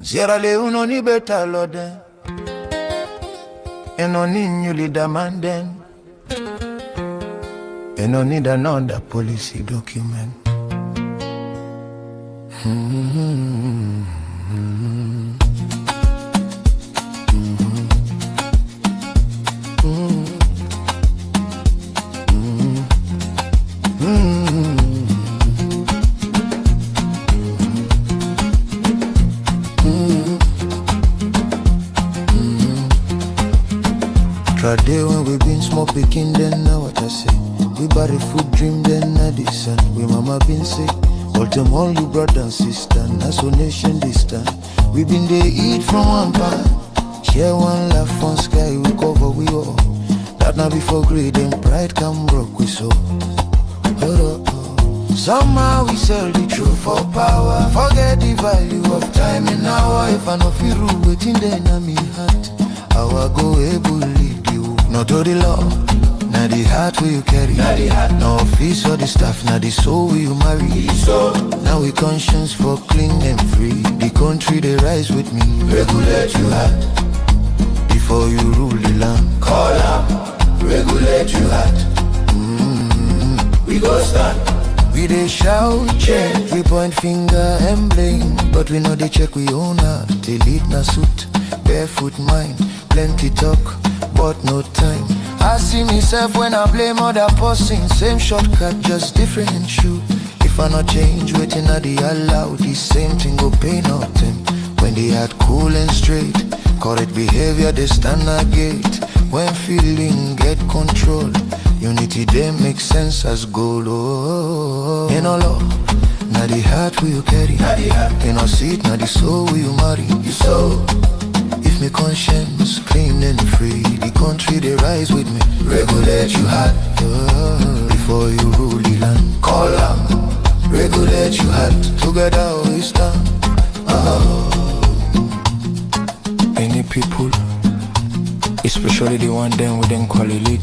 Sierra Leone ni better lode, and no need you lead a man then, and no need another policy document. Day when we been small picking, then now what I say. We bought a food dream, then now this and we mama been sick. All them all you brother and sister, now so nation this time. We been there eat from one pan, share one laugh, one sky, we cover we all. That now before greed and pride come broke we so. Somehow we sell the truth for power. Forget the value of time in our. If I know feel rule waiting then I me heart, how I go able lead you. Not to the law, now the heart will you carry. No office or the staff, now the soul will you marry. Now we conscience for clean and free. The country they rise with me. Regulate you heart before you rule the land. Call up, regulate you heart. We go stand. We they shout, change, we point finger and blame, but we know they check we own heart. Till it na suit, barefoot mind, plenty talk, but no time. I see myself when I blame other person. Same shortcut, just different shoe. If I not change, waiting at the allow, the same thing go pay nothing. When they had cool and straight, correct behavior they stand a gate. When feeling get control, unity they make sense as gold. Oh, in all law, now the heart will you carry. In our seat, now the soul will you marry. You so. If me conscience clean and free, the country they rise with me. Regulate you heart before you rule the land. Call up, regulate you heart. Together we stand. Many people, especially the one them we then call elite,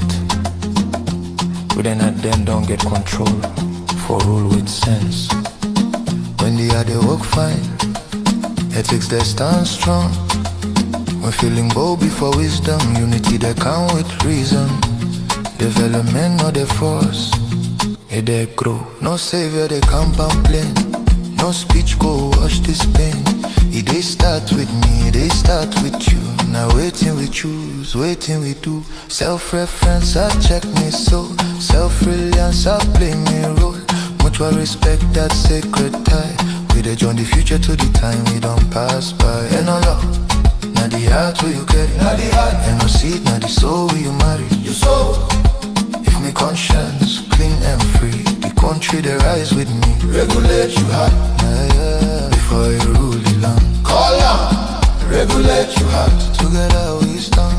we then at them don't get control for rule with sense. When they are they work fine, ethics they stand strong. When feeling bold before wisdom, unity they come with reason. Development not the force, it they grow. No savior they can't complain. No speech go wash this pain. It they start with me, they start with you. Now waiting we choose, waiting we do. Self-reference I check me so. Self-reliance I play me role. Mutual respect that sacred tie. We they join the future to the time we don't pass by. And all love. Now the heart will you carry, and no seed, now the soul will you marry. You soul. If me conscience clean and free, the country they rise with me. Regulate you heart before you rule the land. Call on, regulate you heart. Together we stand.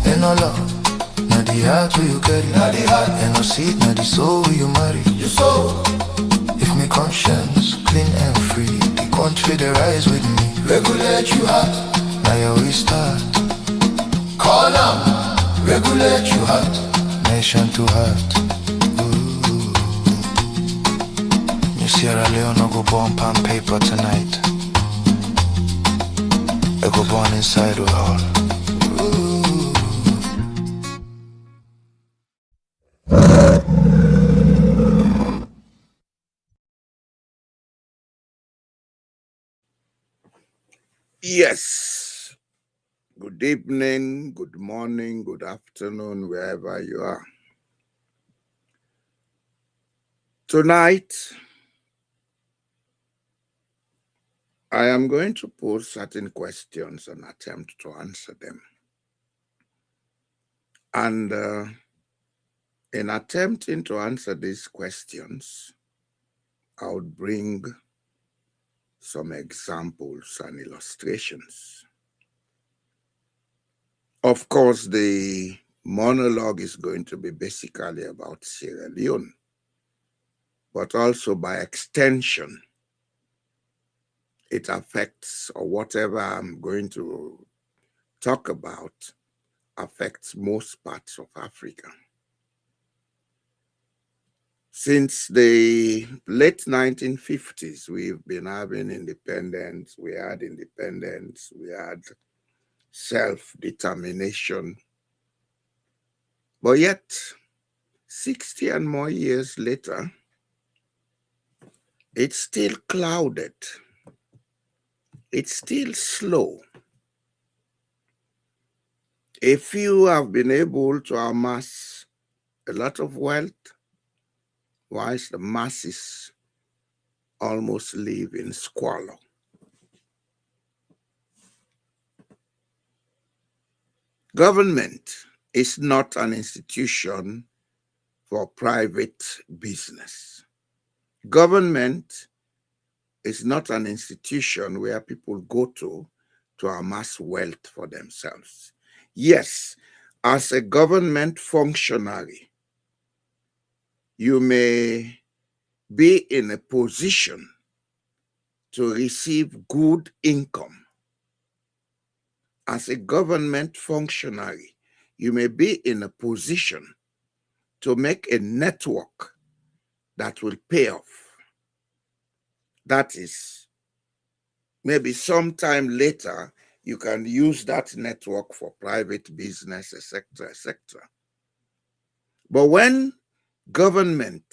And no love. Now the heart will you carry, and no seed, now the soul will you marry. You soul. If me conscience clean and free, the country they rise with me. Regulate you heart, now you we start. Call them, regulate you heart, nation to heart. New Sierra Leone go born pan paper tonight. I go born inside we all. Yes. Good evening, good morning, good afternoon, wherever you are. Tonight, I am going to pose certain questions and attempt to answer them. And in attempting to answer these questions, I would bring some examples and illustrations. Of course, the monologue is going to be basically about Sierra Leone, but also by extension, it affects, or whatever I'm going to talk about, affects most parts of Africa. Since the late 1950s, we've been having independence. We had independence. We had self-determination. But yet, 60 and more years later, it's still clouded. It's still slow. A few have been able to amass a lot of wealth, whilst the masses almost live in squalor. Government is not an institution for private business. Government is not an institution where people go to amass wealth for themselves. Yes, as a government functionary, you may be in a position to receive good income. As a government functionary, you may be in a position to make a network that will pay off. That is, maybe sometime later, you can use that network for private business, etc., etc. But when government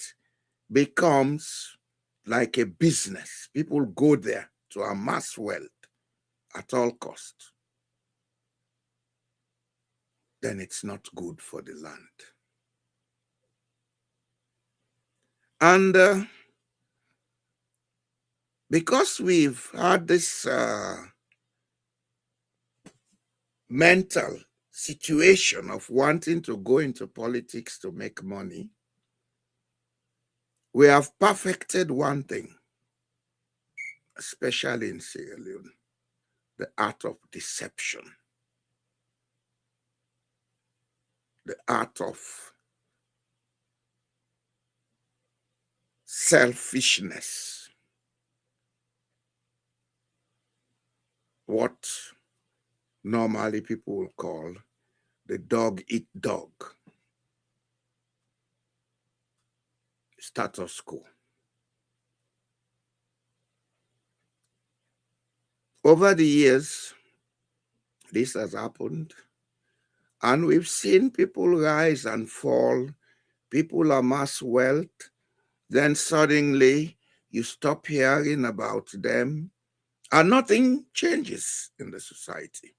becomes like a business, people go there to amass wealth at all costs, then it's not good for the land. And because we've had this mental situation of wanting to go into politics to make money, we have perfected one thing, especially in Sierra Leone, the art of deception, the art of selfishness, what normally people will call the dog eat dog status quo. Over the years, this has happened, and we've seen people rise and fall, people amass wealth, then suddenly you stop hearing about them, and nothing changes in the society.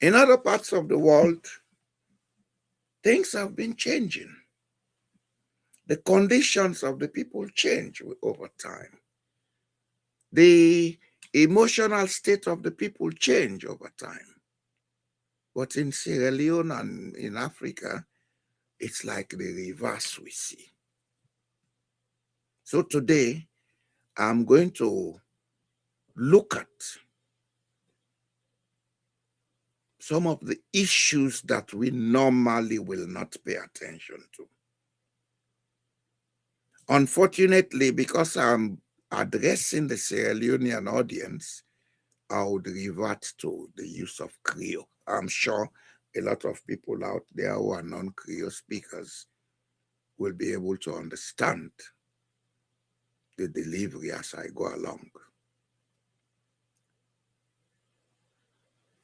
In other parts of the world, things have been changing. The conditions of the people change over time. The emotional state of the people change over time. But in Sierra Leone and in Africa, it's like the reverse we see. So today, I'm going to look at some of the issues that we normally will not pay attention to. Unfortunately, because I'm addressing the Sierra Leonean audience, I would revert to the use of Creole. I'm sure a lot of people out there who are non-Creole speakers will be able to understand the delivery as I go along.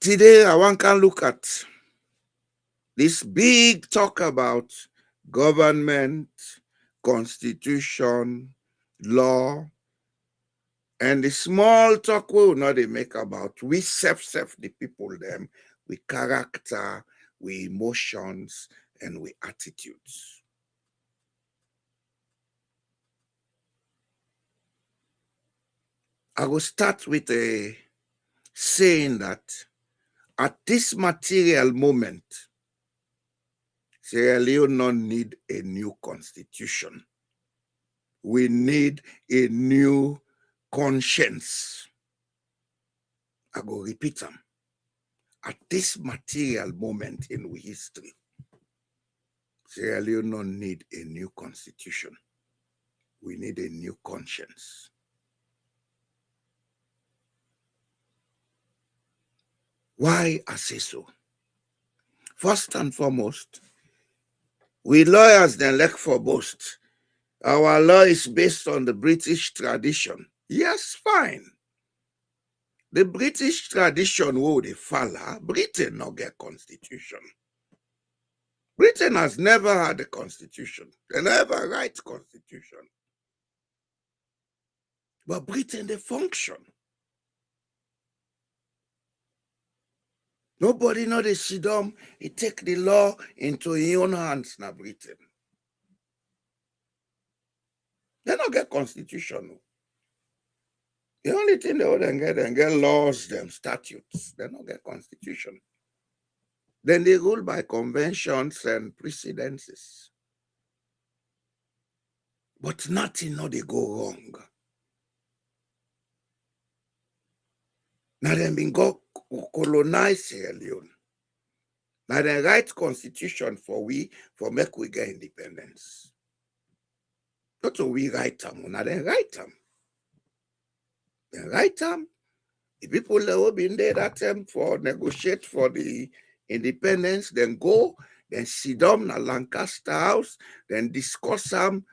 Today, I want to look at this big talk about government, constitution, law, and the small talk we will not make about we self the people them, we character, we emotions, and we attitudes. I will start with a saying that at this material moment, Sierra Leone don't need a new constitution. We need a new conscience. I go repeat them. At this material moment in we history, Sierra Leone don't need a new constitution. We need a new conscience. Why I say so? First and foremost, We lawyers then like for boast. Our law is based on the British tradition. Yes, fine. The British tradition wo they follow, Britain no get constitution. Britain has never had a constitution. They never write constitution. But Britain, they function. Nobody know they sit down, he take the law into his own hands now, Britain. They don't get constitution. The only thing they get laws, them statutes. They don't get constitution. Then they rule by conventions and precedences. But nothing no they go wrong. Now they been go colonize Sierra Leone. Now they write constitution for make we get independence. Not so we write them, now they write them. They write them. The people that have been there that time for negotiate for the independence, then go, then sit down at Lancaster House, then discuss them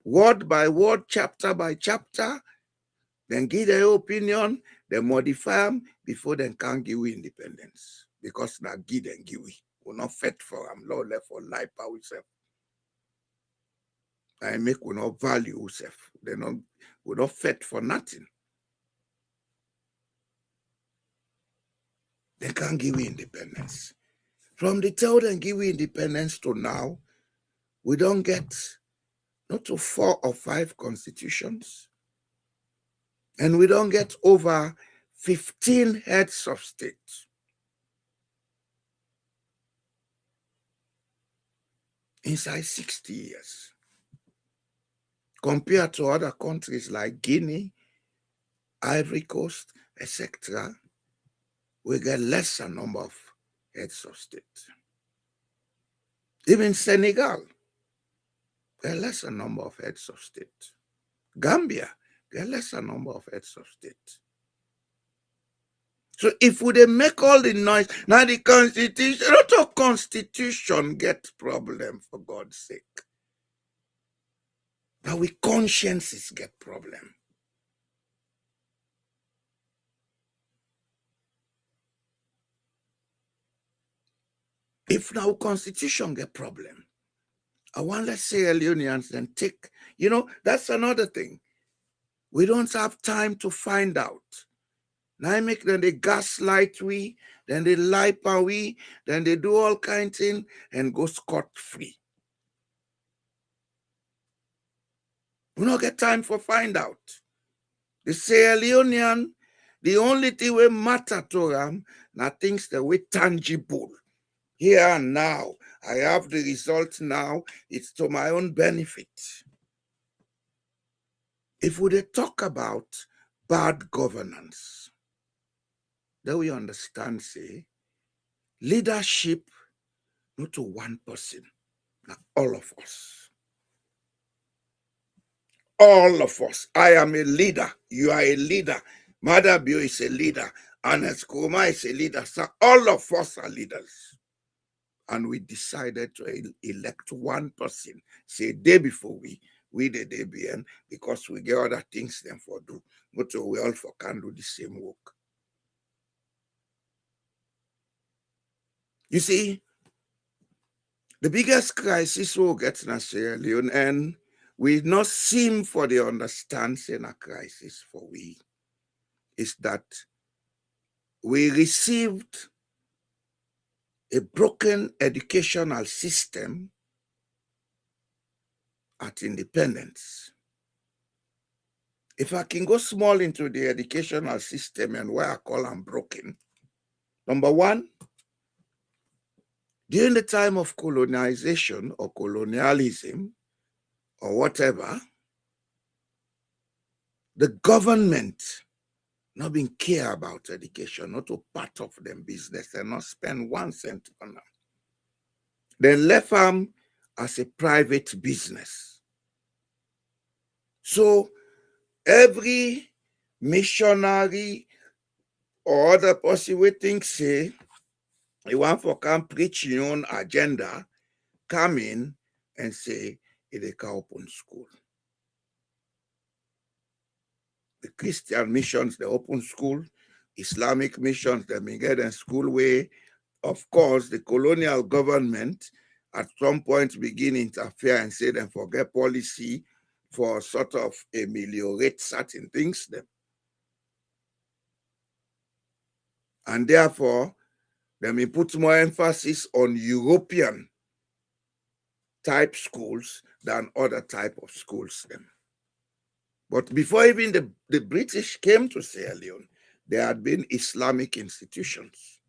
word by word, chapter by chapter, then give their opinion, then modify them before they can give we independence. Because now give and give we. We're not fit for them, law left for life by ourselves. I make we not value ourselves. We're not fit for nothing. They can't give we independence. From the time they give we independence to now, we don't get not to 4 or 5 constitutions. And we don't get over 15 heads of state. Inside 60 years. Compared to other countries like Guinea, Ivory Coast, etc., we get lesser number of heads of state. Even Senegal, get lesser number of heads of state. Gambia, get lesser number of heads of state. So if we make all the noise, now the constitution, not a constitution get problem for God's sake. Now we consciences get problem. If now constitution get problem, I want let's say Leoneans then take, that's another thing. We don't have time to find out. Now I make them they gaslight we, then they lie pa we, then they do all kinds of things and go scot-free. We don't get time for find out. The Sierra Leonean, the only thing we matter to them, now things that we tangible. Here and now, I have the result now, it's to my own benefit. If we talk about bad governance, then we understand, say, leadership, not to one person, now all of us. All of us. I am a leader. You are a leader. Mother Bio is a leader. Anas Kuma is a leader. So all of us are leaders. And we decided to elect one person. Say day before we the day behind, because we get other things them for do. But we all for can do the same work. You see, the biggest crisis we'll get in Sierra Leone, and we not seem for the understanding a crisis for we, is that we received a broken educational system at independence. If I can go small into the educational system and where I call them broken, number one, during the time of colonization or colonialism or whatever, the government not being care about education, not a part of them business, and not spend 1 cent on them. They left them as a private business. So every missionary or other person we think say, you want for come preach your own agenda, come in and say, it can open school. The Christian missions, they open school. Islamic missions, they may get a school way. Of course, the colonial government at some point begin interfere and say then forget policy for sort of ameliorate certain things then. And therefore, they may put more emphasis on European type schools than other type of schools then. But before even the British came to Sierra Leone, there had been Islamic institutions.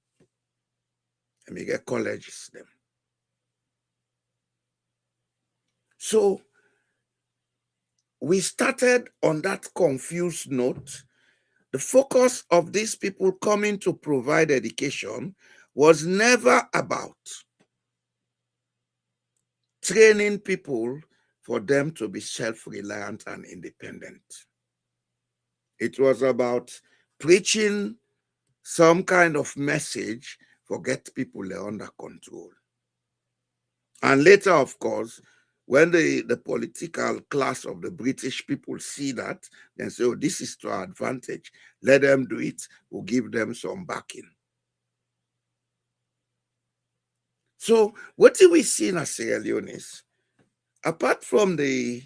And we get colleges then. So we started on that confused note. The focus of these people coming to provide education was never about training people for them to be self-reliant and independent. It was about preaching some kind of message for get people under control. And later, of course, when the political class of the British people see that, they say, oh, this is to our advantage. Let them do it. We'll give them some backing. So what do we see in Sierra Leone is, apart from the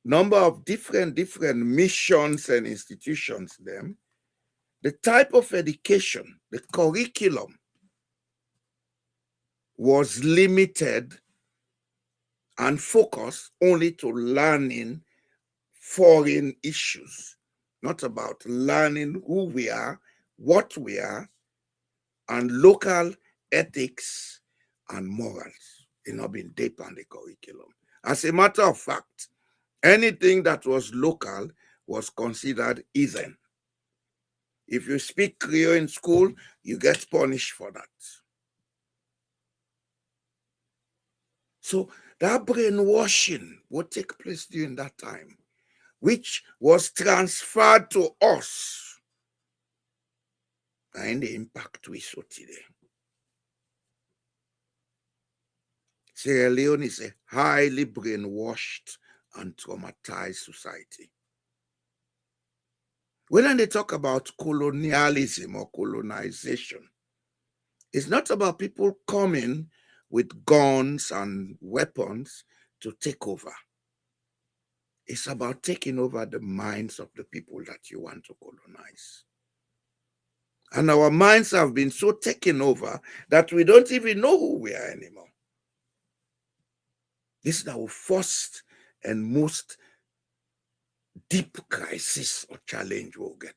number of different missions and institutions, them, the type of education, the curriculum was limited and focused only to learning foreign issues, not about learning who we are, what we are, and local ethics and morals. It's not been deep on the curriculum. As a matter of fact, anything that was local was considered heathen. If you speak Creole in school, you get punished for that. So that brainwashing would take place during that time, which was transferred to us, and the impact we saw today. Sierra Leone is a highly brainwashed and traumatized society. When they talk about colonialism or colonization, it's not about people coming with guns and weapons to take over. It's about taking over the minds of the people that you want to colonize. And our minds have been so taken over that we don't even know who we are anymore. This is our first and most deep crisis or challenge we'll get.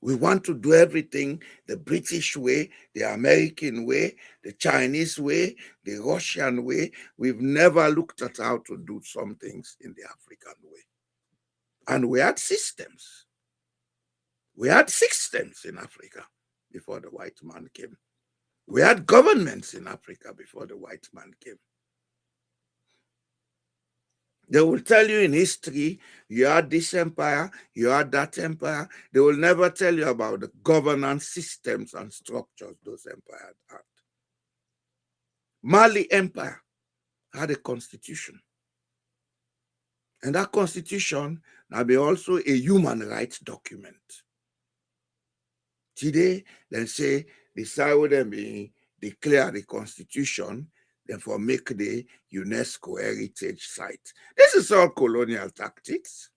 We want to do everything the British way, the American way, the Chinese way, the Russian way. We've never looked at how to do some things in the African way. And we had systems. We had systems in Africa before the white man came. We had governments in Africa before the white man came. They will tell you in history, you had this empire, you had that empire. They will never tell you about the governance systems and structures those empires had. Mali Empire had a constitution. And that constitution now be also a human rights document. Today, they say, decide whether they declare the constitution, therefore make the UNESCO heritage site. This is all colonial tactics.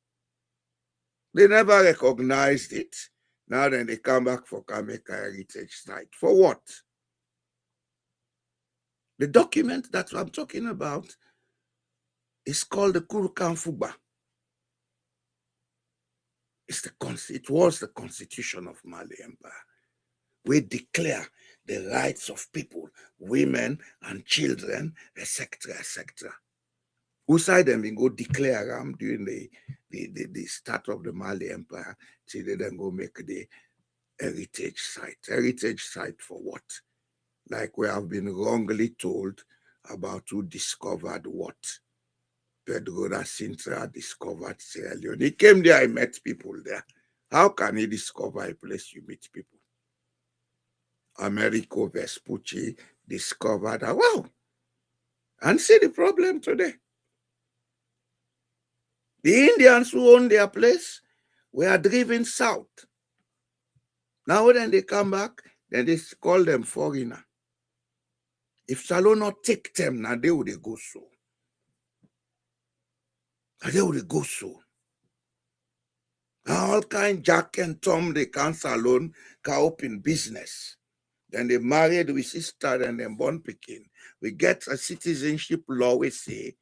They never recognized it. Now then they come back for make a heritage site. For what? The document that I'm talking about is called the Kurukan Fuba. It was the constitution of Mali Empire. We declare the rights of people, women and children, etc., etc. Outside them, we go declare them during the start of the Mali Empire, till they then go make the heritage site. Heritage site for what? Like we have been wrongly told about who discovered what. Pedro da Sintra discovered Sierra Leone. He came there, he met people there. How can he discover a place you meet people? Americo Vespucci discovered that, wow, and see the problem today. The Indians who own their place were driven south. Now when they come back, then they call them foreigner. If Salo not take them, now they would go so. Now they would go so. Now all kind Jack and Tom, they can Salon, can open business. Then they married with sister and then born Pekin. We get a citizenship law, we say,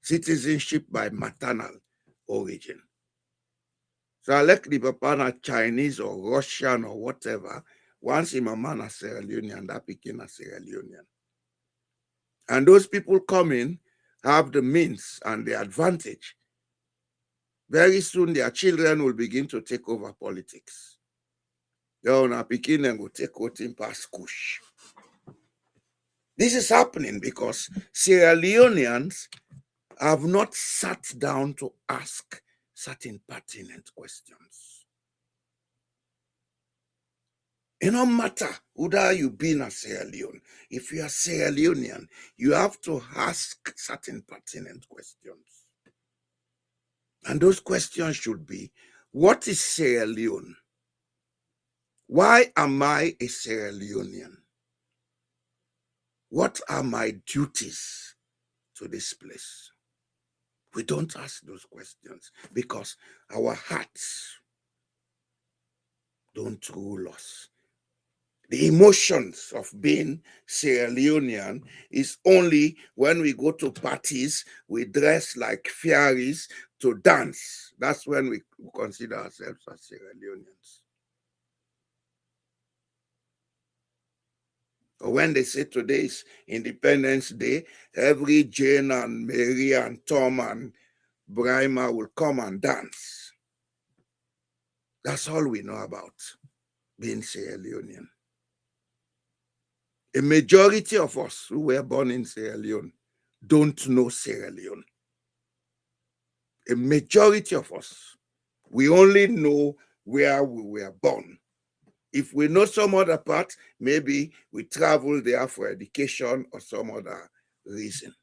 citizenship by maternal origin. So I like the papa Chinese or Russian or whatever. Once him a man a Sierra Leonean, that became a Sierra Leonean. And those people coming have the means and the advantage. Very soon their children will begin to take over politics. They will begin and will take voting past Kush. This is happening because Sierra Leoneans have not sat down to ask certain pertinent questions. It no matter whether you be in a Sierra Leone, if you are Sierra Leonean, you have to ask certain pertinent questions. And those questions should be, what is Sierra Leone? Why am I a Sierra Leonean? What are my duties to this place? We don't ask those questions because our hearts don't rule us. The emotions of being Sierra Leonean is only when we go to parties, we dress like fairies to dance. That's when we consider ourselves as Sierra Leoneans. Or when they say today is Independence Day, every Jane and Mary and Tom and Brima will come and dance. That's all we know about being Sierra Leonean. A majority of us who were born in Sierra Leone don't know Sierra Leone. A majority of us, we only know where we were born. If we know some other part, maybe we travel there for education or some other reason.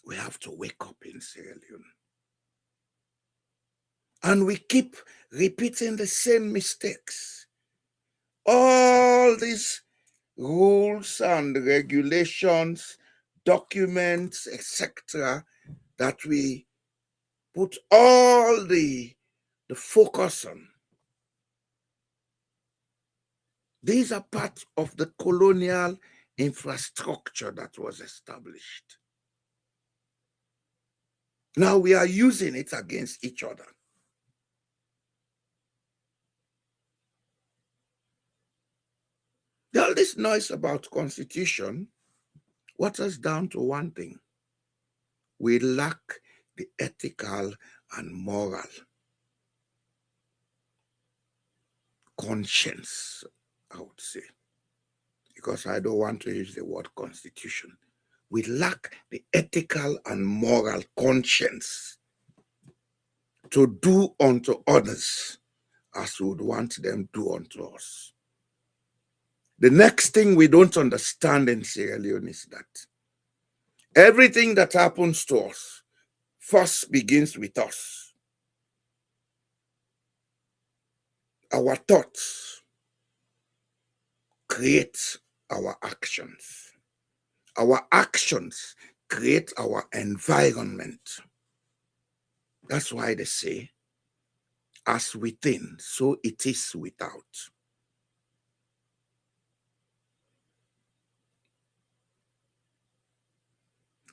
We have to wake up in Sierra Leone. And we keep repeating the same mistakes. All these rules and regulations, documents, etc., that we put all the focus on. These are part of the colonial infrastructure that was established. Now we are using it against each other. All this noise about constitution, what us down to one thing. We lack the ethical and moral conscience, I would say, because I don't want to use the word constitution. We lack the ethical and moral conscience to do unto others as we would want them do unto us. The next thing we don't understand in Sierra Leone is that everything that happens to us first begins with us. Our thoughts create our actions. Our actions create our environment. That's why they say, as within, so it is without.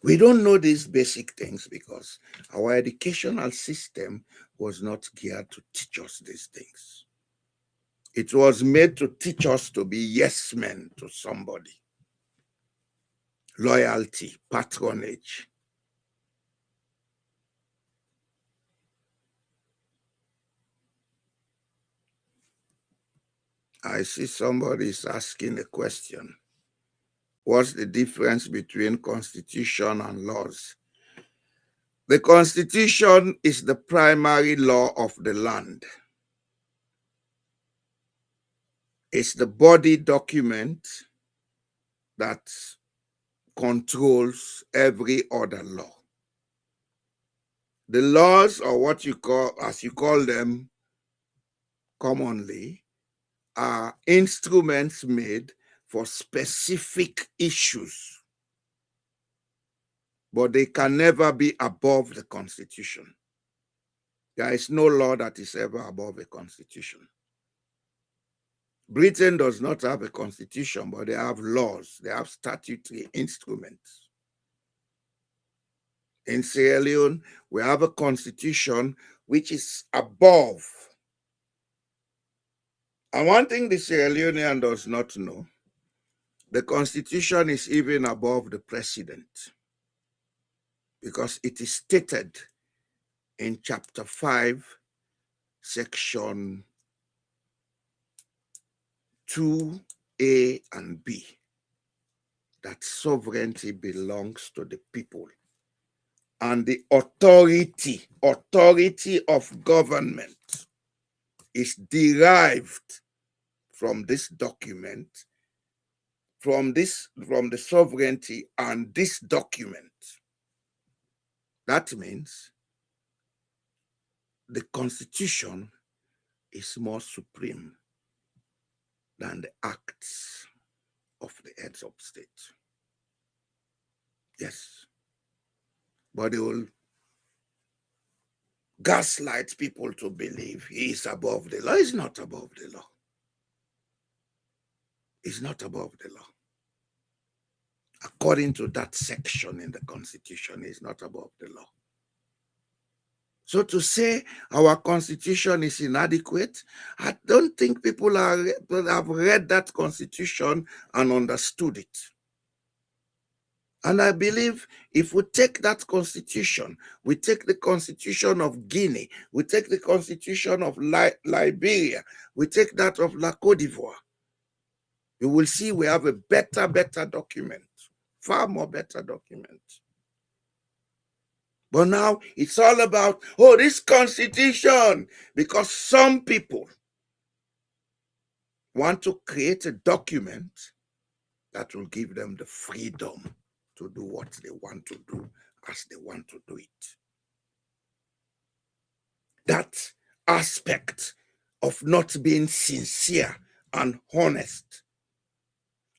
We don't know these basic things because our educational system was not geared to teach us these things. It was made to teach us to be yes men to somebody. Loyalty, patronage. I see somebody is asking a question. What's the difference between constitution and laws? The constitution is the primary law of the land. is the body document that controls every other law. The laws, or what you call, as you call them commonly, are instruments made for specific issues, but they can never be above the Constitution. There is no law that is ever above a constitution. Britain does not have a constitution, but they have laws. They have statutory instruments. In Sierra Leone, we have a constitution which is above. And one thing the Sierra Leonean does not know, the constitution is even above the president, because it is stated in chapter 5, section 2A and B, that sovereignty belongs to the people. And the authority of government is derived from this document, from the sovereignty and this document. That means the Constitution is more supreme than the acts of the heads of state. Yes. But they will gaslight people to believe he is above the law. He's not above the law. He's not above the law. According to that section in the Constitution, he's not above the law. So to say our Constitution is inadequate, I don't think people have read that Constitution and understood it. And I believe if we take that Constitution, we take the Constitution of Guinea, we take the Constitution of Liberia, we take that of La Côte d'Ivoire, you will see we have a better document, far more better document. But now it's all about, oh, this Constitution, because some people want to create a document that will give them the freedom to do what they want to do as they want to do it. That aspect of not being sincere and honest,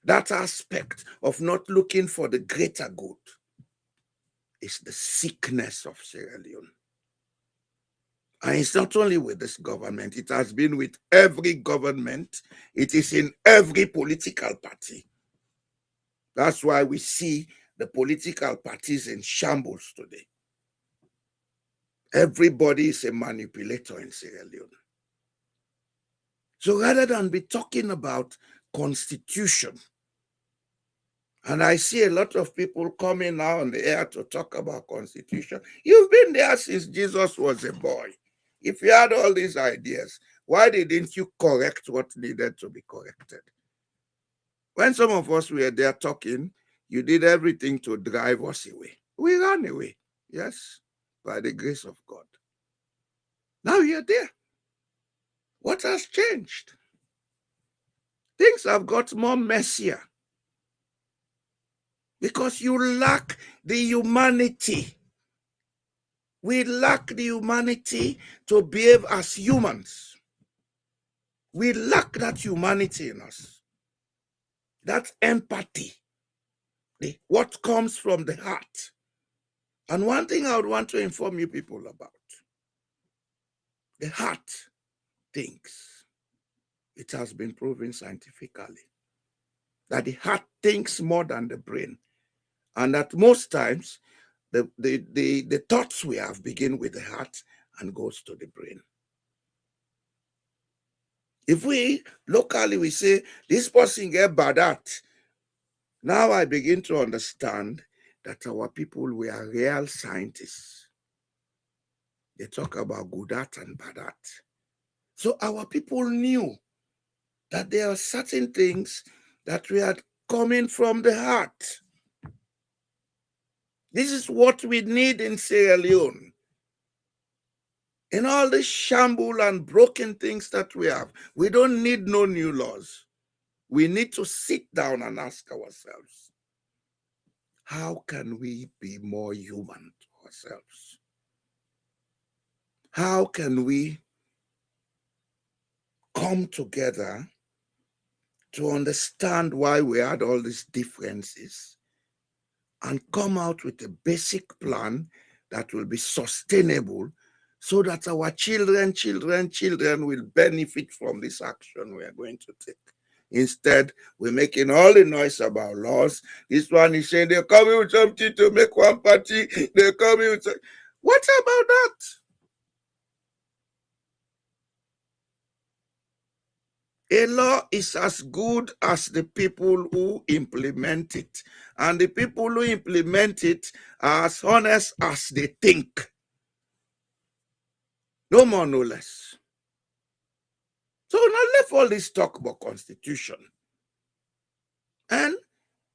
that aspect of not looking for the greater good, is the sickness of Sierra Leone. And it's not only with this government, it has been with every government. It is in every political party. That's why we see the political parties in shambles today. Everybody is a manipulator in Sierra Leone. So rather than be talking about constitution, and I see a lot of people coming now on the air to talk about constitution. You've been there since Jesus was a boy. If you had all these ideas, why didn't you correct what needed to be corrected? When some of us were there talking, you did everything to drive us away. We ran away, yes, by the grace of God. Now you're there. What has changed? Things have got more messier. Because you lack the humanity. We lack the humanity to behave as humans. We lack that humanity in us. That empathy. What comes from the heart. And one thing I would want to inform you people about. The heart thinks. It has been proven scientifically that the heart thinks more than the brain. And that most times, the thoughts we have begin with the heart and goes to the brain. If we locally we say this person get bad at, now I begin to understand that our people were real scientists. They talk about good at and bad at. So our people knew that there are certain things that we are coming from the heart. This is what we need in Sierra Leone. In all the shamble and broken things that we have, we don't need no new laws. We need to sit down and ask ourselves, how can we be more human to ourselves? How can we come together to understand why we had all these differences and come out with a basic plan that will be sustainable so that our children will benefit from this action we are going to take. Instead, we're making all the noise about laws. This one is saying they're coming with something to make one party. They're coming with... What about that? A law is as good as the people who implement it. And the people who implement it are as honest as they think. No more, no less. So now let's all this talk about constitution. And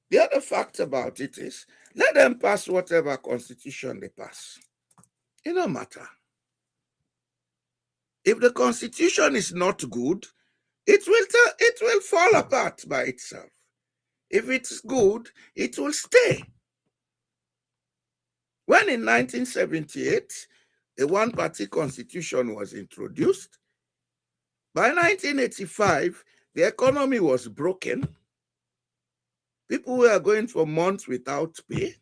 the other fact about it is, let them pass whatever constitution they pass. It don't matter. If the constitution is not good, it will fall apart by itself. If it's good, it will stay. When in 1978, a one-party constitution was introduced, by 1985, the economy was broken. People were going for months without pay.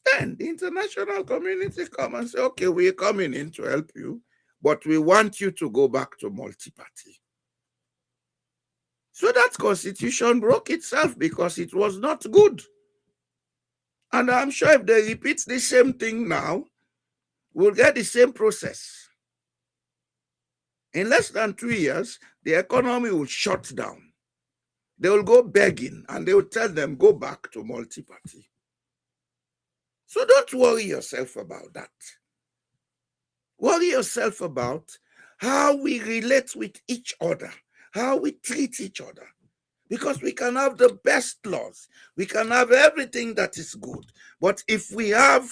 Then the international community come and say, okay, we're coming in to help you, but we want you to go back to multi-party. So that constitution broke itself because it was not good. And I'm sure if they repeat the same thing now, we'll get the same process. In less than 2 years, the economy will shut down. They will go begging and they will tell them, go back to multi-party. So don't worry yourself about that. Worry yourself about how we relate with each other, how we treat each other. Because we can have the best laws, we can have everything that is good. But if we have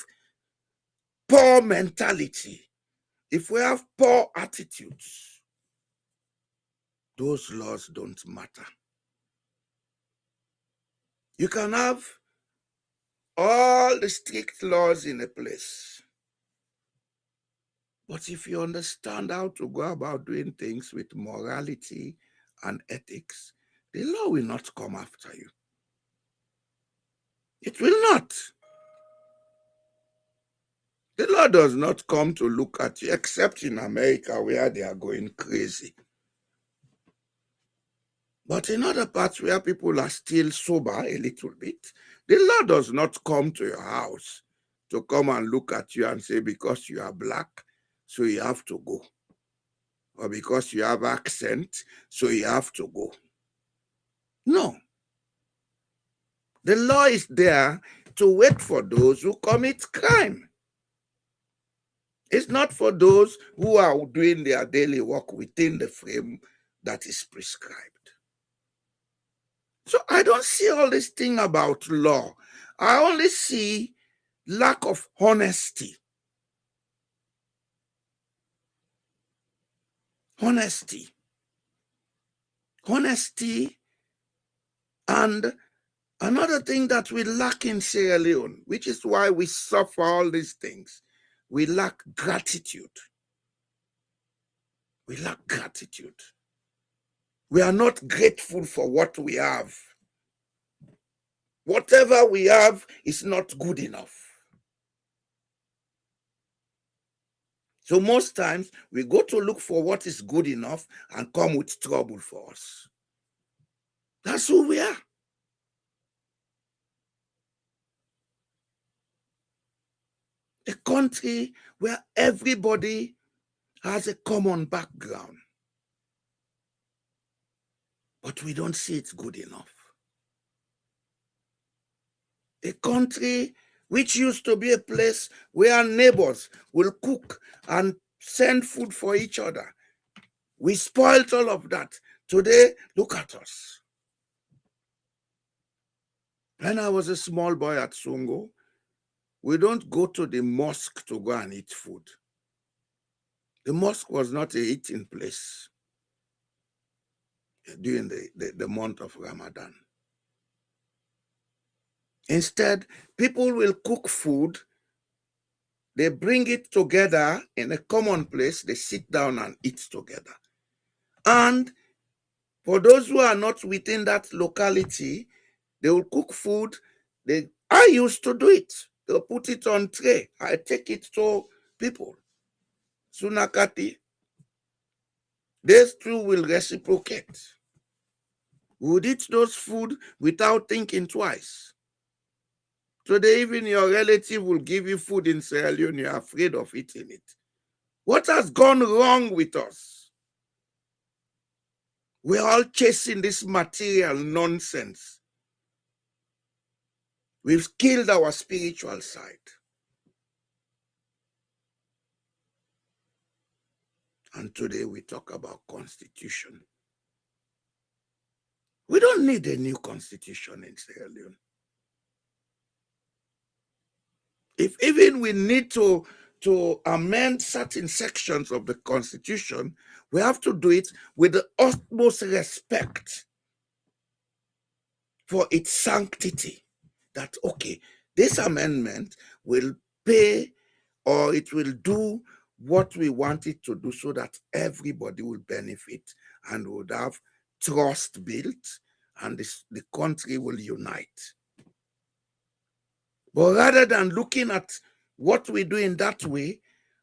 poor mentality, if we have poor attitudes, those laws don't matter. You can have all the strict laws in a place, but if you understand how to go about doing things with morality and ethics, the law will not come after you. It will not. The law does not come to look at you, except in America where they are going crazy. But in other parts where people are still sober a little bit, the law does not come to your house to come and look at you and say, because you are black, so you have to go. Or because you have accent, so you have to go. No. The law is there to wait for those who commit crime. It's not for those who are doing their daily work within the frame that is prescribed. So I don't see all this thing about law. I only see lack of honesty. Honesty. Honesty. And another thing that we lack in Sierra Leone, which is why we suffer all these things, we lack gratitude. We lack gratitude. We are not grateful for what we have. Whatever we have is not good enough. So most times we go to look for what is good enough and come with trouble for us. That's who we are. A country where everybody has a common background. But we don't see it's good enough. A country which used to be a place where neighbors will cook and send food for each other. We spoiled all of that. Today, look at us. When I was a small boy at Songo, we don't go to the mosque to go and eat food. The mosque was not a eating place. during the month of Ramadan. Instead, people will cook food, they bring it together in a common place, they sit down and eat together. And for those who are not within that locality, they will cook food. I used to do it. They'll put it on tray. I take it to people. Sunakati. These two will reciprocate. We would eat those food without thinking twice. Today, even your relative will give you food in Sierra Leone, you're afraid of eating it. What has gone wrong with us? We're all chasing this material nonsense. We've killed our spiritual side. And today we talk about constitution. We don't need a new constitution in Sierra Leone. If even we need to amend certain sections of the constitution, we have to do it with the utmost respect for its sanctity. That, okay, this amendment will pay, or it will do what we want it to do so that everybody will benefit and would have trust built and the country will unite. But rather than looking at what we do in that way,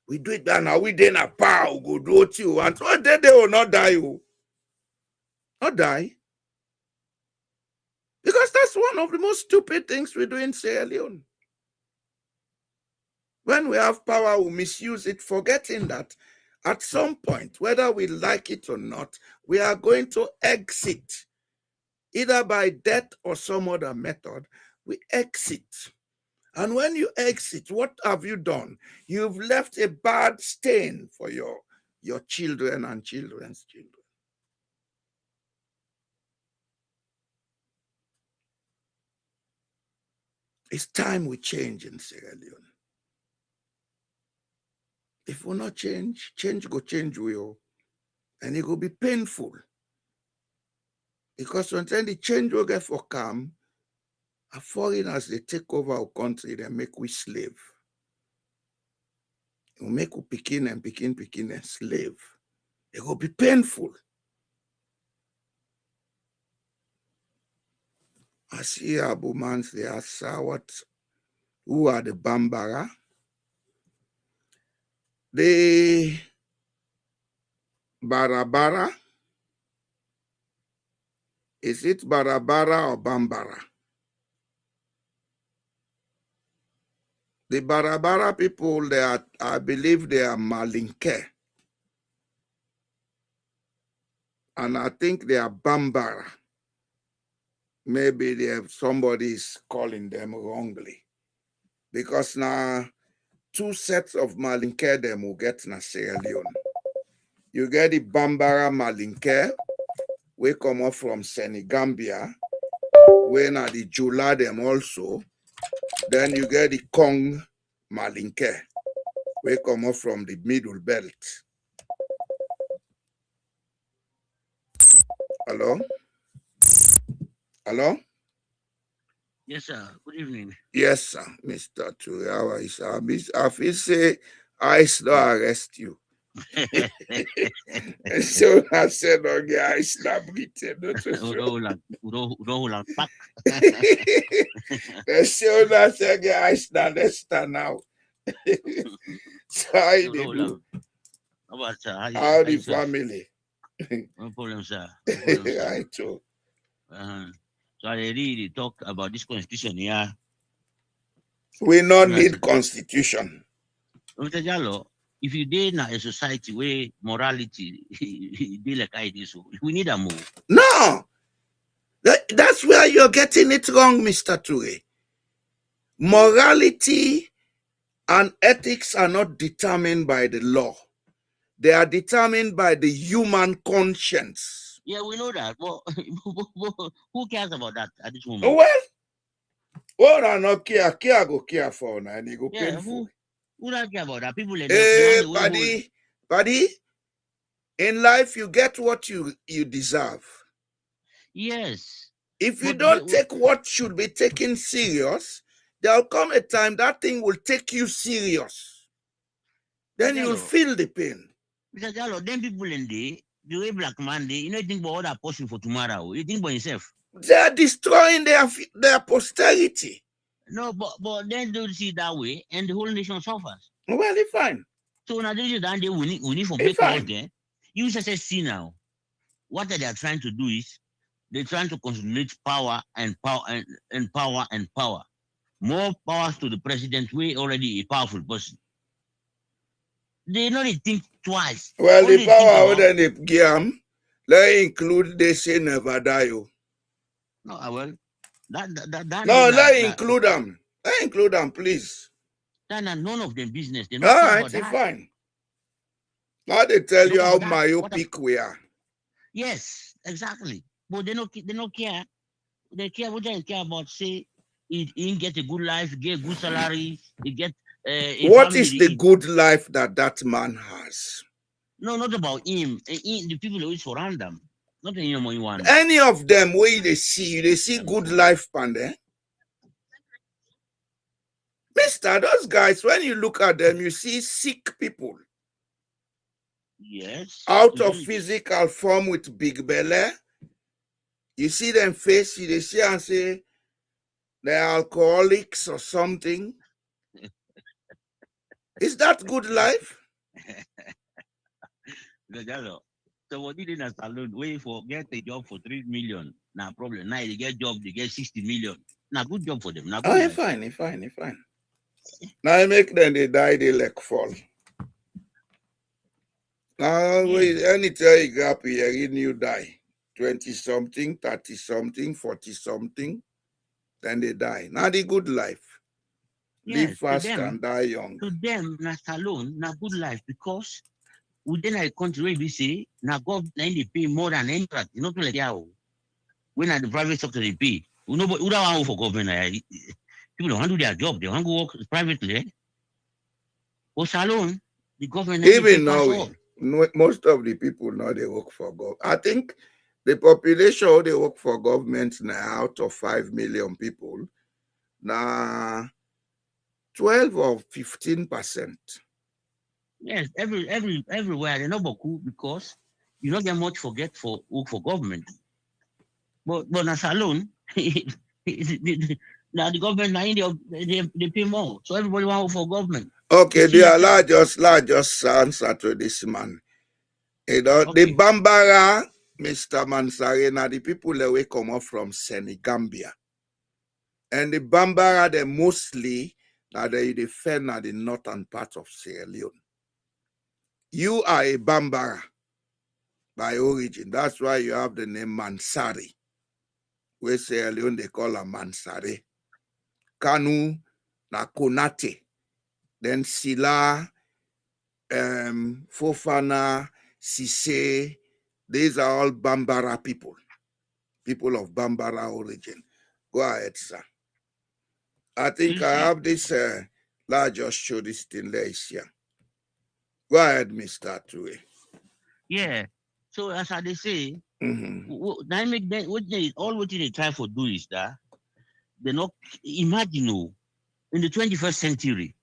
we do it and are we then a power go do what you want. Oh, they will not die. Not die. Because that's one of the most stupid things we do in Sierra Leone. When we have power, we misuse it, forgetting that at some point, whether we like it or not, we are going to exit. Either by death or some other method, we exit. And when you exit, what have you done? You've left a bad stain for your children and children's children. It's time we change in Sierra Leone. If we not change, change go change will. And it will be painful. Because when the change will get for come, foreigners, they take over our country, they make we slave. They will make we picking and slave. It will be painful. I see Abumans, they ask who are the Bambara? The Barabara. Is it Barabara or Bambara? The Barabara people, I believe they are Malinke. And I think they are Bambara. Maybe somebody is calling them wrongly. Because now, two sets of Malinke them will get na Sierra Leone. You get the Bambara Malinke, we come up from Senegambia, when are the Jula them also. Then you get the Kong Malinke, we come up from the Middle Belt. Hello? Hello? Yes, sir. Good evening. Yes, sir, Mr. Ture. How are you, sir? I feel say ICE don't arrest you. So I said, okay, ICE not written. So I said, okay, ICE not understand now. So how you do? How the family? No problem, sir. I too. So I really talk about this constitution here. We not need constitution. Mr. Jallo, if you did in a society where morality be like I do, so we need a move. No, that's where you're getting it wrong, Mr. Ture. Morality and ethics are not determined by the law. They are determined by the human conscience. Yeah, we know that. Well, who cares about that at this moment? Well, I not care. Care go care for now, and he go painful. Who don't care about that? People buddy, in life you get what you deserve. Yes. If you But don't take what should be taken serious, there'll come a time that thing will take you serious. Then you'll feel the pain. Because them people in the way black man, you know, think about other person for tomorrow. You think about yourself. They are destroying their posterity. No, but then don't see it that way, and the whole nation suffers. Well, it's fine. So now this is that day we need for It's make laws fine. there. You just say see now. What they are trying to do is they're trying to consolidate power and power and power and power. More powers to the president. We already a powerful person. They don't think twice. Well, All the they think power about, then they give them, they include they say never die. no, well, that No, know let that include them. Let include them, please. that none of them business. They All don't care right, about it's that. fine. Now they tell They you don't care how about that. myopic we are. Yes, exactly. But they don't care. They care what they care about. Say he get a good life, get good salary, he get a What is the family. good life that man has? No, not about him. The people who surround them. Not in your money one. Any of them where they see good life, pande. Mister, those guys, when you look at them, you see sick people. Yes. Out of physical form with big belly. You see them face, they see and say they're alcoholics or something. Is that good life? So what did in a salon wait for get a job for 3 million? Now problem. Now they get job, they get 60 million. Now good job for them. Now good life. Fine. Now I make them they die, they leg fall. Now anytime you gap here, you die. 20 something, 30 something, 40 something, then they die. Now the good life. Live fast and die young. To them, na salon, na good life because within a country where we say now government they pay more than any other. You know, like yeah, when at the private sector they pay. We know, but we don't want for government. People don't want to do their job. They want to work privately. For salon, the government even now, most of the people now they work for government. I think the population they work for government now out of 5 million people, now 12 or 15%. Yes, everywhere they know Boku because you don't get much forget for work for government. But na salon, now the government now they pay more. So everybody want work for government. Okay, they are largest answer to this man. You know, the Bambara, Mr. Mansare, now the people that will come up from Senegambia. And the Bambara, they mostly now they defend at the northern part of Sierra Leone. You are a Bambara by origin. That's why you have the name Mansari. Where Sierra Leone they call a Mansare. Kanu na Konate. Then Sila, Fofana, Sise. These are all Bambara people. People of Bambara origin. Go ahead, sir. I think I have this. Let's just show this thing there here. Go ahead, Mr. Tue. Yeah. So as they say, Mm-hmm. make them what they try for do is that they not imagine in the 21st century,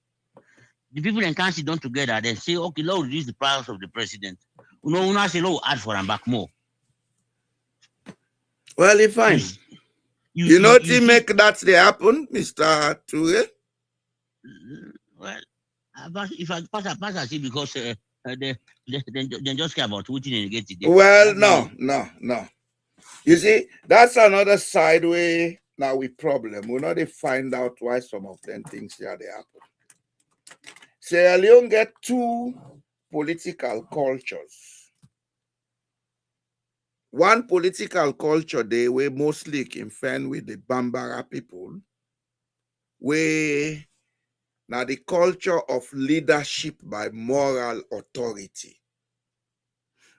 the people in country don't together, they say, okay, let's reduce the price of the president. We now say, let's add for them back more. Well, it's fine. You know to make that they happen, Mr. Ture? Well, if I pass, I see because they just care about what they get today. Well, no. You see, that's another side way now we problem. We know they find out why some of them things here they happen. Sierra Leone get two political cultures. One political culture they were mostly confined with the Bambara people, where now the culture of leadership by moral authority.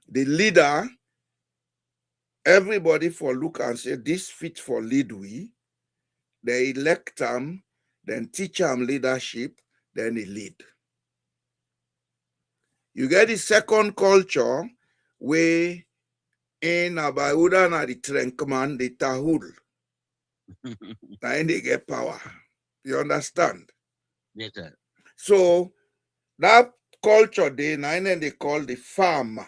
The leader, everybody for look and say this fit for lead we, they elect them, then teach them leadership, then they lead. You get the second culture where in Abayuda na the Trenkman, the Tahul. Now they get power. You understand? Yes, sir. So that culture they call the farmer.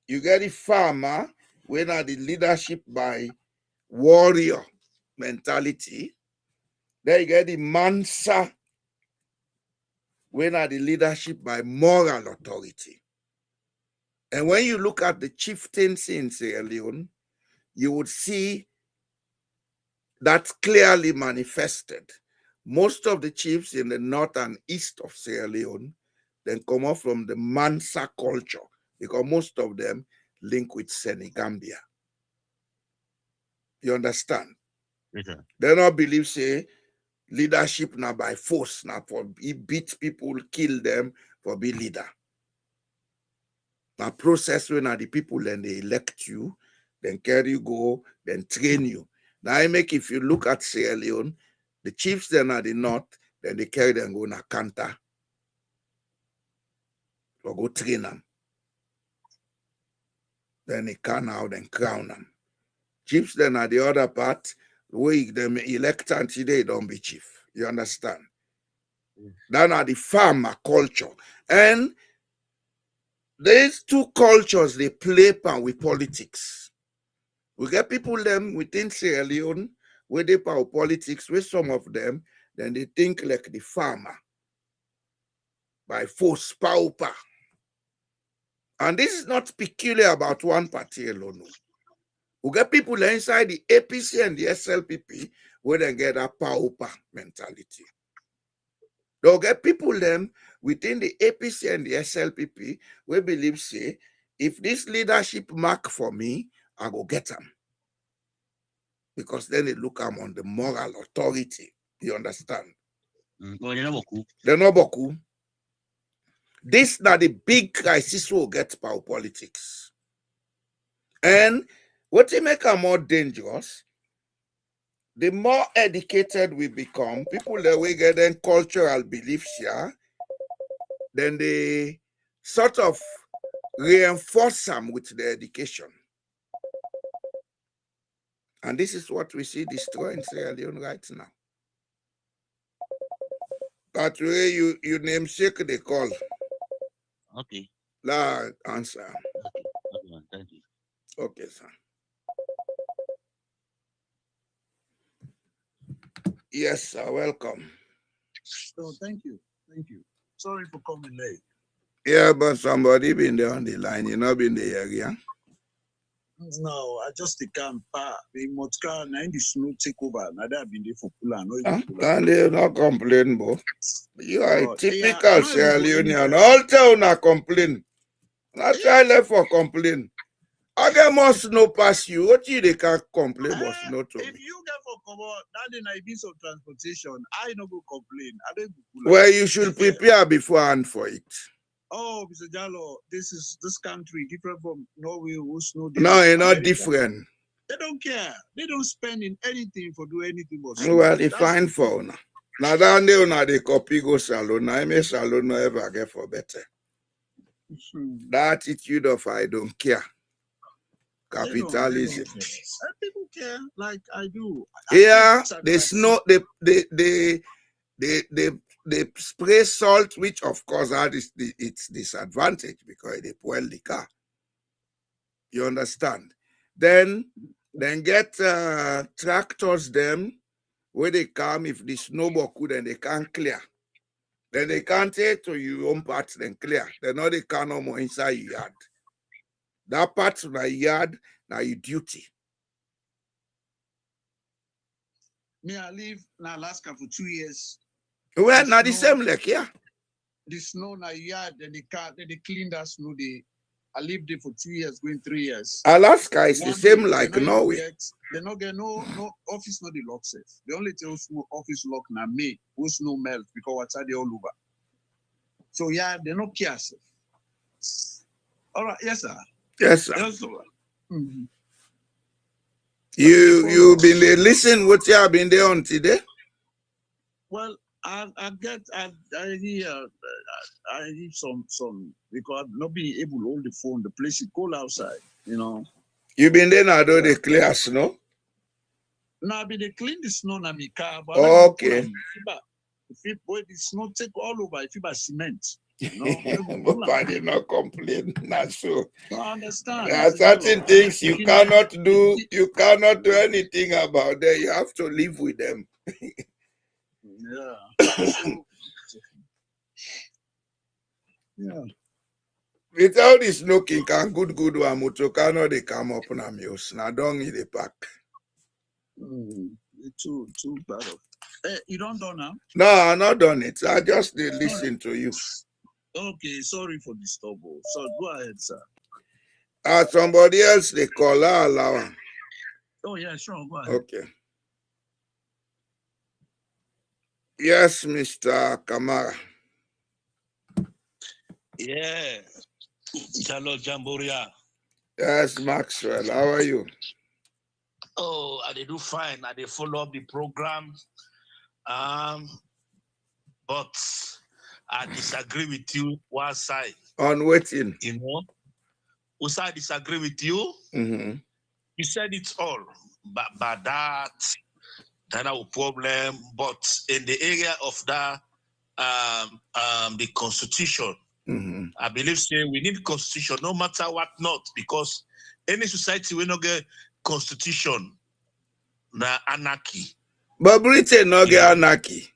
You get the farmer when are the leadership by warrior mentality. Then you get the Mansa when are the leadership by moral authority. And when you look at the chieftains in Sierra Leone, you would see that clearly manifested. Most of the chiefs in the north and east of Sierra Leone then come up from the Mansa culture because most of them link with Senegambia. You understand? Yes, sir. They don't believe, say, leadership now by force, now for beat people, kill them for be leader. Now process when are the people then they elect you, then carry you go, then train you. Now I make if you look at Sierra Leone, the chiefs then are the north, then they carry them go na Kanta or go train them. Then they can out and crown them. Chiefs then are the other part, where them elect until they don't be chief. You understand? That are the farmer culture. And these two cultures, they play pan with politics. We get people them within Sierra Leone, where they power politics, with some of them, then they think like the farmer. By force, power. And this is not peculiar about one party alone. We get people inside the APC and the SLPP where they get that power mentality. They'll get people them within the APC and the SLPP where believe say, if this leadership mark for me, I go get them. Because then they look am on the moral authority. You understand? Oh, they're not cool. They're not boku. This now the big crisis will get power politics. And what will make them more dangerous, the more educated we become, people that we get then cultural beliefs here, then they sort of reinforce them with the education. And this is what we see destroying Sierra Leone right now. That way you namesake the call. Okay. La answer. Okay. Okay, man. Thank you. Okay, sir. Yes, sir. Welcome. So thank you. Thank you. Sorry for coming late. Yeah, but somebody been there on the line. You not been there, yeah? No, I just can't the motka na in the snow take over. Now that I've been there for Pula, no Huh? even Pula. Can they not complain, bo? You are a Oh, typical yeah, Sierra I'm not even Leonean. going All town na complain. Not try left for complain. I get more snow pass you. What you they can't complain about snow to If me? you get for cover, that then I be some transportation. I no go complain. I don't go Pula. Well, you should prepare beforehand for it. Oh, Mr. Jallo, this country different from Norway who snow. No, you're not different. They don't care. They don't spend in anything for do anything but snow. Well, they fine for now. Now that day una they copy go salon. Now me salon no ever get for better. That attitude of I don't care. Capitalism. People care like I do. Yeah, they snow they spray salt, which of course that is its disadvantage because they spoil the car. You understand? Then get tractors them where they come if the snowball could and they can't clear. Then they can't take to your own parts then clear. They know they can't no more inside your yard. That part of the yard now your duty. Me, I live in Alaska for 2 years. Well, not the same like yeah. The snow na yard, then they clean that snow. I lived there for 2 years, going 3 years. Alaska is the same like Norway. They not get no office, no the lock safe. The only thing office lock na me, who snow melt because what's they all over. So yeah, they not care safe. All right, yes sir. Yes sir. Yes, sir. Mm-hmm. You been there listen what you have been there on today? Well, I hear some because I've not been able to hold the phone. The place is cold outside, you know. You been there now, though, the class, no? Now, be they clean the snow na my car, but Okay. if it boy the snow take all over, if it by cement. But I did not complain. Not so. I understand. There are certain things you cannot do. You cannot do anything about them. You have to live with them. Yeah. Yeah. Without this smoking, can good one motor cannot they come up on a muse. Now don't eat the pack. Too bad. You don't do now? No, I'm not done it. I just did listen to you. Okay, sorry for disturbing. So go ahead, sir. Somebody else they call allow. Oh yeah, sure. Go ahead. Okay. Yes, Mr. Kamara. Yeah. Hello, Jamboria. Yes, Maxwell. How are you? Oh, I do fine. I did follow up the program. But I disagree with you one side. On waiting. You know? Also, I disagree with you. Mm-hmm. You said it's all. But that's our problem. But in the area of that the constitution, Mm-hmm. I believe we need constitution no matter what not, because any society will not get constitution na anarchy. But Britain not get anarchy.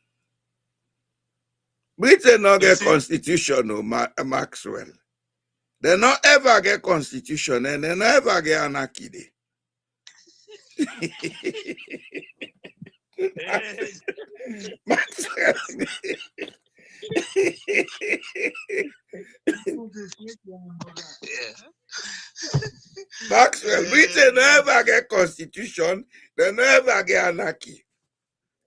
Britain not get constitution, no, Maxwell. They not ever get constitution and they never get anarchy. Maxwell. Maxwell, Britain never get constitution, they never get anarchy.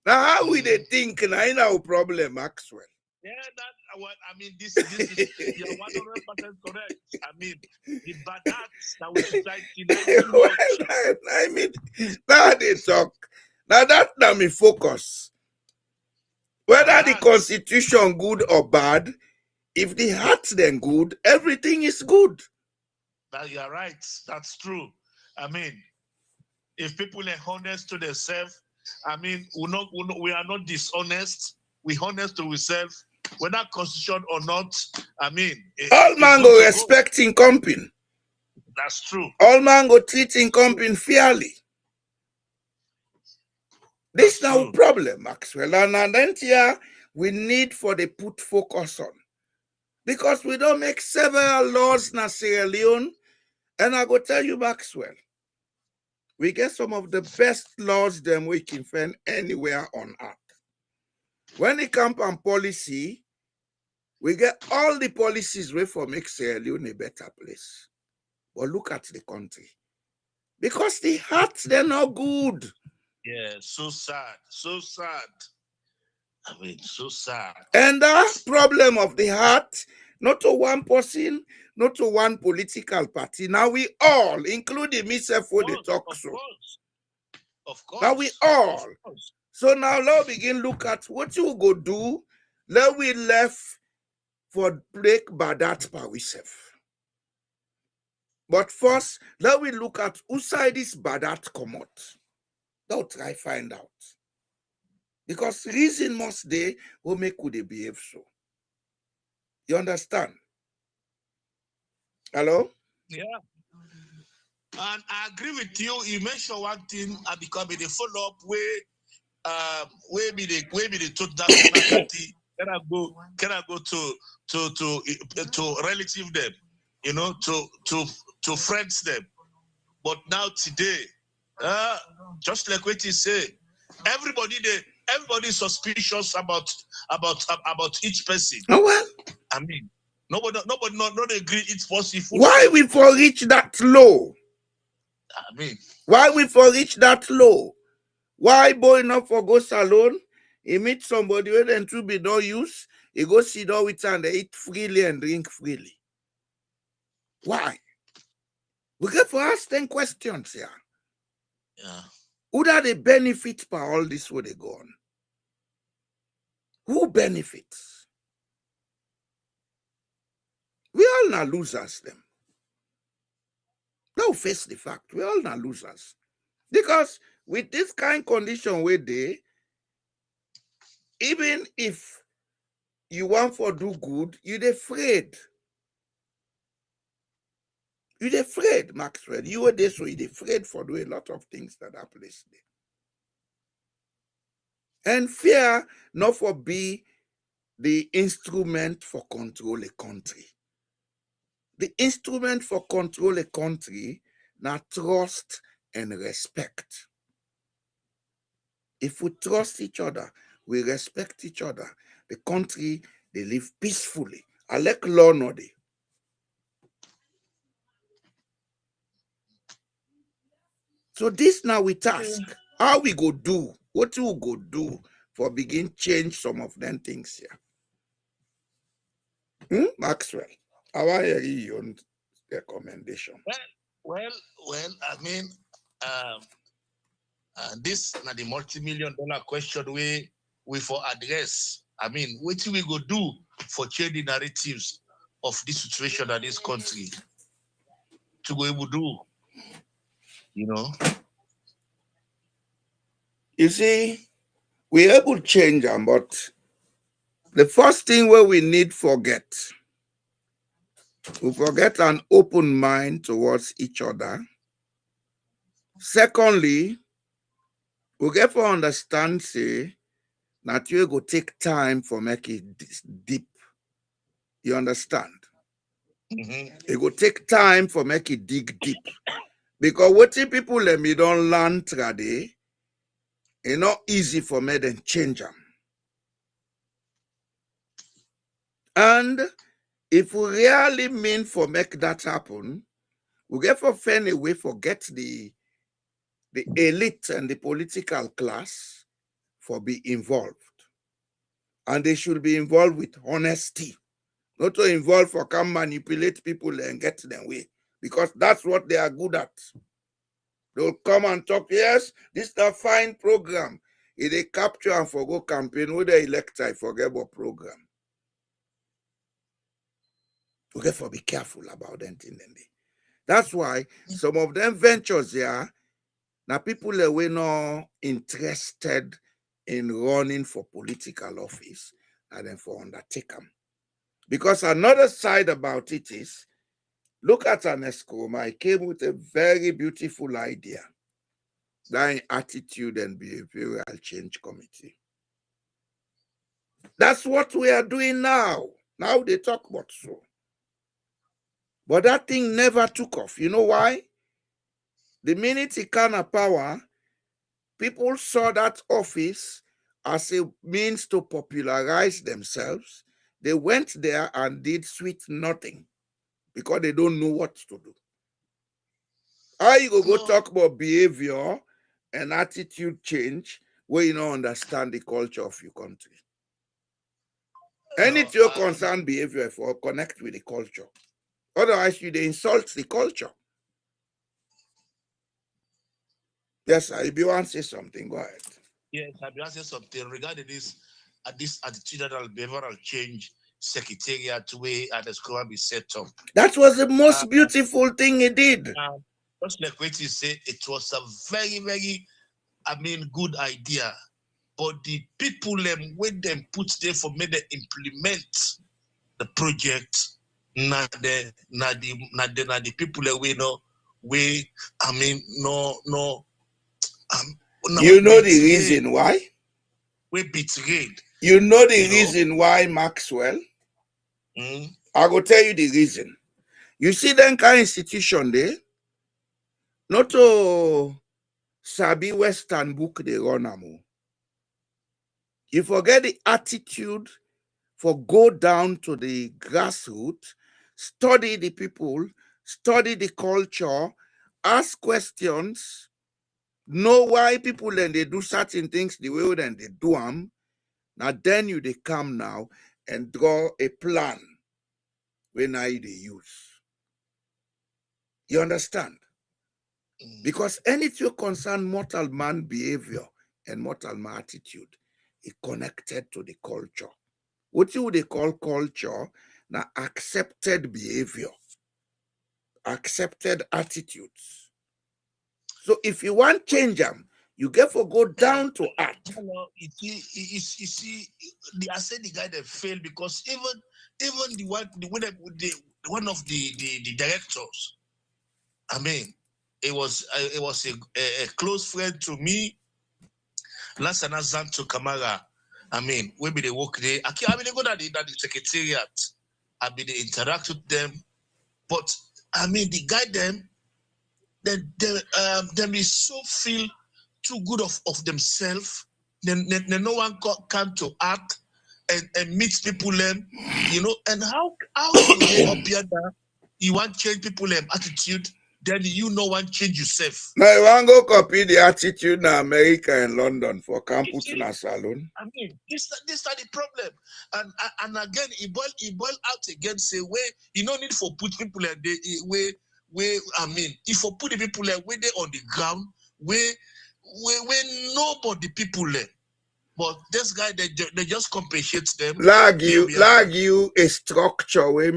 Now, how we they think now in our problem, Maxwell? Yeah, that's what I mean. This is you're 100% correct. I mean, the bad acts that we society. Well, I mean, now they talk. Now that now me focus. Whether the constitution good or bad, if the heart's then good, everything is good. That you're right. That's true. I mean, if people are honest to themselves, I mean, we are not dishonest. We honest to ourselves, whether constitution or not. I mean, all man go respecting company. That's true. All man go treating company fairly. This is our problem, Maxwell. And then here we need for the put focus on. Because we don't make several laws in Sierra Leone. And I go tell you, Maxwell, we get some of the best laws them we can find anywhere on earth. When it comes on policy, we get all the policies way for make Sierra Leone a better place. But look at the country. Because the hearts, they're not good. Yeah, so sad. So sad. I mean, so sad. And that problem of the heart, not to one person, not to one political party. Now we all, including myself, for the talk so. Of course. Now we all. So now let's begin look at what you go do. Let we left for break Badat by ourselves. But first, let we look at who side this Badat come out. Don't try find out. Because reason must they will make who they behave so. You understand? Hello? Yeah. And I agree with you. You mentioned one thing because the follow-up where be the total capacity can I go to relative them, you know, to friends them. But now today, just like what you say, everybody is suspicious about each person. Oh well. I mean, nobody not agree it's possible. Why we for reach that low? I mean, why we for reach that low? Why boy not for go salon? He meet somebody where then to be no use. He go sit down with and they eat freely and drink freely. Why? We get for ask 10 questions here. Yeah. Who are the benefits by all this where they go on? Who benefits? We all not losers them. Now face the fact, we all not losers. Because with this kind of condition where they, even if you want for do good, you're afraid. You're afraid, Maxwell. You were there, so you're afraid for doing a lot of things that are placed there. And fear not for be the instrument for control a country. The instrument for control a country now trust and respect. If we trust each other, we respect each other, the country, they live peacefully. I like law no dey. So this now we task. How we go do? What we go do for begin change some of them things here? Maxwell, how are your recommendation? Well, I mean, this na the multi-million-dollar question we for address. I mean, what we go do for change the narratives of this situation in this country to go able to do, you know? You see, we able to change them, but the first thing where we need forget, we forget an open mind towards each other. Secondly, we get to understand, say, that you go take time for make it deep. You understand? Mm-hmm. It go take time for make it dig deep. Because what people let me don't learn today, it's not easy for me to change them. And if we really mean for make that happen, we get for find a way forget the elite and the political class for be involved. And they should be involved with honesty. Not to involve for come manipulate people and get them way. Because that's what they are good at. They'll come and talk, yes, this is a fine program. If they capture and forgo campaign, with the elector, forget about program. We get to be careful about them. That's why some of them ventures here, now people are we not interested in running for political office and then for undertake them. Because another side about it is, look at an Escoma, I came with a very beautiful idea. That attitude and behavioral change committee. That's what we are doing now. Now they talk about so. But that thing never took off. You know why? The minute he came to power, people saw that office as a means to popularize themselves. They went there and did sweet nothing because they don't know what to do. How you go talk about behavior and attitude change where you don't understand the culture of your country? Anything concern behavior for connect with the culture. Otherwise, you insult the culture. Yes, sir. If you want to say something, go ahead. Yes, I want to say something regarding this attitudinal behavioral change secretariat way at the school be set up. That was the most beautiful thing he did. Just like what you say, it was a very, very, good idea. But the people when them put there for me to implement the project, not the people that we know, you know the reason why? We betrayed. You know the reason why, Maxwell? I will tell you the reason. You see that kind of institution there, not to Sabi Western book they run amo. You forget the attitude for go down to the grassroots, study the people, study the culture, ask questions, know why people and they do certain things the way then they do them. Now then they come now and draw a plan when I they use. You understand? Because anything concern mortal man behavior and mortal man attitude is connected to the culture. What you they call culture, now accepted behavior. accepted attitudes. So if you want change them, you get for go down to earth. You see, I said the guy that failed because even the one of the directors, I mean, it was a close friend to me. Lasana Zanto Kamara. I mean, we be the work there. I mean, they go to the secretariat. I mean, they interact with them. But I mean, the guy them is so feel too good of themselves. Then no one can to act and meet people them, and how you up here that you want change people them attitude, then you know one change yourself. Now you want go copy the attitude in America and London for campus in a salon. I mean, this is the problem. And again, he boil out again, say where you no need for put people like where I mean, if you put the people like where they on the ground, where nobody people there. But this guy, they just compensate them. Lag you a structure where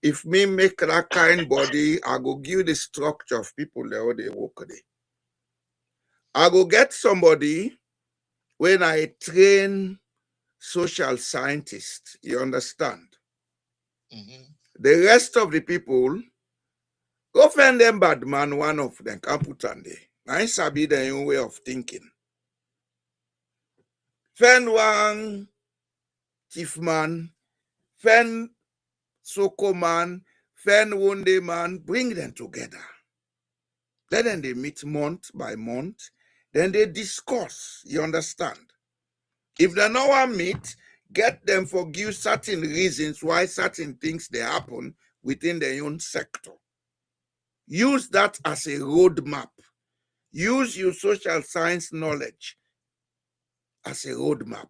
if me make that kind body, I go give the structure of people there they work there. I go get somebody when I train social scientists, you understand? Mm-hmm. The rest of the people, go find them bad man, one of them, can put on there. I sabi their own way of thinking. Find one chief man, find Soko man, find one day man, bring them together. Then they meet month by month. Then they discuss. You understand? If they no one meet, get them for give certain reasons why certain things they happen within their own sector. Use that as a roadmap. Use your social science knowledge as a roadmap.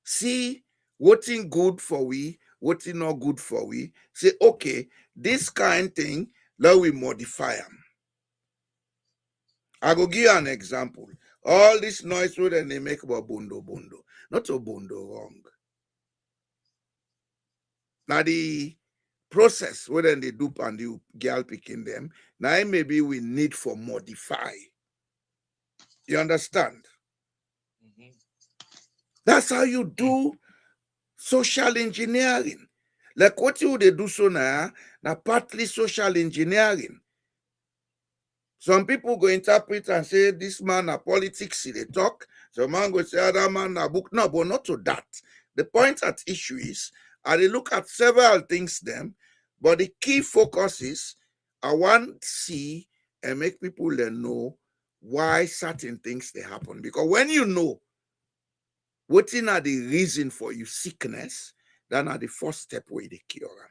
See what's good for we, what's not good for we. Say, okay, this kind of thing, let we modify them. I go give you an example. All this noise what they make about bondo. Not a bondo wrong. Now the process what they do and the girl picking them, now maybe we need for modify. You understand? Mm-hmm. That's how you do social engineering. Like what you they do so now partly social engineering. Some people go interpret and say this man a politics, they talk. Some man go say other man a book. No, but not to that. The point at issue is, I look at several things then, but the key focus is I want to see and make people then know why certain things they happen. Because when you know what are the reason for your sickness, then are the first step where they cure them.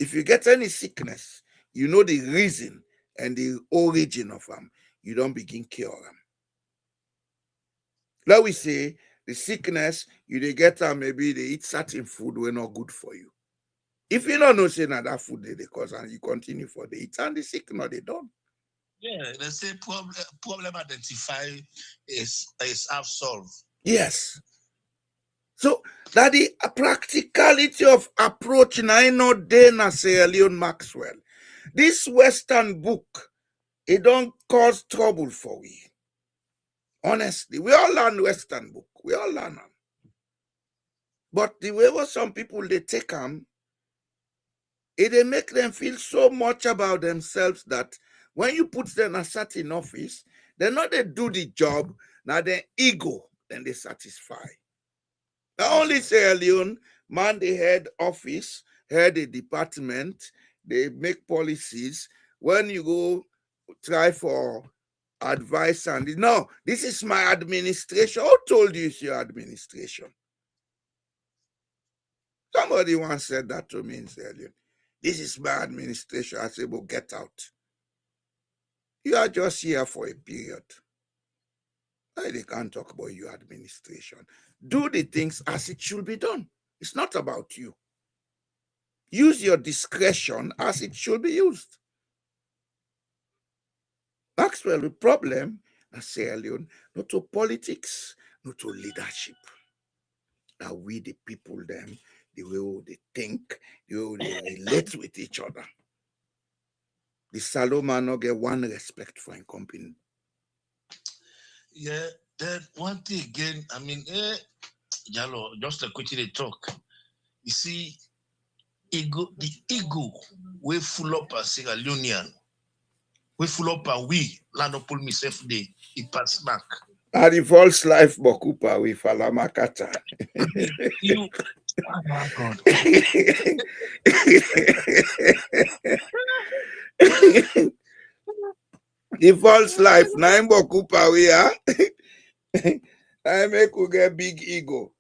If you get any sickness, you know the reason and the origin of them, you don't begin cure them. Let we say the sickness, you they get them, maybe they eat certain food were not good for you. If you don't know say that food they cause and you continue for the eat and the sickness they don't. Yeah, they say problem identified is half solved. Yes. So that the practicality of approach I know Dana Sierra Leone Maxwell. This Western book, it don't cause trouble for we. Honestly, we all learn Western book. We all learn them. But the way what some people they take them, they make them feel so much about themselves that when you put them in a certain office, they not they do the job, now their ego, then they satisfy. Not only Sierra Leone, man, the head office, head a department, they make policies. When you go try for advice and no, this is my administration. Who told you it's your administration? Somebody once said that to me in Sierra Leone. This is my administration. I said, well, get out. You are just here for a period. They can't talk about your administration. Do the things as it should be done. It's not about you. Use your discretion as it should be used. Maxwell, the problem, I say, Leon, not to politics, not to leadership. That we, the people, them, the way they think, the way they relate with each other. The Saloma no get one respect for a company. Yeah, then one thing again, I mean, Jalo, just a quick they talk. You see, the ego, we full up as Sierra Leonean. We full up and we land up pull myself there. He pass back. And the false life Bokupa with Falamakata. You, oh my God. The false life, Naim Bokupa we are. I make we get big ego.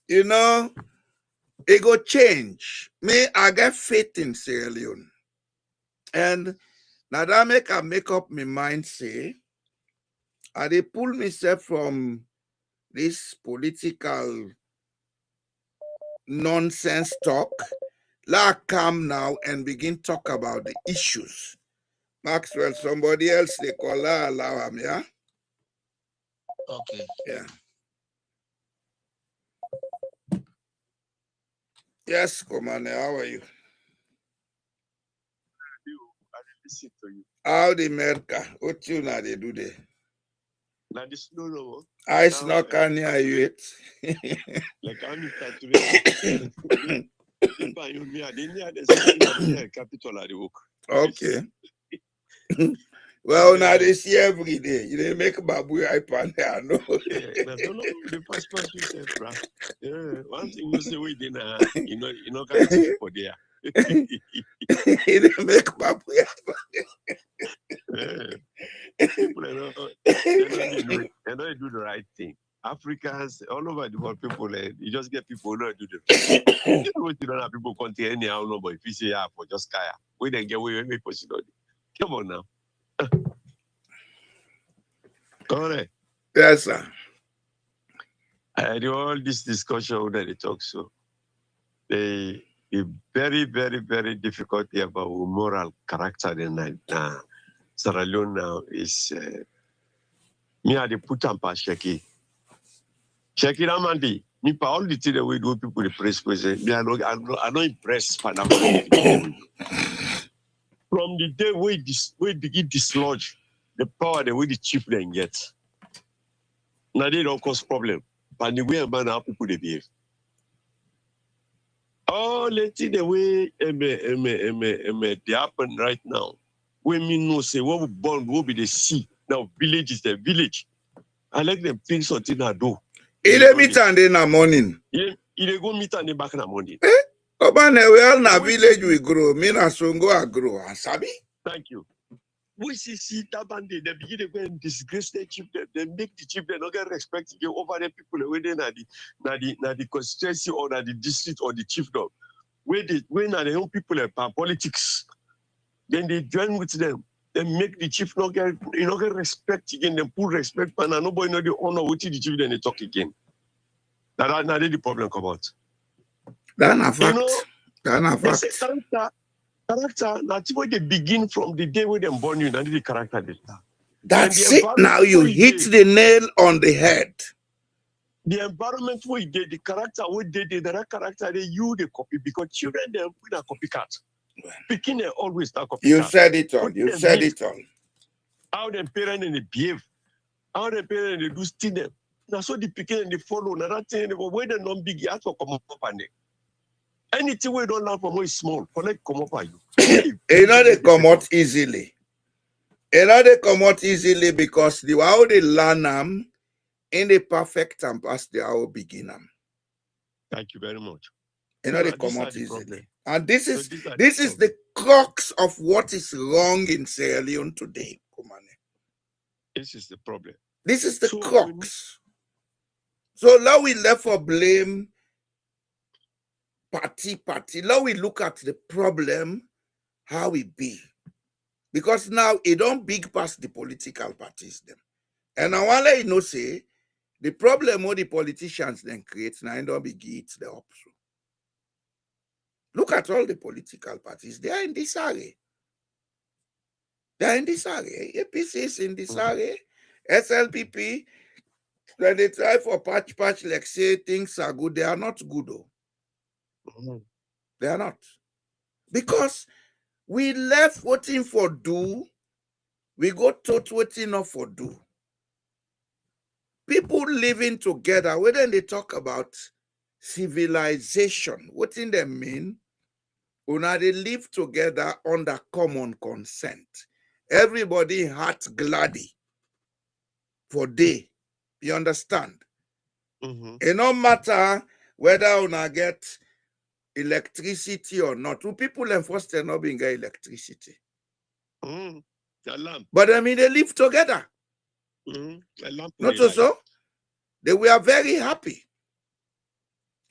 You know, it go change. Me, I get faith in Sierra Leone. And now that I make up my mind, say, I they pull myself from this political nonsense talk. Let come now and begin talk about the issues. Maxwell, somebody else they call her, allow him, yeah? Okay. Yeah. Yes, Commander, how are you? I listen to you. How the America? What you now they do there? Now this no. I snuck on near you it. Like I'm in If I you me, I didn't hear the capital at the work. Okay. Well, now they see every day. You didn't make babu iPad there, no. The first person said, bro. Yeah, one thing you say we didn't, you know, can't see people there. He didn't make babu People they don't do the right thing. Africans all over the world, people you just get people who don't do the right thing. You don't have people contain anyhow, no, but if you say for just kaya, we then get away with possible. Come on now. Correct. Yes, sir. I do all this discussion that they talk so. The very, very, very difficult thing about moral character in Sierra Leone now is me I dey put am past Sheki. Sheki Ramandi, me pa all the things that we do people the praise. Me I not impressed by that. From the day we begin dislodge the power that we the chief then get. Now they don't cause problem. But the way man how people they behave. Oh, let's see the way they happen right now. When me know say what we born will be the sea. Now village is the village. I like them think something I do. They meet and in the morning. Yeah, they go meet and they back in the morning. Obane, we all na village we grow. Me na songo I grow. Sabi? Thank you. We see Tabande, they begin to go and disgrace the chief. They make the chief, they don't get respect over the people within the constituency or the district or the chiefdom. When are the young people about politics, then they join with them. They make the chief not get respect again. They put respect, and nobody know the honor with the chief. Then they talk again. Now the problem come out. That's a fact. That's a fact. Character, that's where they begin from the day when they born you, and the character they start. That's it. Now you hit the nail on the head. The environment where you did, the character where they did, the right character they you the copy because children they put a copycat. Picking they always that copycat. You said it all. You said it all. How the parents and they behave, how the parents they do steal them. Now so the picking and they follow. Now that thing when they non big, you have to come up and anything we don't learn from where is small, connect come up at you. You know they come out easily. You know they come out easily because the how they learn them in the perfect and past the how begin them. Thank you very much. You know they come out easily. And this is the crux of what is wrong in Sierra Leone today, Kumane. This is the problem. This is the crux. So now we left for blame party. Now we look at the problem, how it be. Because now it don't big past the political parties them. And I want to let you know, say, the problem what the politicians then create, now it don't be it the option. Look at all the political parties. They are in this area. They are in this area. APC is in this area. SLPP, when they try for patch, like say things are good, they are not good though. They are not. Because we left waiting for do, we go taught waiting not for do. People living together, when they talk about civilization, what in them mean? Una they live together under common consent. Everybody heart gladdy for day. You understand? It no matter whether una get electricity or not. Two people enforce they not being get electricity. But I mean they live together. Not so. They were very happy.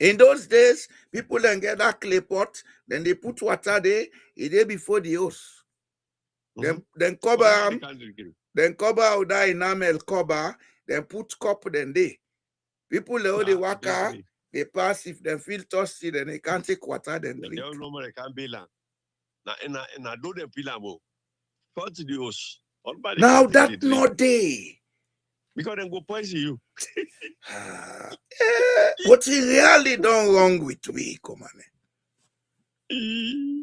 In those days, people then get that clay pot, then they put water there, a day before the house. Then cover them, then cover out that enamel cover, then put cup then they. People they waka, they pass, if they feel thirsty, then they can't take water, then drink. Now that not day. Because then go poison you. What he really done wrong with we, come on.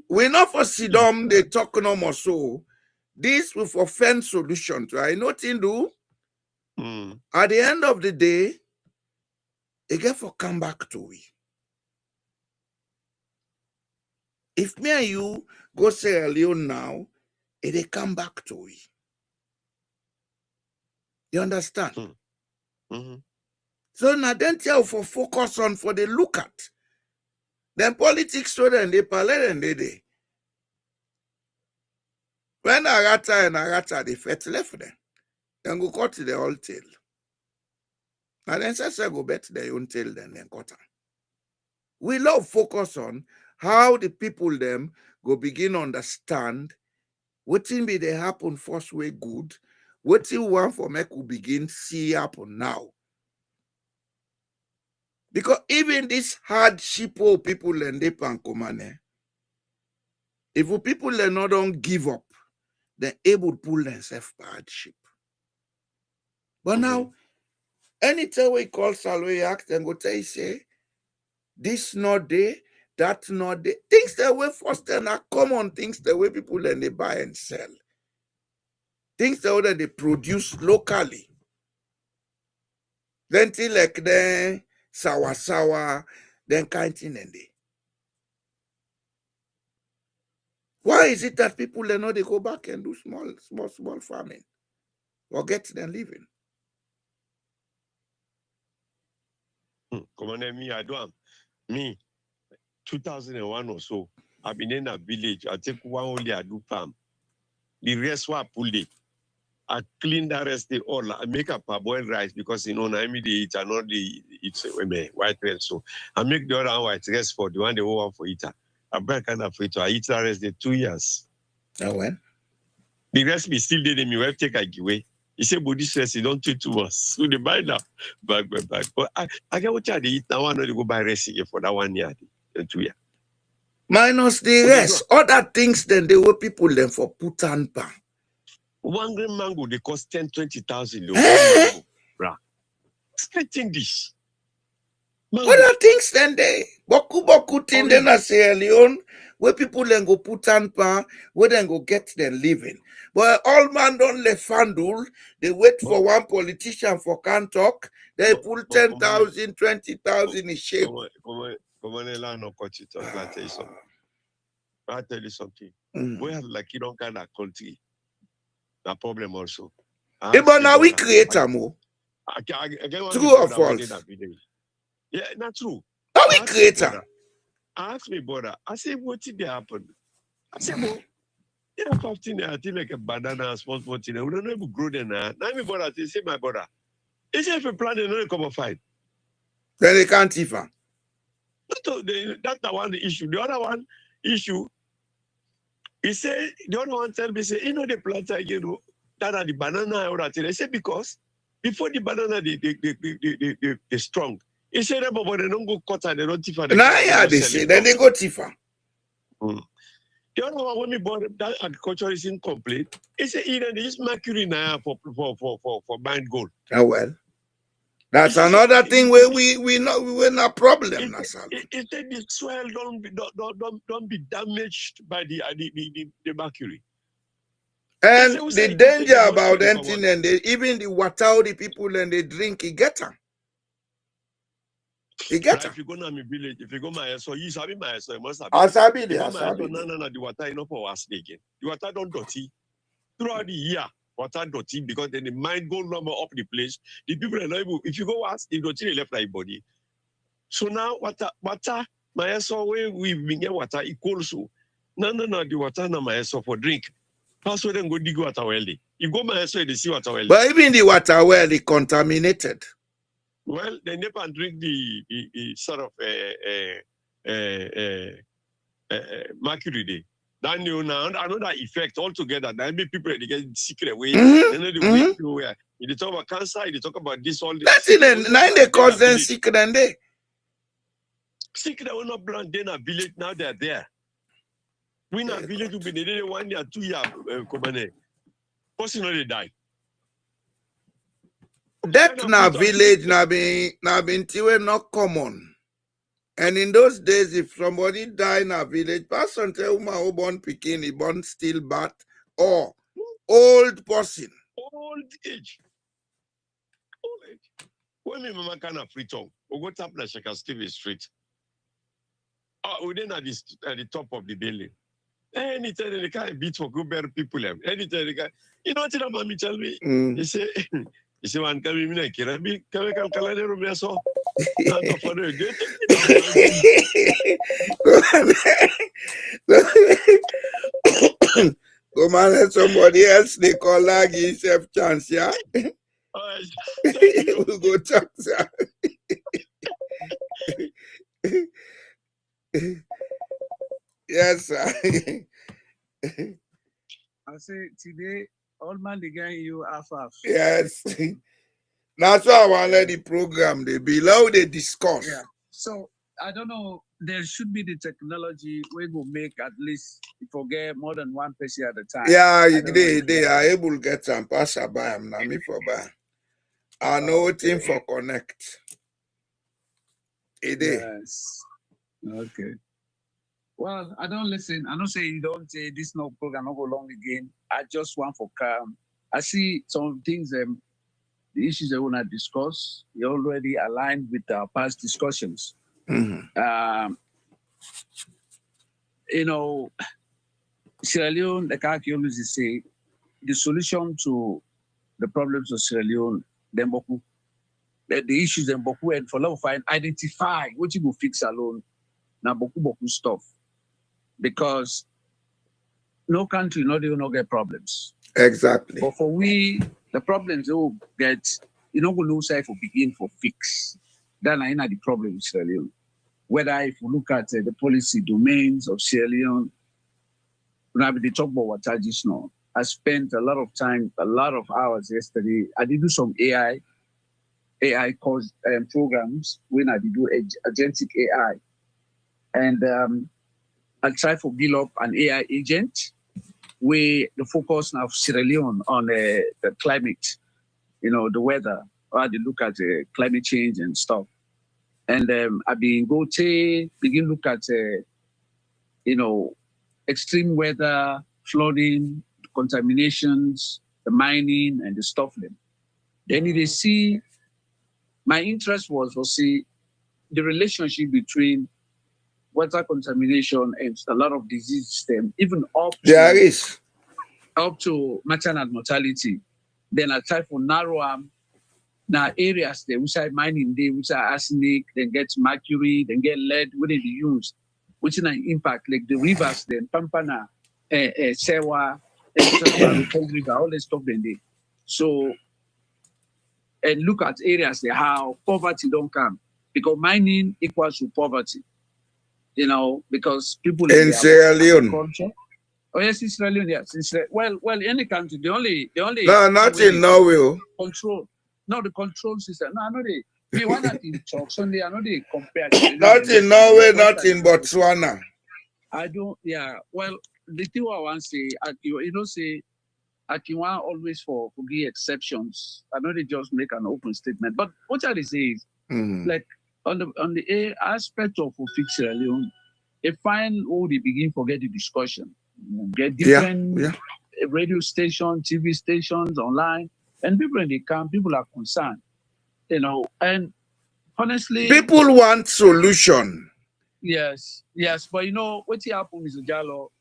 We not for sit down, they talk no more so. This will for find solution to I nothing do. At the end of the day, it get for come back to we. If me and you go Sierra Leone now, it come back to we. You understand? So now then tell for focus on for the look at. Then politics so then they parallel and they. When Arata they fet left them, then go cut the whole tail. And then say go bet their own tail then cut them. We love focus on how the people them go begin understand what thing be they happen first way good, what thing want for make we begin see happen now. Because even this hardship of people and they pan come if people not don't give up, they're able to pull themselves hardship. But now, anytime we call salary act and go tell you say, this not there, that not there. Things that way first and are common things the way people and they buy and sell. Things that they produce locally. Then things like the sour, then kind of thing and they. Why is it that people they know they go back and do small farming? Or get them living? Come on, me, I do am. Me, 2001 or so, I've been in a village. I take one only I do farm. The rest were pulled it. I clean the rest they all. I make a parboiled rice because I me they eat and not the eat white rice. So I make the other one white rice for the one they want for eater. I break kind of for it. I eat the rest the 2 years. Oh when? The rest be still there. Me will take a giveaway. He said, "Body stress, you don't take too much." So they buy now, back. But I get what they eat now. One they go buy rest for that 1 year, 2 years. Minus the rest, other things then they were people then for put and pan. 1 green mango they cost 10-20,000. Bruh, expecting this. Other things then they boku thing then I Sierra Leone where people then go put and pan, where then go get them living. But all man don't let FanDuel, they wait for one politician for can't talk, they pull 10,000, 20,000 in shape. Come on, no cut it off. I'll tell you something. I'll tell you something. We have like you don't kind of country. A problem also. But now we create a more. True or false? Yeah, not true. Now we create a. Ask me, brother. I say, what did happen? I say, well, yeah, 15 I think like a banana, small thing. We don't even grow them now. Now, my brother, say, my brother, is if a plan, they don't come and fight. Then they can't even. That's the one issue. The other one issue, he said, the other one tell me, say, the plants are, that are the banana or that. They say, because before the banana, they strong. He said, but they don't go cut and they don't tifa. Now, yeah, they say, then they go tifa. The other one, when we bought that agriculture is incomplete, he said, they use mercury now for buying gold. Oh, well. That's another thing where we're not problem, Nasal. If the soil don't be damaged by the mercury. And Who the say danger the about mercury emptying and even the water the people and they drink, you get them. You get them. If you go to my village, if you go my so you sabi my so you must have. Asabi, No, the water is not for us again. The water don't dirty. Throughout the year, water dirty because then the mind go number up the place. The people are not able. If you go ask, the dirty left like body. So now water, my so where we get water equal so. No, the water na my so for drink. Pass then go dig water well. You go my so they see water well. But even the water well is contaminated. Well, they never drink the sort of mercury day. Then you know another effect altogether. Then people they get sick away. Then they wait nowhere. They talk about cancer. They talk about this all. That's it. Now they cause them sick than they. Sick that will not blind. Then a village now they're there. We in a village will be there 1 year, 2 year. Person they die. That na village na been not common. And in those days, if somebody die in a village, person tell woman who born pikin, he born still bat or old person. Old age. When my mama can have free tongue, we go tap na Shaka Stevie Street. We then at the top of the building. Anytime they can't beat for good better people. Anytime they can, you know what mommy tell me? He say one come in like Kirabi, come calendar so. Go man, let somebody else they call like himself chance, yeah. We'll go talk, sir. Yes, sir. I say today, all man the guy you half. Yes. That's why I want to let the program they below they discuss. Yeah. So I don't know. There should be the technology we will make at least forget more than one person at a time. Yeah, they are able to get some pass by them. Now me for buy. I know team for connect. Yes. Okay. Well, I don't listen. I don't say you don't say this no program not go long again. I just want for calm. I see some things the issues I want to discuss, you already aligned with our past discussions. You know, Sierra Leone, like I always say, the solution to the problems of Sierra Leone, the issues and for love of identify what you will fix alone. Now, boku stuff. Because no country, not even no get problems. Exactly. But for we, the problems they will get, you know, go lose for begin for fix. Then I know the problem with Sierra Leone. Whether if you look at the policy domains of Sierra Leone, when they talk about water just now, I spent a lot of time, a lot of hours yesterday. I did do some AI course programs when I did do agentic AI. And I try to build up an AI agent where the focus now of Sierra Leone on the climate, you know, the weather, or they look at climate change and stuff. And I've been begin look at, you know, extreme weather, flooding, contaminations, the mining and the stuff. Then they see, my interest was to see the relationship between water contamination and a lot of disease system, even up to maternal mortality. Then I try to narrow now areas there which are mining there, which are arsenic, then get mercury, then get lead, what they use, which is an impact like the rivers, then Pampana, Sewa, River, all this stuff then there. So, and look at areas there how poverty don't come, because mining equals to poverty. You know, because people in Sierra Leone. Oh yes, in Sierra Leone, yes. Well, any country, the only no, not in Norway. Control. No, the control system. No, I know we want that in talk Sunday. I know they compare. Not in Norway, not in Botswana. I don't. Yeah. Well, the thing I want to say, you know, say Akiwa always for give exceptions. I know they just make an open statement. But what I say is, like on the A aspect of Sierra Leone, a fine all they begin forget the discussion. Get different radio stations, TV stations, online, and people in the camp, people are concerned. And honestly, people want solution. Yes, but what happened, Mr. Jallo,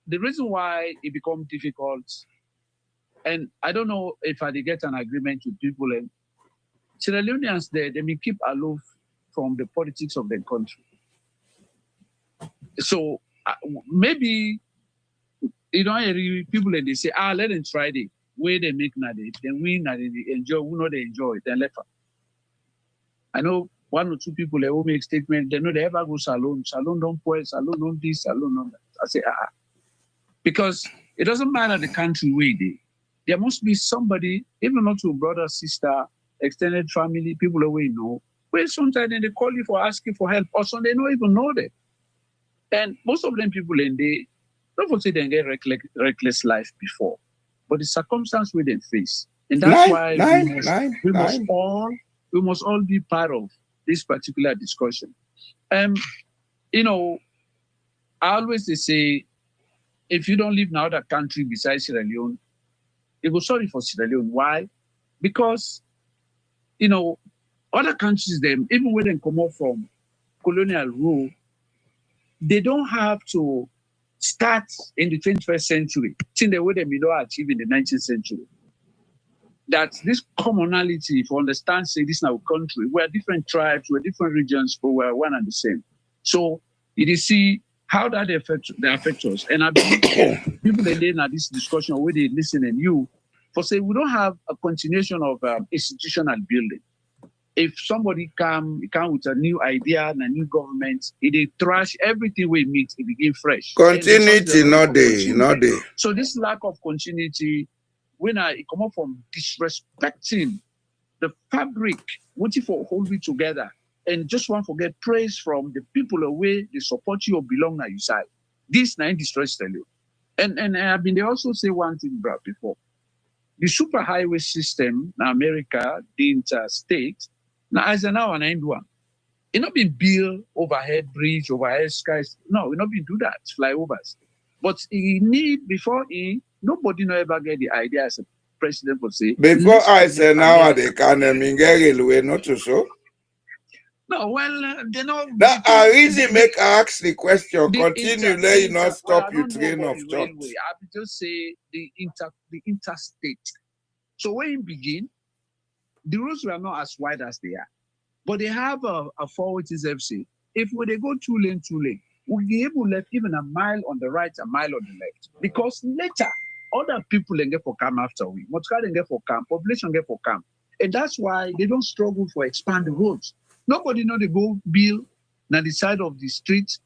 the reason why it becomes difficult, and I don't know if I get an agreement with people, and Sierra Leoneans they may keep aloof from the politics of the country. So maybe people and they say, let them try it. Where they make nade, then win and they enjoy, we know they enjoy it, then left. I know one or two people they will make statement, they know they ever go salon don't pour, salon don't this, salon don't that. I say, because it doesn't matter the country where they. There must be somebody, even not to brother, sister, extended family, people away know, where sometimes they call you for asking for help, or some they don't even know them. And most of them people in they don't say they get reckless life before, but the circumstance where they face. And that's why we must all be part of this particular discussion. I always say, if you don't live in another country besides Sierra Leone, you go sorry for Sierra Leone. Why? Because, other countries, them even when they come out from colonial rule, they don't have to start in the 21st century, in the way they may not achieve in the 19th century. That this commonality, if you understand, say this is our country, we're different tribes, we're different regions, but we're one and the same. So you see how that affects us. And I believe people in this discussion where they listen and you for say we don't have a continuation of institutional building. If somebody come with a new idea and a new government, they trash everything we meet, it begin fresh. Continuity, not day. So this lack of continuity, when I come up from disrespecting the fabric, waiting for hold it together, and just want to get praise from the people away they support you or belong to your side. This nine destroys you. And I've been they also say one thing before. The superhighway system in America, the interstate, now as an hour and end one. It not been built overhead bridge, overhead skies. No, we not been do that, flyovers. But he need before nobody no ever get the idea as a president would say. Before I say now they can railway not to so. No, well, they know. That I easy make ask the question. Continue, let you not stop you train of thought. I would just say the interstate. So when you begin, the roads were not as wide as they are, but they have a forward FC. If they go two lane, we'll be able to left even a mile on the right, a mile on the left. Because later, other people then get for camp after we. Motka then get for camp, population get for camp. And that's why they don't struggle for expand the roads. Nobody know they go build on the side of the street,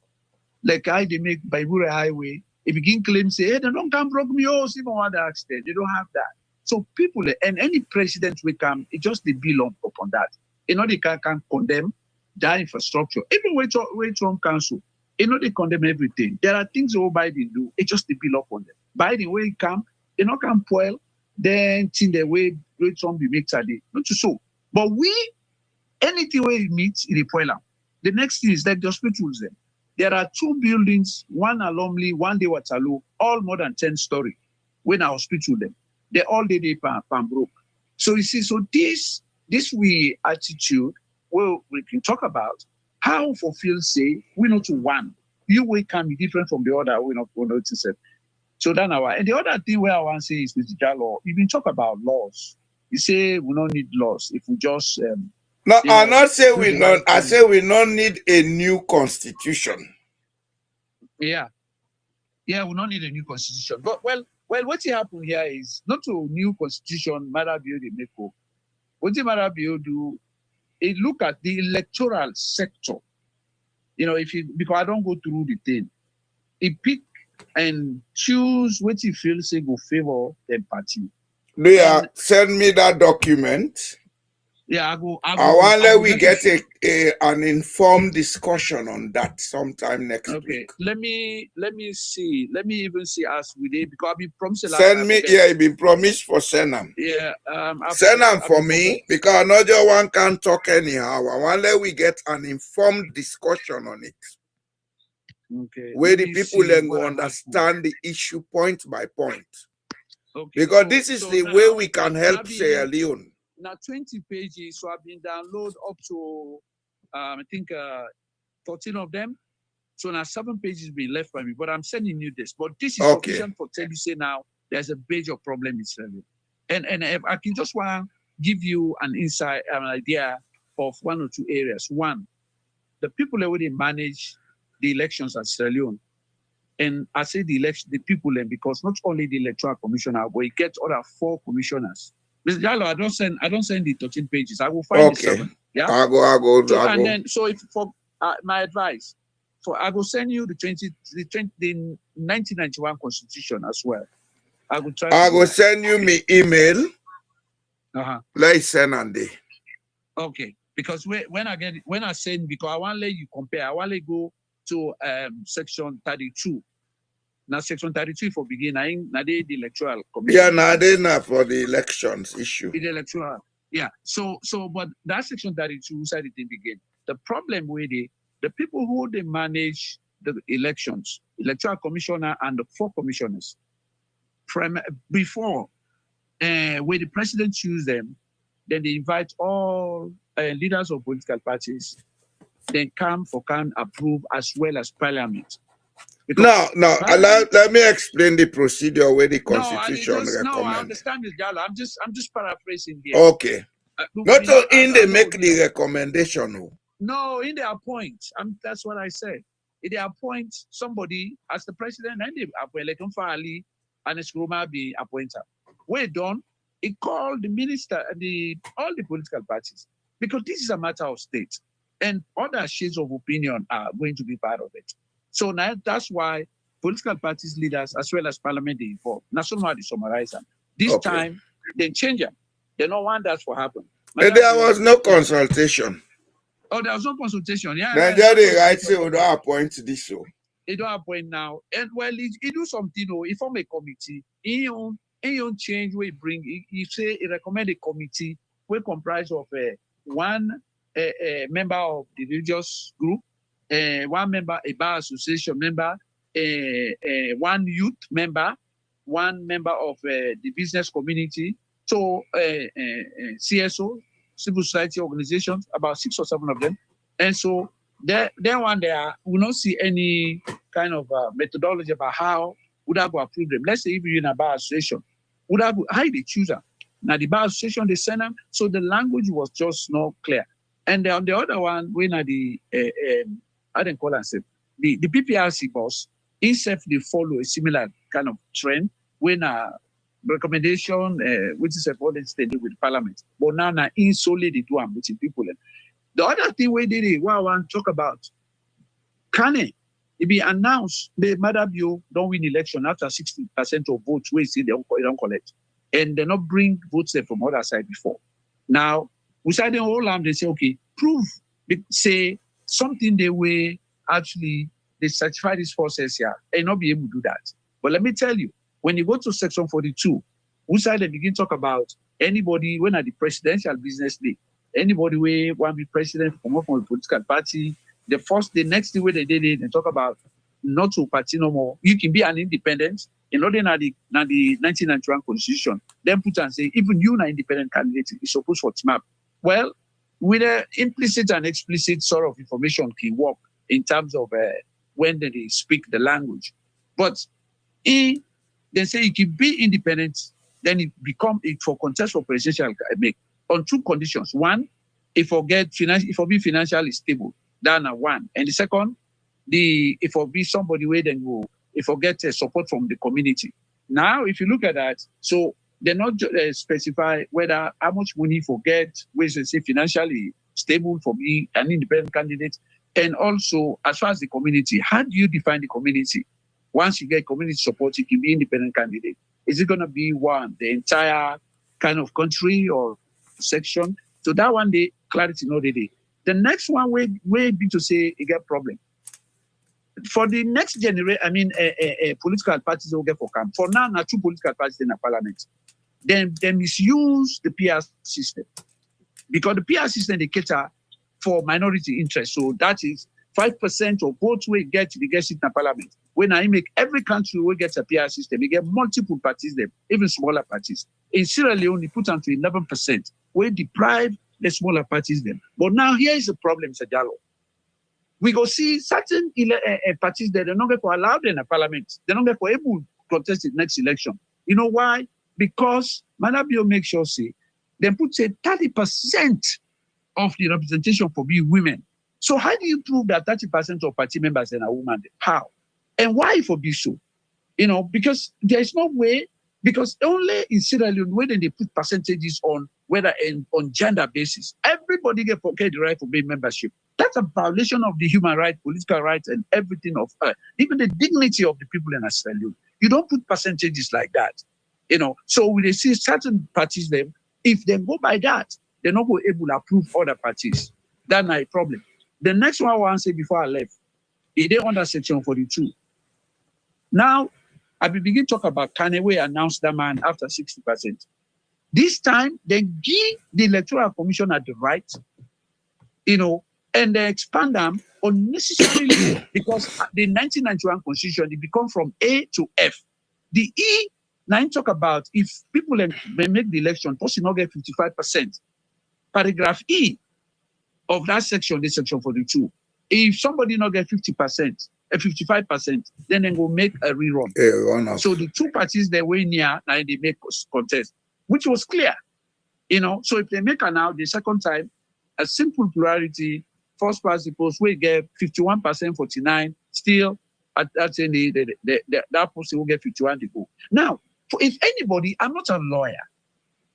like they make Baibura Highway. They begin claim, say, hey, they don't come broke me, see more other accident. They don't have that. So people, and any president will come, it just they build upon that. They can condemn that infrastructure. Even when Trump council, they condemn everything. There are things that Biden do, it just they build up on them. Biden will come, they not can spoil, then in the way Trump be make today. Not to so. But anything where it meets, it spoil them. The next thing is like the hospitals them. There are two buildings, one at Lumley, one day Waterloo, all more than 10 story. When our hospital them, they all did it pan broke. So you see, so this we attitude, well, we can talk about how fulfill say we not to one. You way can be different from the other. We not notice it. So then and the other thing where I want to say is Mr. Jallo, you been talk about laws. You say we don't need laws if we just no, I not say we not. I say we don't need a new constitution. Yeah, we don't need a new constitution. But well, what happened here is not a new constitution. Marabio de Meko. What did Marabio do? It look at the electoral sector. Because I don't go through the thing, he pick and choose what he feels say go favor the party. Send me that document. Yeah, I go. I want let we get an informed discussion on that sometime next Okay, week. let me see. Let me even see as we did because I've been promised. Send me, yeah, it been promised for send them. Yeah, Send them for me because another one can't talk anyhow. I want let we get an informed discussion on it. Okay. Where the people then go understand the issue point by point. Okay. Because this is the way we can help Sierra Leone. Now 20 pages, so I've been download up to I think 14 of them. So now 7 pages been left by me, but I'm sending you this. But this is sufficient for tell you say now there's a major problem in Sierra Leone. And if I can just want to give you an insight, an idea of 1 or 2 areas. One, the people that already manage the elections at Sierra Leone. And I say the people, because not only the electoral commissioner, but it gets other 4 commissioners. Mr. Jallo, I don't send the 13 pages. I will find the 7. Yeah. I'll go. Then, so if for my advice, I will send you the 1991 Constitution as well. I will try. I will send you my email. Let's send on day. Okay, because when I send, because I want to let you compare. I want to go to section 32. Now section 32 for beginning. Now the electoral commission. Yeah, now they not for the elections issue. The electoral. Yeah. So but that section 32 said it in begin. The problem with the people who they manage the elections, electoral commissioner and the 4 commissioners, from before where the president choose them, then they invite all leaders of political parties, then can approve as well as parliament. No, let me explain the procedure where the constitution recommends. No, I understand this, Jallo. I'm just paraphrasing here. Okay. Not in they make the recommendation. No, in they appoint. That's what I said. If they appoint somebody as the president, and they appoint like Fali and Eskroma be appointed. We're done. It called the minister and all the political parties because this is a matter of state, and other shades of opinion are going to be part of it. So now that's why political parties leaders as well as parliament they involved. Now somehow they summarize them. This time they change them. They don't want that to happen. But there was no consultation. Oh, there was no consultation. Yeah. Then they right say we don't appoint this so. They don't appoint now. And well, he do something. He form a committee. He own change we bring. He say he recommend a committee we comprise of one member of the religious group, 1 member a bar association member, 1 youth member, 1 member of the business community. So CSO, civil society organizations, about 6 or 7 of them. And so then one there, we don't see any kind of methodology about how would I go approve them. Let's say if you're in a bar association, would I go, how they choose them? Now the bar association, they send them. So the language was just not clear. And on the other one, when I didn't call and say, the PPRC boss, himself, they follow a similar kind of trend when recommendation, which is important to do with parliament. But now in solely they do am with people. The other thing we did, what I want to talk about, can it be announced the Madabio don't win election after 60% of votes we see they don't collect. And they not bring votes there from other side before. Now, we say they all they say, okay, prove, say something they way actually they certify this process here and not be able to do that. But let me tell you, when you go to section 42, we say they begin to talk about anybody when at the presidential business day, anybody we want to be president from a political party. The next thing where they did it, they talk about not to party no more. You can be an independent. In order na the 1991 constitution, then put and say, even you an independent candidate is supposed for team up. Well, with an implicit and explicit sort of information can work in terms of when they speak the language. But they say you can be independent, then it become it for contest for presidential make on 2 conditions. One, if you be financially stable, that's 1. And the second, if you be somebody where then go, if you get support from the community. Now, if you look at that, so they not specify whether how much money for get, which is say financially stable for me, an independent candidate, and also as far as the community, how do you define the community? Once you get community support, you can be independent candidate. Is it going to be the entire kind of country or section? So that one day, clarity no day. The next one will be to say you get problem. For the next generation, I mean, political parties will get for camp. For now, 2 political parties in the parliament. Then they misuse the PR system. Because the PR system, they cater for minority interest. So that is 5% of votes we get seat in the parliament. When I make every country will get a PR system, we get multiple parties there, even smaller parties. In Sierra Leone, put on to 11%. We deprive the smaller parties them. But now here is the problem, Sajalo. We go see certain parties that they're not going to allow them in the parliament. They're not going to be able to contest the next election. You know why? Because Manabio makes sure say they put say 30% of the representation for being women. So how do you prove that 30% of party members are women? How? And why for be so? You know, because there is no way, because only in Sierra Leone, when they put percentages on whether on gender basis, everybody get the right for being membership. That's a violation of the human rights, political rights, and everything of even the dignity of the people in Sierra Leone. You don't put percentages like that. You know, so when they see certain parties, them, if they go by that, they're not going able to approve other parties. That's not a problem. The next one I want to say before I left, is they under section 42. Now, I will begin to talk about Kaneway announced that man after 60%. This time, they give the Electoral Commission the right, you know, and they expand them unnecessarily because the 1991 Constitution, it become from A to F. The E, now talk about if people may make the election, possibly not get 55%. Paragraph E of that section, this section 42. If somebody not get 50%, 55%, then they will make a rerun. So the 2 parties they were near, now they make contest, which was clear. You know, so if they make a now the second time, a simple plurality, first past the post, we get 51%, 49, still at that that person will get 51 to go. Now, if anybody, I'm not a lawyer,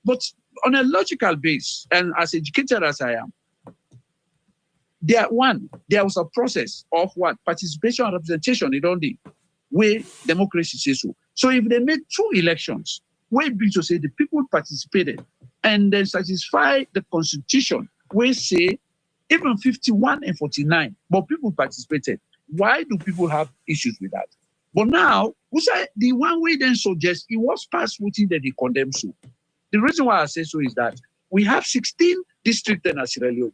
but on a logical base, and as educated as I am, there was a process of what? Participation and representation, it only where democracy says so. So if they make 2 elections, where be to say the people participated and then satisfy the constitution, we say even 51 and 49, but people participated. Why do people have issues with that? But now, the one way then suggests it was passed within that they condemn so. The reason why I say so is that we have 16 districts in Sierra Leone.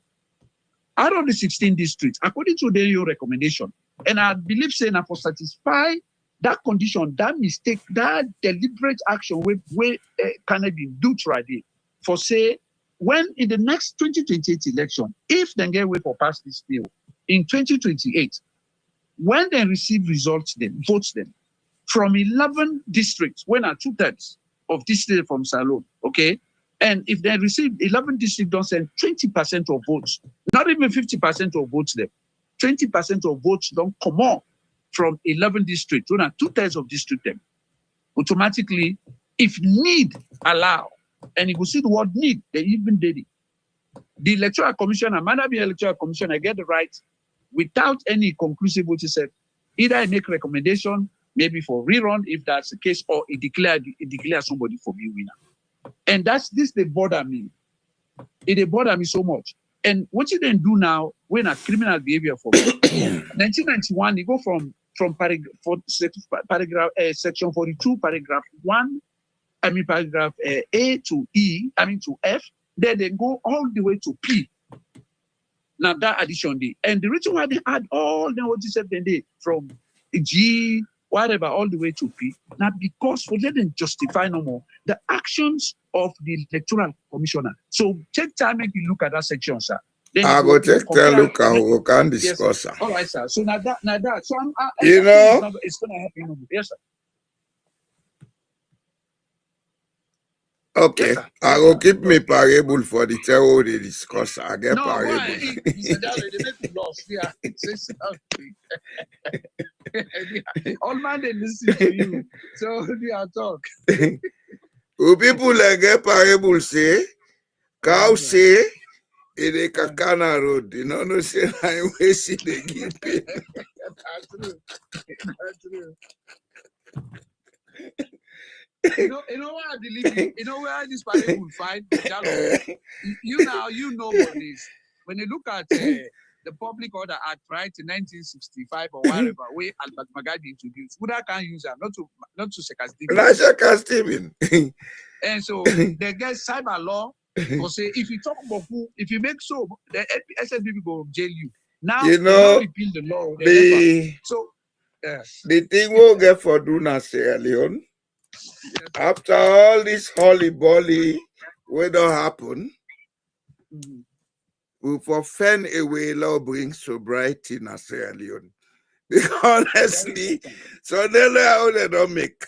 Out of the 16 districts, according to their recommendation, and I believe saying for satisfy that condition, that mistake, that deliberate action where can be do right there for say when in the next 2028 election, if they get way for pass this bill in 2028, when they receive results, then votes them from 11 districts, when are 2/3 of districts from Salon, okay? And if they receive 11 districts, don't send 20% of votes, not even 50% of votes them. 20% of votes don't come on from 11 districts, when are 2/3 of district them. Automatically, if need allow, and you will see the word need, they even did it. The Electoral Commission, and Manabi Electoral Commission, I get the right without any conclusive vote, said either I make recommendation, maybe for rerun, if that's the case, or it declare somebody for me winner. And they bother me. It bother me so much. And what you then do now, when a criminal behavior for 1991, you go from paragraph section 42, paragraph 1, paragraph A to E, to F, then they go all the way to P. Now that addition day. And the reason why they add all the what you said then they from G, whatever, all the way to P, now because for them justify no more the actions of the Electoral Commissioner. So take time and you look at that section, sir. Then I go take a look at we can discuss, sir. All right, sir. So now that. So it's gonna happen. Yes, sir. Okay, Yes, sir. I will keep me parable for the terror they discuss. I get No, parable. why? Mr. Jalo, they make loss. Yeah. All man they listen to you. So they are talk. Who people like get parable say, cow say, in the Kakana road, you know, no say, I will see the give pay. That's true. That's true. You know where I believe. You know where this party will find Jalo. You know what this. When you look at the Public Order Act, right, in 1965 or whatever, where Albert Magadi introduced, Buddha can't use them, not to sarcastic. And so they get cyber law or say if you talk about who, if you make so, the SNPP go jail you. Now You they know, don't repeal the law. The thing we'll get for doing Sierra Leone, after all this holy bolly will don't happen, we for find a way law brings sobriety in Sierra Leone. Because honestly, so they don't make.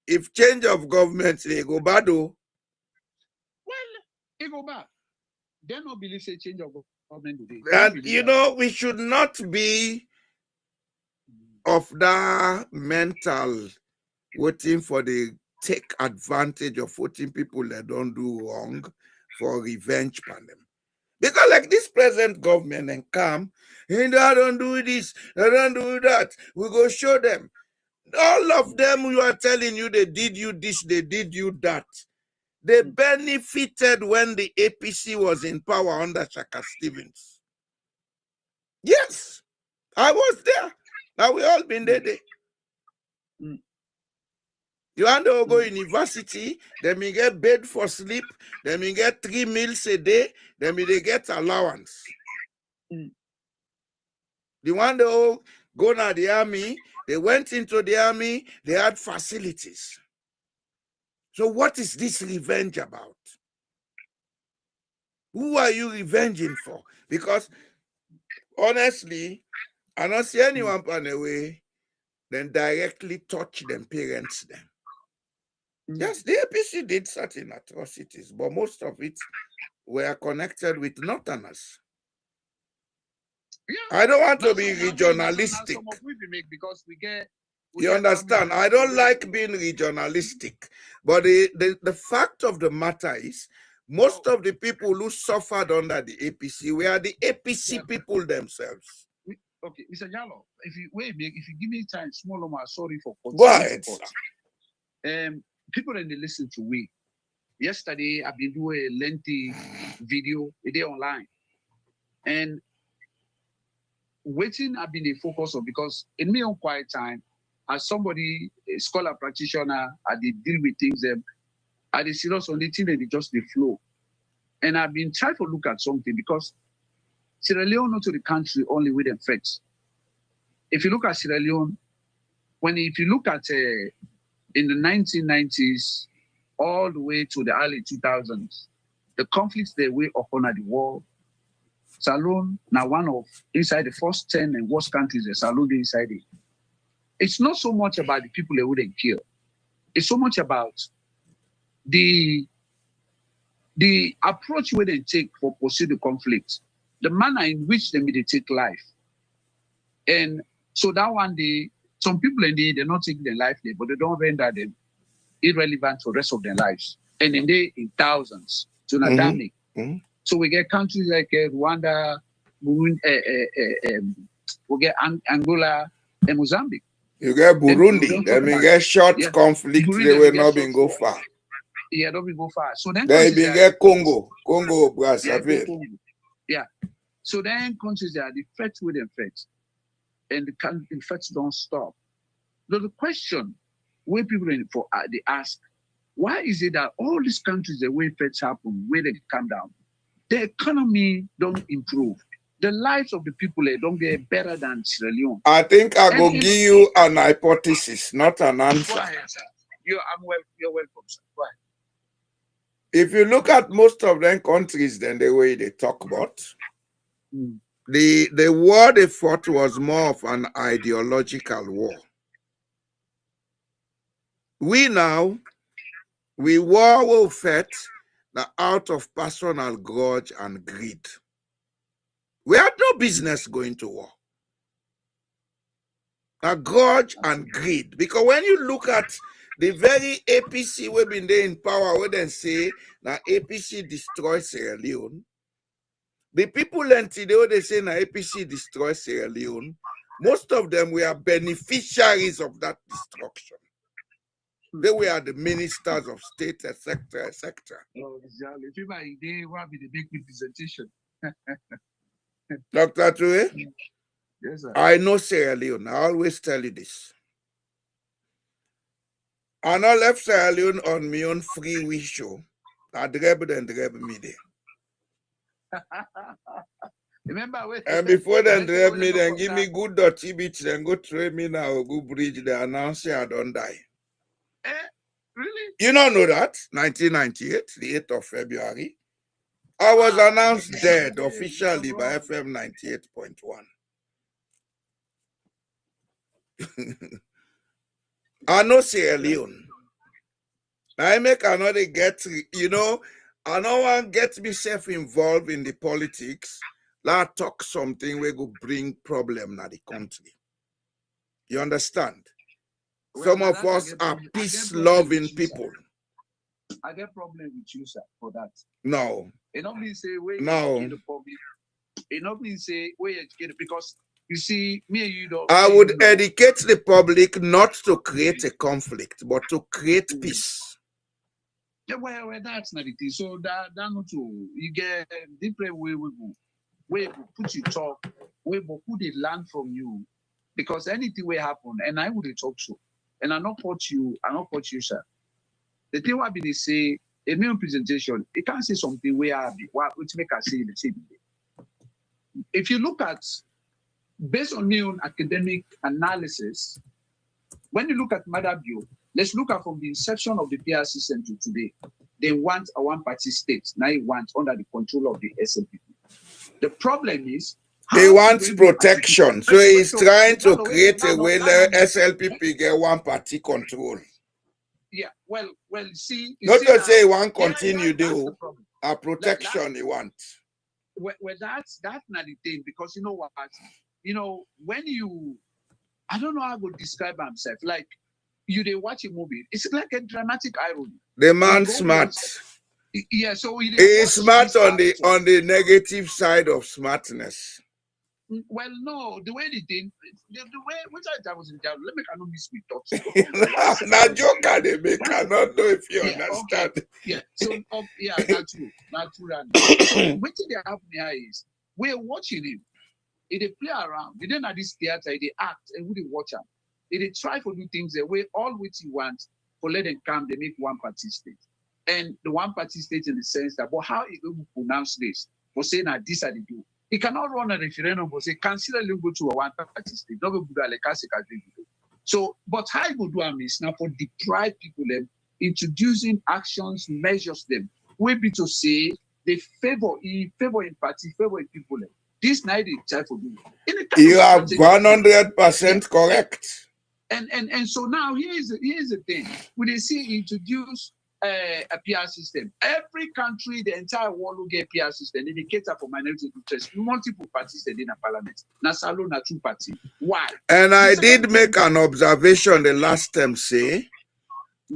If change of government they go bad, well, they go back. They don't believe say change of government today. And you know, we should not be of that mental waiting for the take advantage of voting people that don't do wrong for revenge on them. Because like this present government and come, and I don't do this, I don't do that. We go show them. All of them you are telling you they did you this, they did you that. They benefited when the APC was in power under Shaka Stevens. Yes, I was there. Now we all been there. You want to go university, then we get bed for sleep, then we get 3 meals a day, then we get allowance. The one to go to the army, they went into the army, they had facilities. So what is this revenge about? Who are you revenging for? Because honestly, I don't see anyone on the way, then directly touch them parents them. Yes, the APC did certain atrocities, but most of it were connected with Northerners. Yeah. I don't want to be regionalistic. You understand? I don't like being regionalistic. But the fact of the matter is, most of the people who suffered under the APC were the APC people themselves. Okay, Mr. Jallo, if you give me time, small amount, sorry for go ahead. People that they listen to we. Yesterday, I've been doing a lengthy video a day online. And waiting I've been a focus on because in my own quiet time, as somebody, a scholar practitioner, I did deal with things I did serious on the thing that they just the flow. And I've been trying to look at something because Sierra Leone not to the country only with them facts. If you look at Sierra Leone, if you look at in the 1990s all the way to the early 2000s, the conflicts they were upon at the war. Salone now one of inside the first 10 and worst countries the Salone inside it. It's not so much about the people they wouldn't kill. It's so much about the approach where they take for pursue the conflict, the manner in which they may take life. And so that one day, some people in they're not taking their life there, but they don't render them irrelevant for the rest of their lives. And in thousands to Nadami. So we get countries like Rwanda, Burundi, we get Angola and Mozambique. You get Burundi, then we get short conflict, Burundi, they will not been go far. Yeah, don't be go far. So then they get Congo, Brazzaville. Yeah. So then countries are the threats with them threats. And the threats don't stop. So the question where people they ask, why is it that all these countries, the way threats happen, where they come down, the economy don't improve. The lives of the people don't get better than Sierra Leone. I think I will give you an hypothesis, not an answer. Go ahead, sir. You're welcome, sir. Go ahead. If you look at most of them countries, then the way they talk about, the war they fought was more of an ideological war. We war will fight out of personal grudge and greed. We had no business going to war. A grudge and greed. Because when you look at the very APC we've been there in power, where they say that APC destroys Sierra Leone, the people today they say that APC destroys Sierra Leone, most of them were beneficiaries of that destruction. They were the ministers of state, etc., etc. Oh, exactly. If you buy they want me to make representation. Dr. Ture, Yes, sir. I know Sierra Leone. I always tell you this. I not left Sierra Leone on my own free wish show. I drab me there. Remember when And before then drab me, then give me good dirty beach, then go train me now, go bridge, they announce I don't die. Really? You don't know that? 1998, the 8th of February. I was announced dead officially by FM 98.1. I know Sierra Leone. I make another get, you know, I don't want get myself involved in the politics. Let talk something we go bring problem na the country. You understand? Well, Some now of that I us get are problem- I get peace-loving problem with you, people. sir. I get problem with you, sir, for that. No, It not mean say where No. you educate the public. It not mean say where you educate it, because you see, me and you don't. I me and would you know. educate the public not to create a conflict, but to create peace. Yeah, well, that's not the thing. So that not to you get different way we go. Where we put you talk, where we put they learn from you. Because anything will happen, and I would talk so. And I not put you, sir. The thing what be they say, a main presentation, it can't say something where I be, which make us say the same thing. If you look at, based on my own academic analysis, when you look at Madabio, let's look at from the inception of the PR system to today. They want a one-party state. Now it wants under the control of the SLPP. The problem is He how wants do we- protection, so he's trying to no, create a no, way no, where no. SLPP get one party control. Yeah, well, see, you Not see to now, say he want yeah, continue that's the do problem. a protection he want. Well, that's not the thing, because you know what, when you, I don't know how I would describe himself. Like they watch a movie, it's like a dramatic irony. The man You go smart. watch- yeah, so He is smart on the negative side of smartness. Well, no, the way they did, the way which I was in jail. Let me cannot miss me talk. Now joker they make. I don't know if you Yeah, understand. okay. Yeah, so yeah, that's true. So what they happen here is we're watching him. They play around. They didn't at this theater. They act and we watch him. They try to do things the way all which he wants for let them come. They make one party state, and the one party state in the sense that, but how he will pronounce this for saying that this are the do. He cannot run a referendum for say consider him go to a one party state. Not go like so, but how he will do is now for deprive people them introducing actions, measures them. We be to say they favor in party, favor in people. This night they try for doing. You are 100% correct. And so now here's the thing. When they see introduce a PR system, every country, the entire world will get PR system. They cater for minority interests. Multiple parties in the parliament. Nasalo na two party. Why? And I did make an observation the last time, say,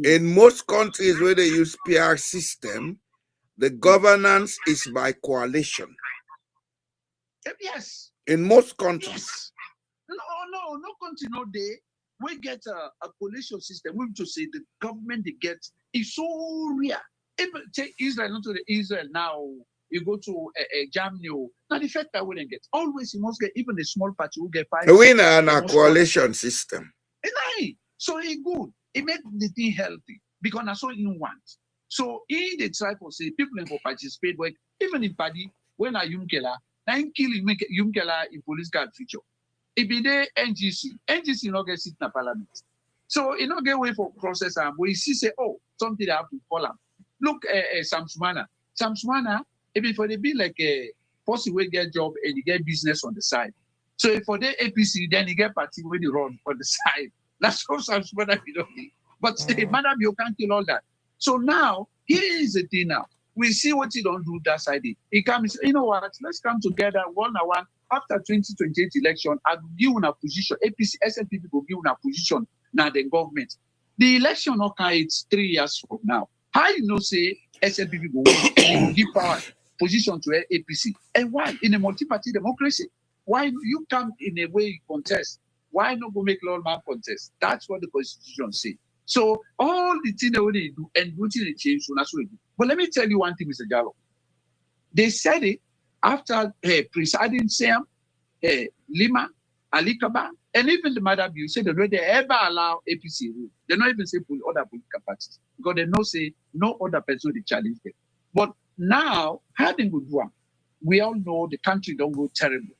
in most countries where they use PR system, the governance is by coalition. Yes. In most countries. Yes. No country, no day. We get a coalition system. We to say the government they get is so rare. Even take Israel, not to the Israel now. You go to Germany. Now the fact that we don't get always you must get even the small party who get 5. We in a coalition system. So it good. It make the thing healthy because that's what you want. So in the try for say people in for participate, but even in party when I Yumkela, now kill Yumkela in police guard feature. It be the NGC not get sit in the parliament. So it not get away for process and we see say, oh, something they have to call them. Look Samsumana, if for they be like a person will get job and you get business on the side. So if for the APC, then you get party where they run on the side. That's how Samsumana be doing. But madam, you can't kill all that. So now here is the thing now. We see what he don't do that side. He comes, you know what? Let's come together one on one. After 2028 election, I'll give you a position. APC, SNPP will give you a position now the government. The election, okay, it's 3 years from now. How you know say SNPP will give power position to APC? And why? In a multi-party democracy. Why you come in a way you contest? Why not go make law man contest? That's what the constitution says. So all the things that they do and what they change, so that's what they do. But let me tell you one thing, Mr. Gallo. They said it after presiding Sam, Lima, Ali Kaba, and even the Mother Bill said that they ever allow APC rule. They not even say other political parties because they know say no other person they challenge them. But now, how they go do, we all know the country don't go terrible.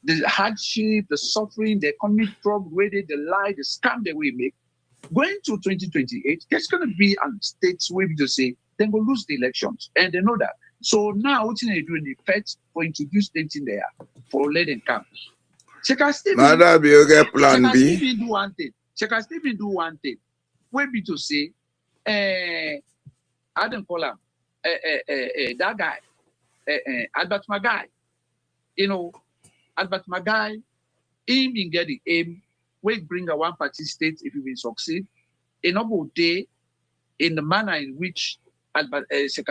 The hardship, the suffering, the economic problem, where they lie, the scam that we make. Going to 2028, there's going to be a states where we just say they will lose the elections, and they know that. So now, what they do in the effect for introduce them in there for let them come. Checker Stephen, Mother Bill get plan Checker B. Stephen do one thing. Checker Stephen do one thing. Where be to say, I don't call him that guy, Albert Magai. You know, Albert Magai, him in get the aim. We bring a one-party state if we succeed. In a day, in the manner in which Albert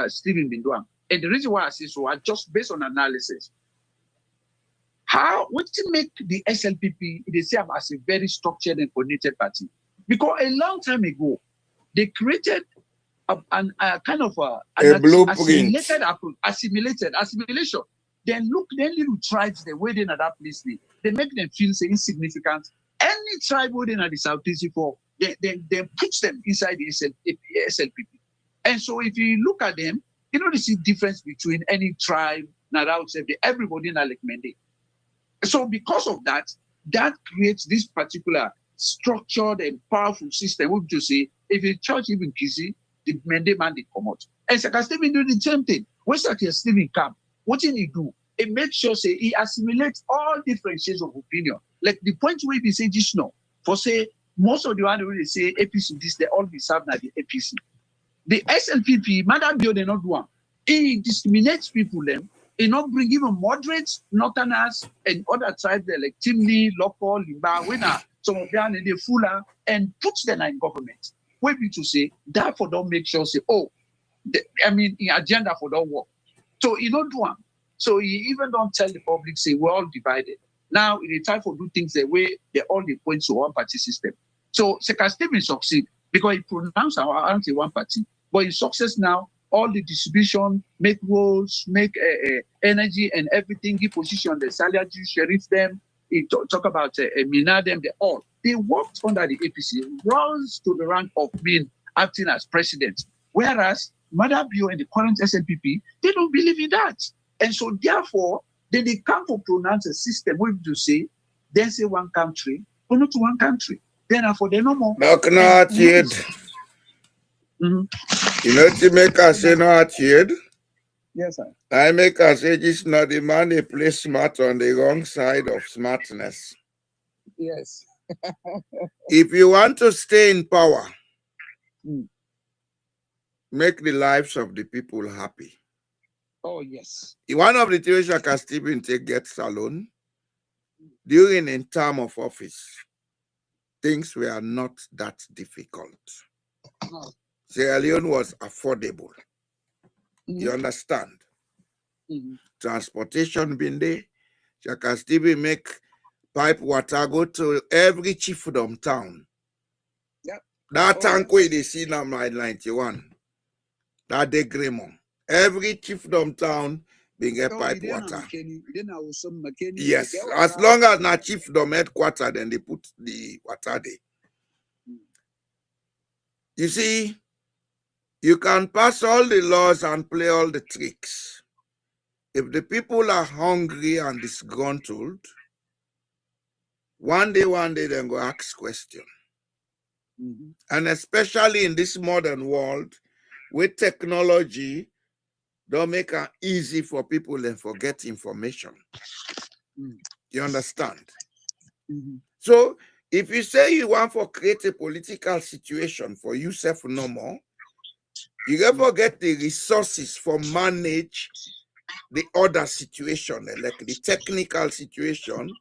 Stephen been doing. And the reason why I say so are just based on analysis. What to make the SLPP, they say as a very structured and coordinated party? Because a long time ago, they created a kind of a blueprint. Assimilated approach, assimilation. Then look, then little tribes, they waiting at that place, they make them feel say, insignificant. Any tribe within at the Southeast for they puts them inside the SLPP. And so if you look at them, you know, you see difference between any tribe, everybody in like Mende. So because of that, that creates this particular structured and powerful system. What you say, if a church even Kisi, the Mende man they come out. And Saka Stephen do the same thing. When Saka Stephen come, what did he do? It makes sure say he assimilates all different shades of opinion. Like the point where we say just now, for say most of the one where they say APC, this they all be served at the APC. The SLPP, Madam Bio, they not do one. He discriminates people them. He not bring even moderates, northerners, and other tribes there like Timni, Local, Limba, Wena, some of them they fuller and puts them in government. Where we to say therefore don't make sure say in agenda for don't work. So he don't do one. So he even don't tell the public say we're all divided. Now it is time for do things the way they all the points to one party system. So Seka Stephen succeed because he pronounced our anti one party, but in success now, all the distribution, make roads, make energy and everything, he position the salary, sheriff them, he talk about Mina them, they worked under the APC, rose to the rank of being acting as president. Whereas Madam Bio and the current SNPP, they don't believe in that. And so therefore, they come to pronounce a system where you say, then say one country, but not one country. Then for the no more. Not yet. You know to make us say not yet? Yes, sir. I make us say this not the man they play smart on the wrong side of smartness. Yes. If you want to stay in power, make the lives of the people happy. Oh, yes. One of the things Shaka Stephen gets alone during in term of office, things were not that difficult. No. Sierra Leone was affordable. You understand? Transportation been there. Shaka Stephen make pipe water go to every chiefdom town. Yep. That tank where they see now my 91. That de Gremont. Every chiefdom town being get pipe water. Yes, as long as na chiefdom headquarter, then they put the water there. You see, you can pass all the laws and play all the tricks. If the people are hungry and disgruntled, one day they go ask question. And especially in this modern world, with technology, don't make it easy for people and forget information. You understand? So if you say you want to create a political situation for yourself no more, you never get the resources for manage the other situation, like the technical situation,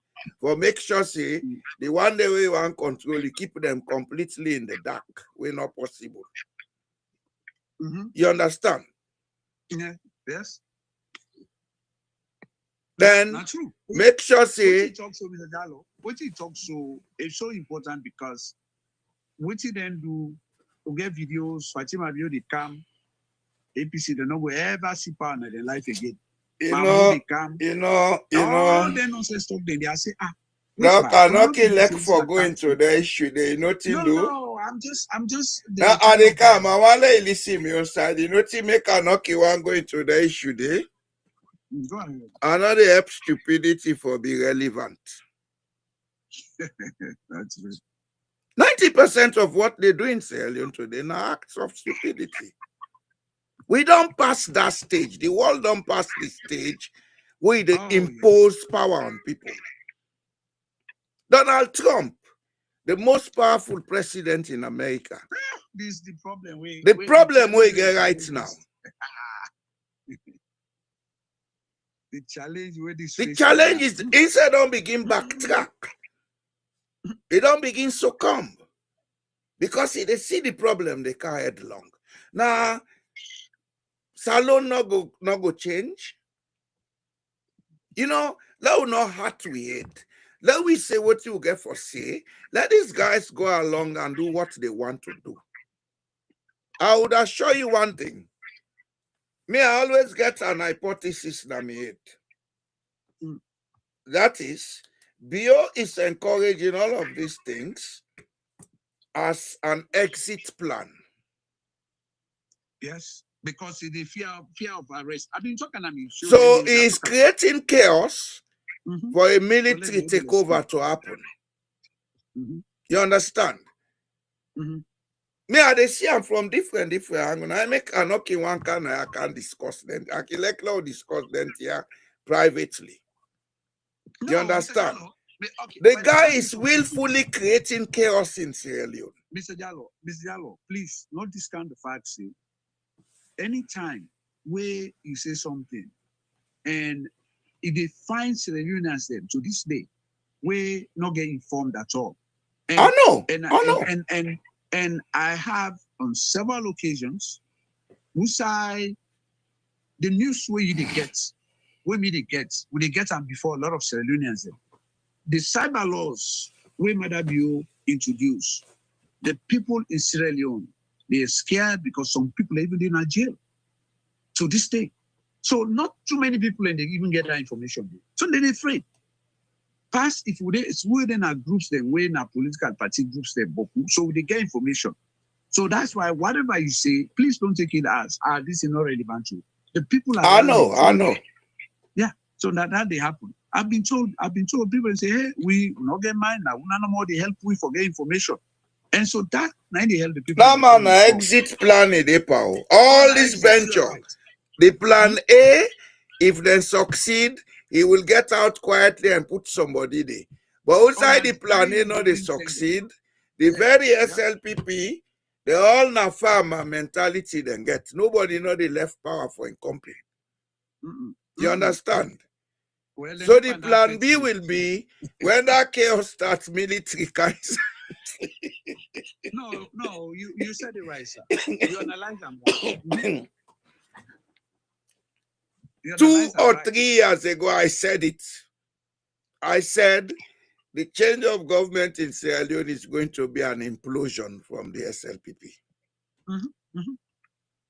for make sure say the one day we want control, you keep them completely in the dark. We're not possible. You understand? Yeah. Yes. Then Not true. make sure say what he talks so, Mr. Gallo, what he talks so is so important because what you then do to get videos, Fatima video they come, APC, they no go ever see power in their life again. You know, all the nonsense talk then they say, Doc, I'm not left for going to the issue. They nothing do. No, I'm just. Now, they come. I want to listen me outside. You know, to make a knock you want going to the issue there. Go ahead. Another help stupidity for be relevant. That's right. 90% of what they do in Sierra Leone today are acts of stupidity. We don't pass that stage. The world don't pass the stage where they impose power on people. Donald Trump, the most powerful president in America. This is the problem. The problem we get right now. The challenge where this. The challenge is instead don't begin backtrack. They don't begin succumb because they see the problem they can't headlong. Now, Salon no go change. You know, let we not hurt we hate. Let we say what you get for say. Let these guys go along and do what they want to do. I would assure you one thing. Me, I always get an hypothesis in my head. That is, Bio is encouraging all of these things as an exit plan. Yes, because the fear of arrest. I've been talking about it. So he's creating chaos for a military takeover to happen. You understand? Me, I see I'm from different angles. I make an okay one can I can discuss them. I can let Claude discuss them here privately. You understand? The guy is willfully creating chaos in Sierra Leone. Mr. Jallo, please, not discount the fact, say, anytime where you say something, and if they find Sierra Leoneans them to this day, we not get informed at all. And, I know. And I have on several occasions, the news where you get, we get them before a lot of Sierra Leoneans them. The cyber laws where Madabio introduced, the people in Sierra Leone, they are scared because some people are even in a jail to this day. So not too many people and they even get that information. So they're afraid. Past if we then our groups them, when our political party groups them, so they get information. So that's why whatever you say, please don't take it as this is not relevant to you. The people are I know. Yeah. So that they happen. I've been told people say, hey, we not get mine now. We no more they help we forget information. And so that now they help the people. Now man, exit plan all this venture. The plan A, if they succeed, he will get out quietly and put somebody there. But outside the plan A, no, they succeed. The very SLPP, they all na farmer mentality then get. Nobody know they left power for in company. You understand? Well, so the plan B will be when that chaos starts, military guys. No, you said it right, sir. You analyze them. 2 or 3 years ago, I said it. I said the change of government in Sierra Leone is going to be an implosion from the SLPP.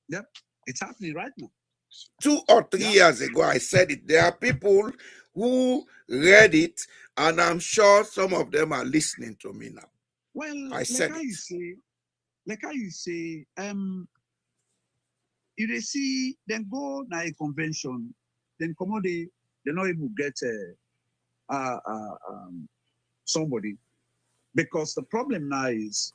Yep, it's happening right now. 2 or 3 years ago, I said it. There are people who read it, and I'm sure some of them are listening to me now. Well, I said like how you say, if they see, then go na a convention, then come on, they're not able to get somebody. Because the problem now is,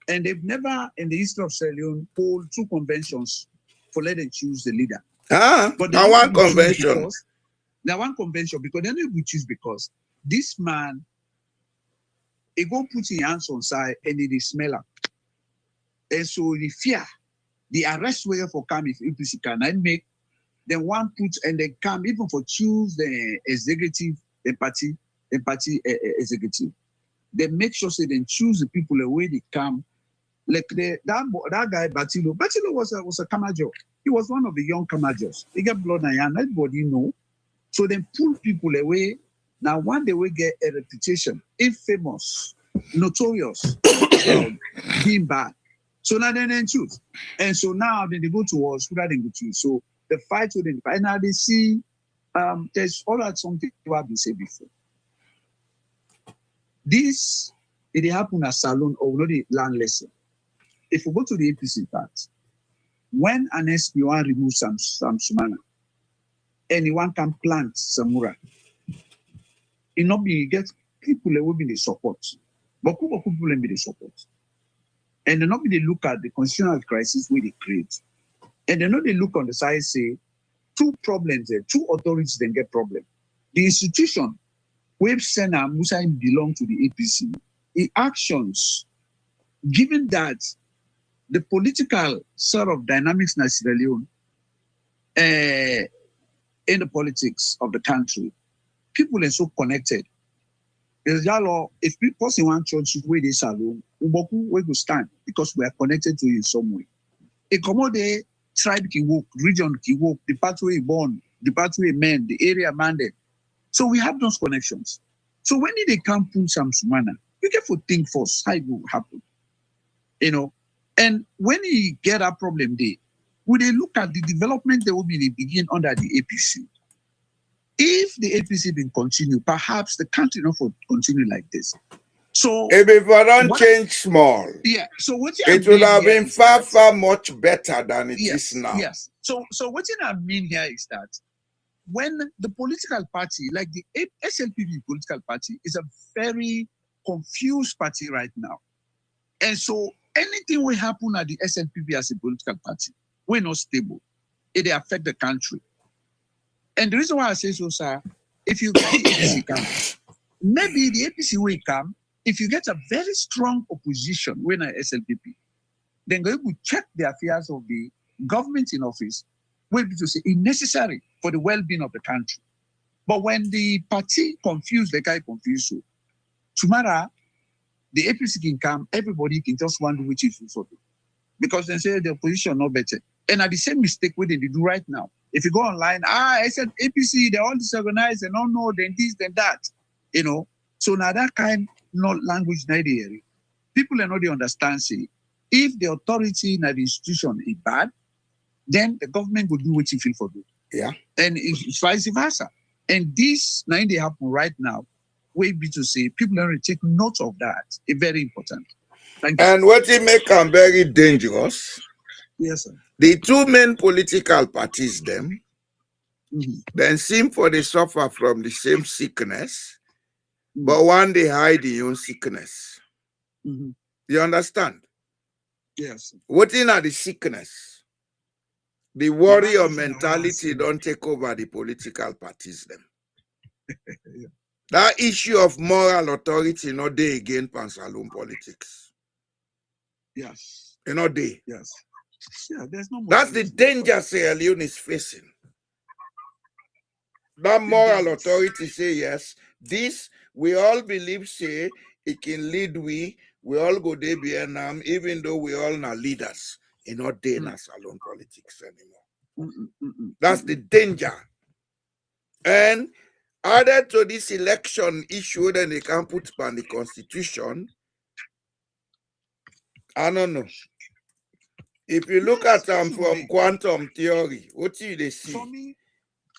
and they've never in the history of Sierra Leone hold 2 conventions for let them choose the leader. But now one convention. Now one convention because they're not able to choose because this man, he go put his hands on side and he smell up. And so the fear, the arrest where for come if APC cannot make, then one put and they come even for choose the executive, the party executive. They make sure they then choose the people the way they come. Like that guy Batilo. Batilo was a Kamajo. He was one of the young Kamajos. He got blood and yarn, everybody know. So then pull people away. Now one day we get a reputation, infamous, notorious. being bad. So now they then choose. And so now they go towards who they go choose. So the fight with the fight. Now they see there's all that something you have been said before. This it happen at Salon or not the land lesson. If we go to the APC part, when an SP want remove some Sumana, anyone can plant Samura. It not be get people that will be the support. But people will be the support. And they not be they look at the constitutional crisis where they create. And they know they look on the side say, two problems there, two authorities then get problem. The institution where Sena Musa belong to the APC, the actions, given that the political sort of dynamics in Sierra Leone, in the politics of the country, people are so connected. If people in one church where they salon, we go stand because we are connected to you in some way. A commode tribe can work, region can work, the pathway born, the pathway men, the area mandate. So we have those connections. So when they come put some sumana, you get to think first how it will happen. And when you get a problem there, would they look at the development that will be the begin under the APC? If the APC will continue, perhaps the country not will continue like this. So if it don't change small, yeah. So what it would have been far much better than it is now. Yes. So what I mean here is that when the political party, like the SLPP political party, is a very confused party right now, and so anything will happen at the SLPP as a political party, we're not stable. It affect the country. And the reason why I say so, sir, if you get the APC come, maybe the APC will come, if you get a very strong opposition when a SLPP, then they will check the affairs of the government in office, will be to say it's necessary for the well-being of the country. But when the party confused, the guy confused you, tomorrow, the APC can come, everybody can just wonder which is for them. Because they say the opposition no better. And at the same mistake what they do right now. If you go online, I said APC, they're all disorganized, they don't know, then this, then that. So now that kind of language in the area, people are not they understand, say, if the authority in the institution is bad, then the government will do what you feel for them. Yeah. And it's vice versa. And this now they happen right now, way be to say people are take note of that. It's very important. Thank you. And what it make them very dangerous. Yes, sir. The two main political parties, them, then seem for they suffer from the same sickness, but one they hide their own sickness. You understand? Yes. What in are the sickness? The warrior mentality don't take over the political parties, them. Yeah. That issue of moral authority, not they again Pansalon politics. Yes. Not they. Yes. Yeah, there's no more. That's the danger Sierra Leone is facing. That moral authority say yes. This we all believe say it can lead we all go there Vietnam, even though we all not leaders. Not they na salon politics anymore. That's the danger. And added to this election issue, then they can put on the constitution. I don't know. If you look at them from quantum theory, what do they see?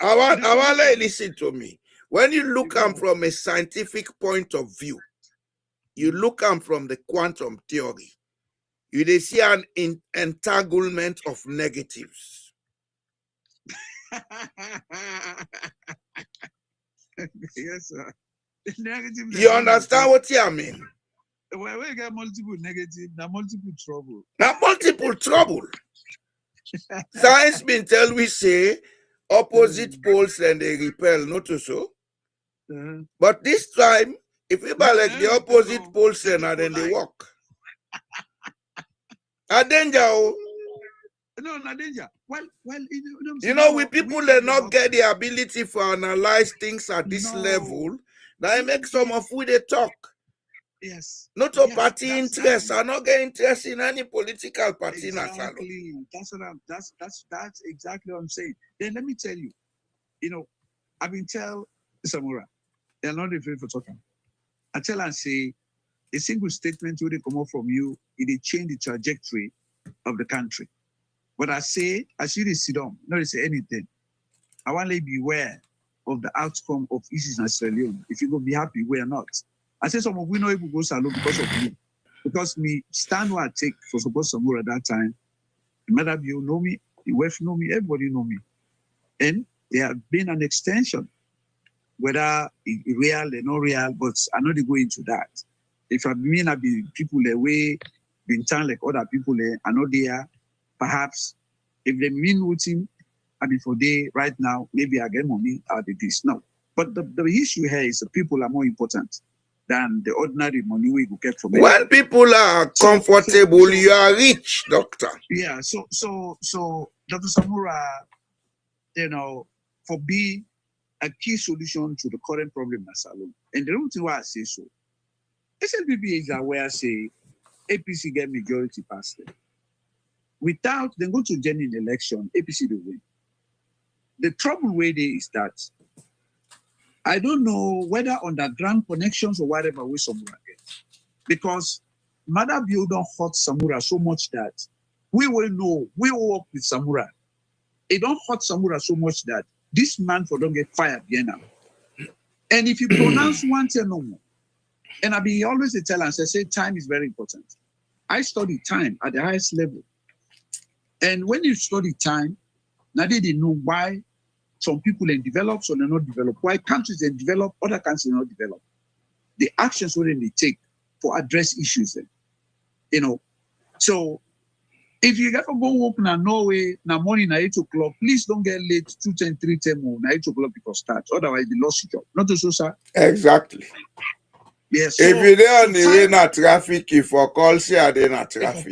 I want to listen to me. When you look at them from a scientific point of view, you look at them from the quantum theory, you they see an entanglement of negatives. Yes, sir. You understand what I mean? When we get multiple negative, now multiple trouble. Now multiple trouble. Science been tell we say opposite poles and they repel, not so. But this time, if we like the opposite poles and then they walk. A danger. No, not danger. Well, we people that not get the ability to analyze things at this level. Now I make some of who they talk. Yes. Not a party interest. I not get interest in any political party. Exactly. That's exactly what I'm saying. Then let me tell you, I've been tell Samura, they're not afraid for talking. I tell and say, a single statement will come out from you, it change the trajectory of the country. But I say, as you sit down, not say anything. I want to be aware of the outcome of issues in Sierra Leone. If you go be happy, we are not. I say some of we know able to go salon because of me. Because me stand where I take for support somewhere at that time. The mother you know me, the wife know me, everybody know me. And there have been an extension, whether it's real or not real, but I'm not go into that. If I mean I be people away, been time like other people are not there, perhaps if they mean routine, I mean for day right now, maybe I get money out of this. No. But the issue here is the people are more important than the ordinary money we get from it. When people are comfortable, you are rich, doctor. Yeah, so Dr. Samura, for be a key solution to the current problem in Salon. And the reason why I say so, SLPP is aware say APC get majority passed it. Without them go to genuine election, APC will win. The trouble with it is that I don't know whether underground connections or whatever we Samura get. Because Mother Bio don't hurt Samura so much that we will know, we will work with Samura. It don't hurt Samura so much that this man for don't get fired here now. And if you pronounce one thing no more, and I be always tell and say time is very important. I study time at the highest level. And when you study time, now they didn't know why some people they develop, some they not develop. Why countries they develop, other countries not develop. The actions what they take for address issues then. So if you get to go work na Norway na morning at 8 o'clock, please don't get late 2:10, 3:10 or 8 o'clock because start. Otherwise, you lost your job. Not so, sir. Exactly. Yes. If you're there on the way na traffic, if for call, say are there na traffic.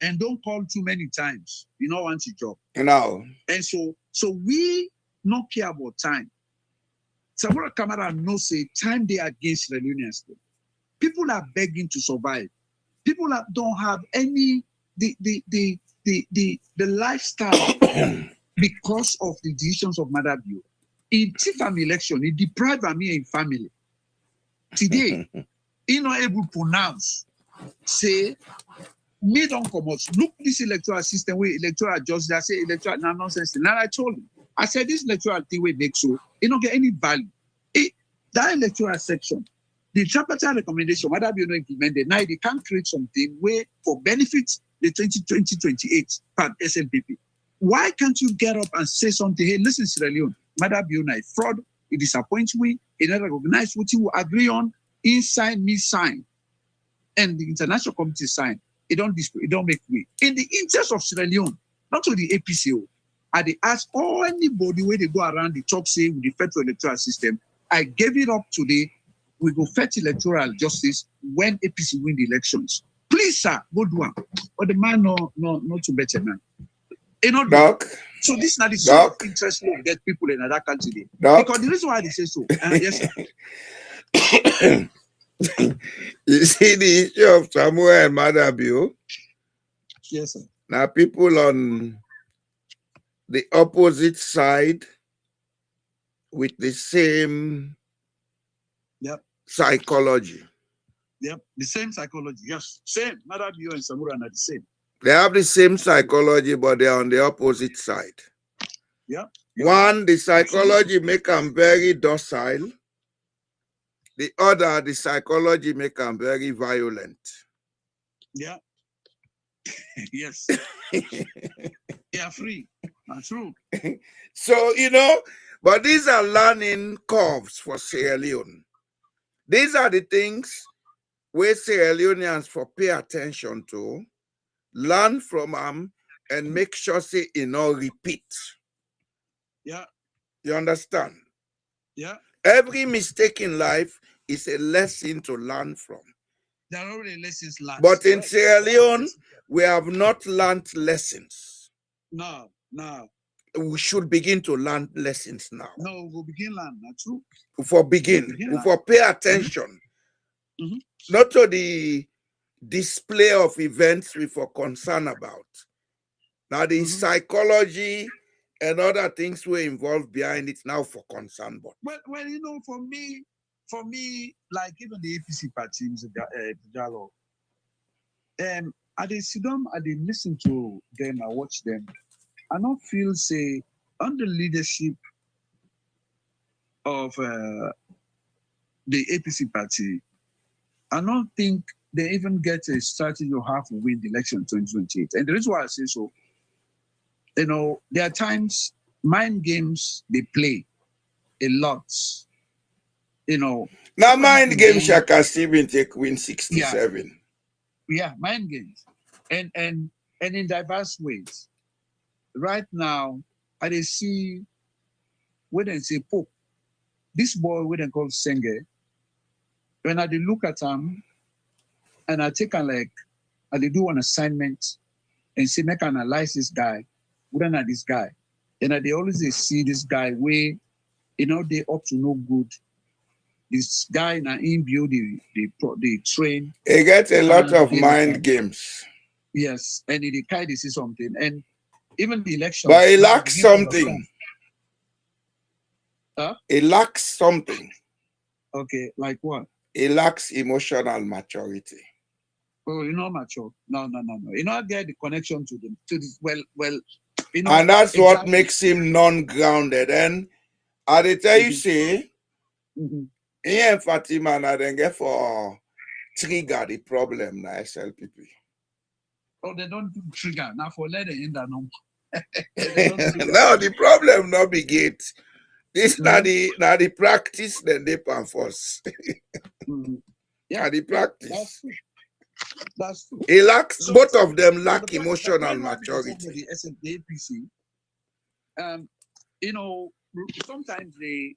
And don't call too many times. You don't want your job. No. And so we not care about time. Samura Kamara no say time they against the Union State. People are begging to survive. People don't have any the lifestyle because of the decisions of Mother Bio. In Tifam election, it deprived me in family. Today, he not able to pronounce, say, me don't come out. Look this electoral system where electoral judges, I say electoral nonsense. Now I told him, I said this electoral thing will make so it don't get any value. That electoral section, the tripartite recommendation, Mother Bio not implemented. Now they can't create something where for benefits the 2020-28 part SLPP. Why can't you get up and say something? Hey, listen, Sierra Leone, Mother Bio na fraud. It disappoints we. It not recognize what you agree on. Inside me sign, and the international committee sign. It don't make way. In the interest of Sierra Leone, not to the APCO, I they ask all anybody where they go around the talk say with the federal electoral system. I gave it up today. We go fetch electoral justice when APC win the elections. Please, sir, go do one. But the man not too better, man. Doc. So this is not the sort of interest we get people in that country. Because the reason why they say so. Yes, sir. You see the issue of Samuel and Mother Bio? Yes, sir. Now people on the opposite side with the same psychology. Yep, the same psychology. Yes, same. Mother Bio and Samura are the same. They have the same psychology, but they're on the opposite side. Yeah. One, the psychology make them very docile. The other, the psychology make them very violent. Yeah. Yes. They are free. That's true. So, but these are learning curves for Sierra Leone. These are the things where Sierra Leoneans for pay attention to, learn from them, and make sure say repeat. Yeah. You understand? Yeah. Every mistake in life is a lesson to learn from. There are already lessons learned. But in Sierra Leone, we have not learned lessons. No. We should begin to learn lessons now. No, we'll begin learn. That's true. For pay attention. Mm-hmm. Not to the display of events we for concern about. Now the psychology and other things were involved behind it now for concern. But well, for me, For me, like even the APC party, Mr. Jalo, I dey sit down, I dey listen to them, I watch them. I don't feel say under leadership of the APC party, I don't think they even get a strategy of how to win the election in 2028. And the reason why I say so, there are times mind games they play a lot. Now mind game Shaka Steven take win 67. Yeah, mind games. And in diverse ways. Right now, I dey see when they say Pope, this boy when they call Senge, when I dey look at him and I take a I dey do an assignment and say make I analyze this guy, whether not this guy. And I dey always see this guy where they up to no good. This guy na him build the train. He gets a lot of mind games. Yes, and he kind of see something. And even the election. But he lacks something. Huh? He lacks something. Okay, like what? He lacks emotional maturity. Oh, you're not mature. No. You not get the connection to them. To this, well. And that's exactly what makes him non-grounded. And I dey tell you, say, he and Fatima na then get for trigger the problem na SLPP. Oh, they don't do trigger. Now for let it in that number. No, the problem not be gate. This not the practice then they pan first. Yeah, the practice. That's true. He lacks, so, both of them lack emotional maturity. The APC, sometimes they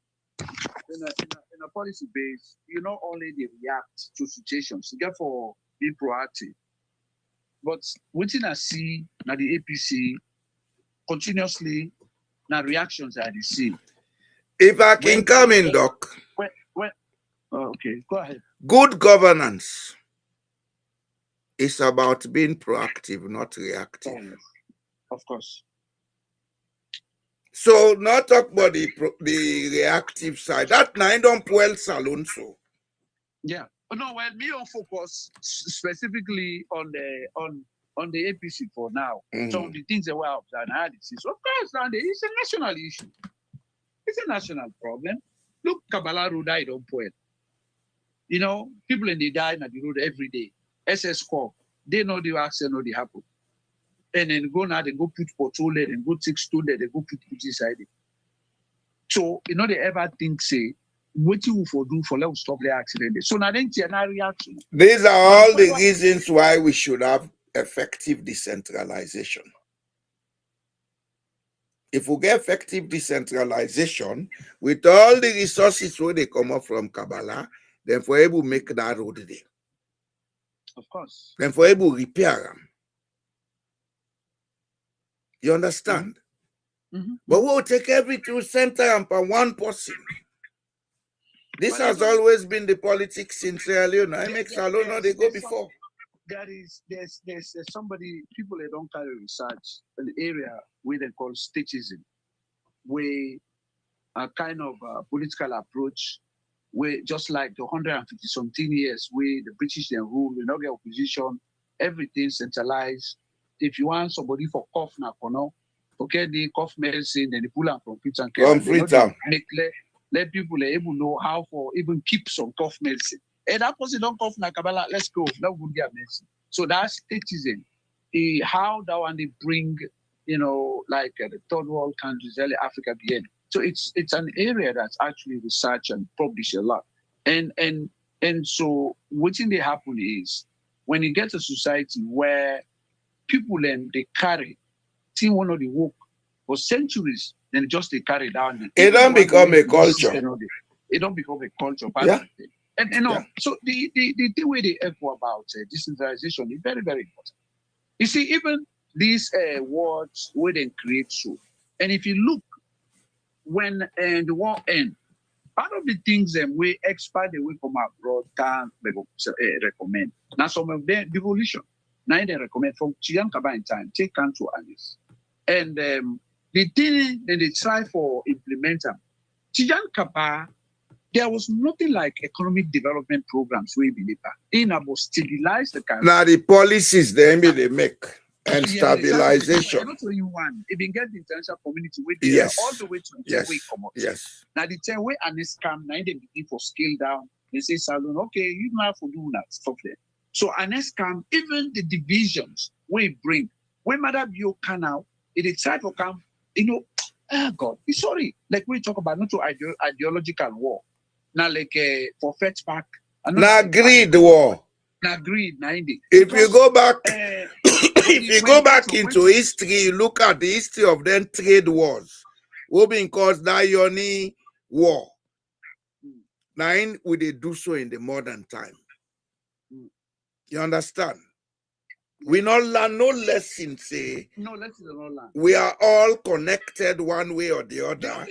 in a policy base, not only they react to situations, therefore be proactive. But within I see now the APC continuously now reactions are the same. If I can come in, Doc. Okay, go ahead. Good governance is about being proactive, not reactive. Of course. So not talk about the reactive side. That nine don't well salon so. Yeah. No, well, me on focus specifically on the APC for now. So the things that were observed analysis. Of course, now it's a national issue. It's a national problem. Look, Kabbalah Road died on Puel. People in the die on the road every day. SS Corp, they know the accident, know the happen. And then go now, they go put portfolio, and go take stone there, they go put inside it. So, they ever think, say, what you for do for let stop the accident. So now then reaction. These are all the reasons why we should have effective decentralization. If we get effective decentralization with all the resources where they come up from Kabbalah, then we're able to make that road there. Of course. Then we're able to repair them. You understand? But we'll take everything center and for one person. This has always been the politics in Sierra Leone. I make Salona they go before. There's somebody, people that don't carry research, an area where they call statism, where a kind of political approach where just like the 150 something years where the British then rule, not get opposition, everything centralized. If you want somebody for cough now, okay, the cough medicine, then they pull them from Prince and Care. Let people able to know how for even keep some cough medicine. And that person don't cough na Kabbalah, let's go. That would get medicine. So that's statism. How that one they bring, like the third world countries, early Africa began. So it's an area that's actually researched and published a lot. And so what thing they happen is when you get a society where people then they carry one of the work for centuries, then just they carry down. It don't become a culture. It don't become a culture. Yeah. And so the way they echo about decentralization is very, very important. You see, even these words where they create so, and if you look when the war end, part of the things we expert away from abroad can recommend. Now some of them devolution. Now they recommend from Chiang Kaba in time, take country analysis. And the thing that they try for implement them. Chiang Kaba there was nothing like economic development programs we believe in about stabilize the country. Now the policies they make and stabilization. Not only one, even get the international community with yes. all the way to the 10 way come out. Yes. Now the 10 way and this scam, now they begin for scale down. They say salon, okay, you don't have to do that stuff there. So an scam, even the divisions we bring, when Mother Bio canal, it try to come, God, sorry, like we talk about not to ideological war. Now, like for Fetch Park. Now, greed war. Now, greed, if you go back, if you go back into history, you look at the history of them trade wars. What being caused that Yoni war. Now, would they do so in the modern time? You understand? We not learn no lesson, say. No lesson no learn. We are all connected one way or the other.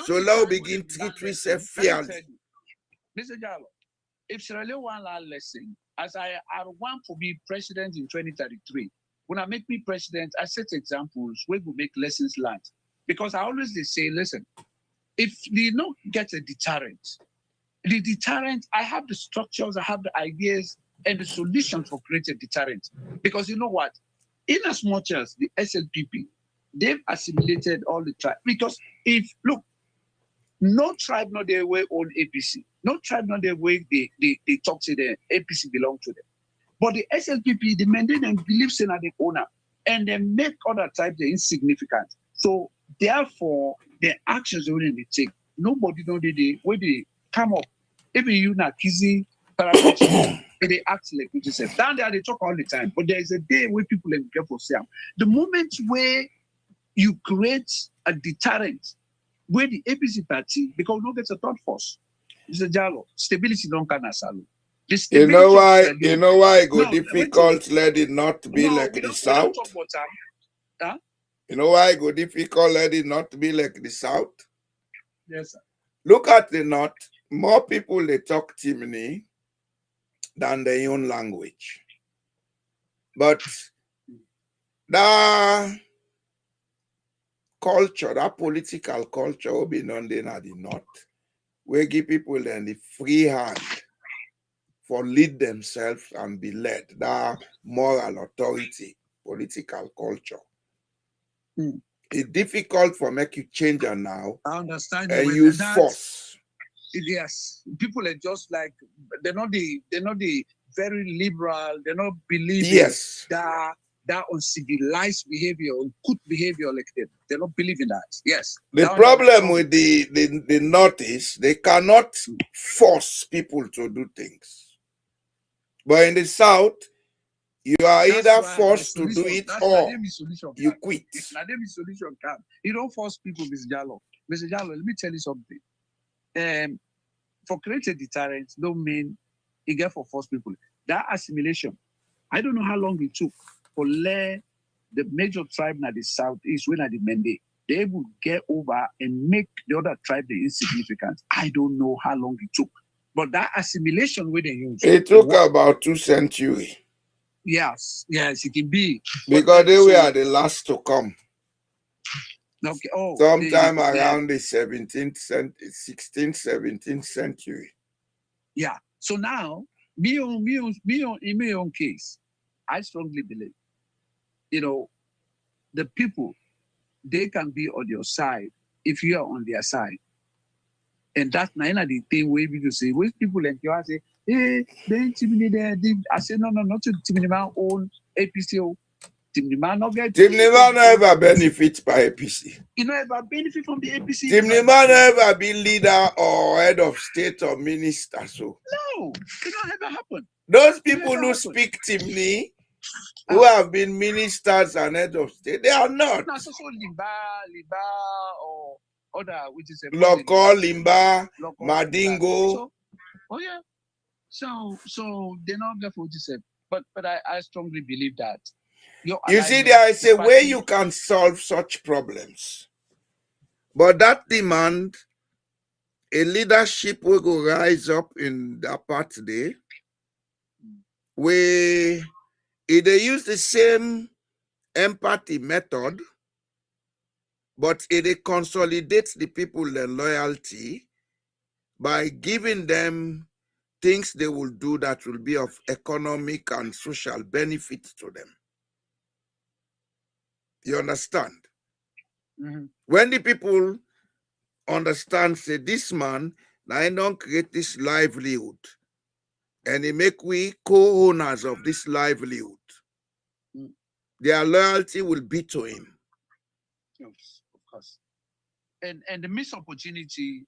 So now begin treat ourselves fairly. Mr. Jallo, if Sierra Leone want learn lesson, as I want to be president in 2033, when I make me president, I set examples where we make lessons learned. Because I always say, listen, if they don't get a deterrent, I have the structures, I have the ideas, and the solution for creating deterrent. Because you know what? In as much as the SLPP, they've assimilated all the tribes. Because look, no tribe not their way own APC. No tribe not their way they talk to the APC belong to them. But the SLPP, the mandate and beliefs in the owner, and they make other tribes insignificant. So therefore, the actions they take, nobody know where they come up. Even you na Kizi, they act like what you said. Down there, they talk all the time. But there is a day where people are careful say, the moment where you create a deterrent, where the APC party, because we don't get a third force. Mr. Jallo, stability don't can asalo. You know why it go difficult, let it not be like the South? Huh? You know why it go difficult, let it not be like the South? Yes, sir. Look at the North. More people they talk Timini than their own language. But that culture, that political culture will be known in the North. We give people then the free hand for lead themselves and be led. That moral authority, political culture. It's difficult for make you change it now. I understand. And use force. Yes, people are just like they're not the very liberal. They're not believing that uncivilized behavior, good behavior like that. They don't believe in that. Yes. The problem with the North is they cannot force people to do things. But in the South, you are either forced to do it or you quit. Now, there is solution come. You don't force people, Mr. Jallo. Mr. Jallo, let me tell you something. For creating deterrence, don't mean you get for force people. That assimilation, I don't know how long it took for the major tribe in the Southeast, when at the Mende, they would get over and make the other tribe the insignificant. I don't know how long it took. But that assimilation where they use it took about 2 centuries. Yes, it can be. Because they were the last to come. Okay. Sometime around the 16th, 17th century. Yeah. So now, in my own case, I strongly believe, the people, they can be on your side if you are on their side. And that's not the thing where people say, when people like you, I say, hey, they intimidate. I say, no, not to intimidate my own APC. Timnima not get. Timnima never benefit by APC. You know ever benefit from the APC. Timnima never be leader or head of state or minister. So no, it don't ever happen. Those people who speak Timni, who have been ministers and head of state, they are not. No, so Limba or other, which is a Local Limba, Madingo. So they're not there for what you said. But I strongly believe that. You see, there is a way you can solve such problems. But that demand a leadership will go rise up in that part today where if they use the same empathy method, but if they consolidate the people and loyalty by giving them things they will do that will be of economic and social benefit to them. You understand? Mhm. When the people understand, say, this man, I don't create this livelihood, and he make we co-owners of this livelihood, Mm. their loyalty will be to him. Yes, of course. And the missed opportunity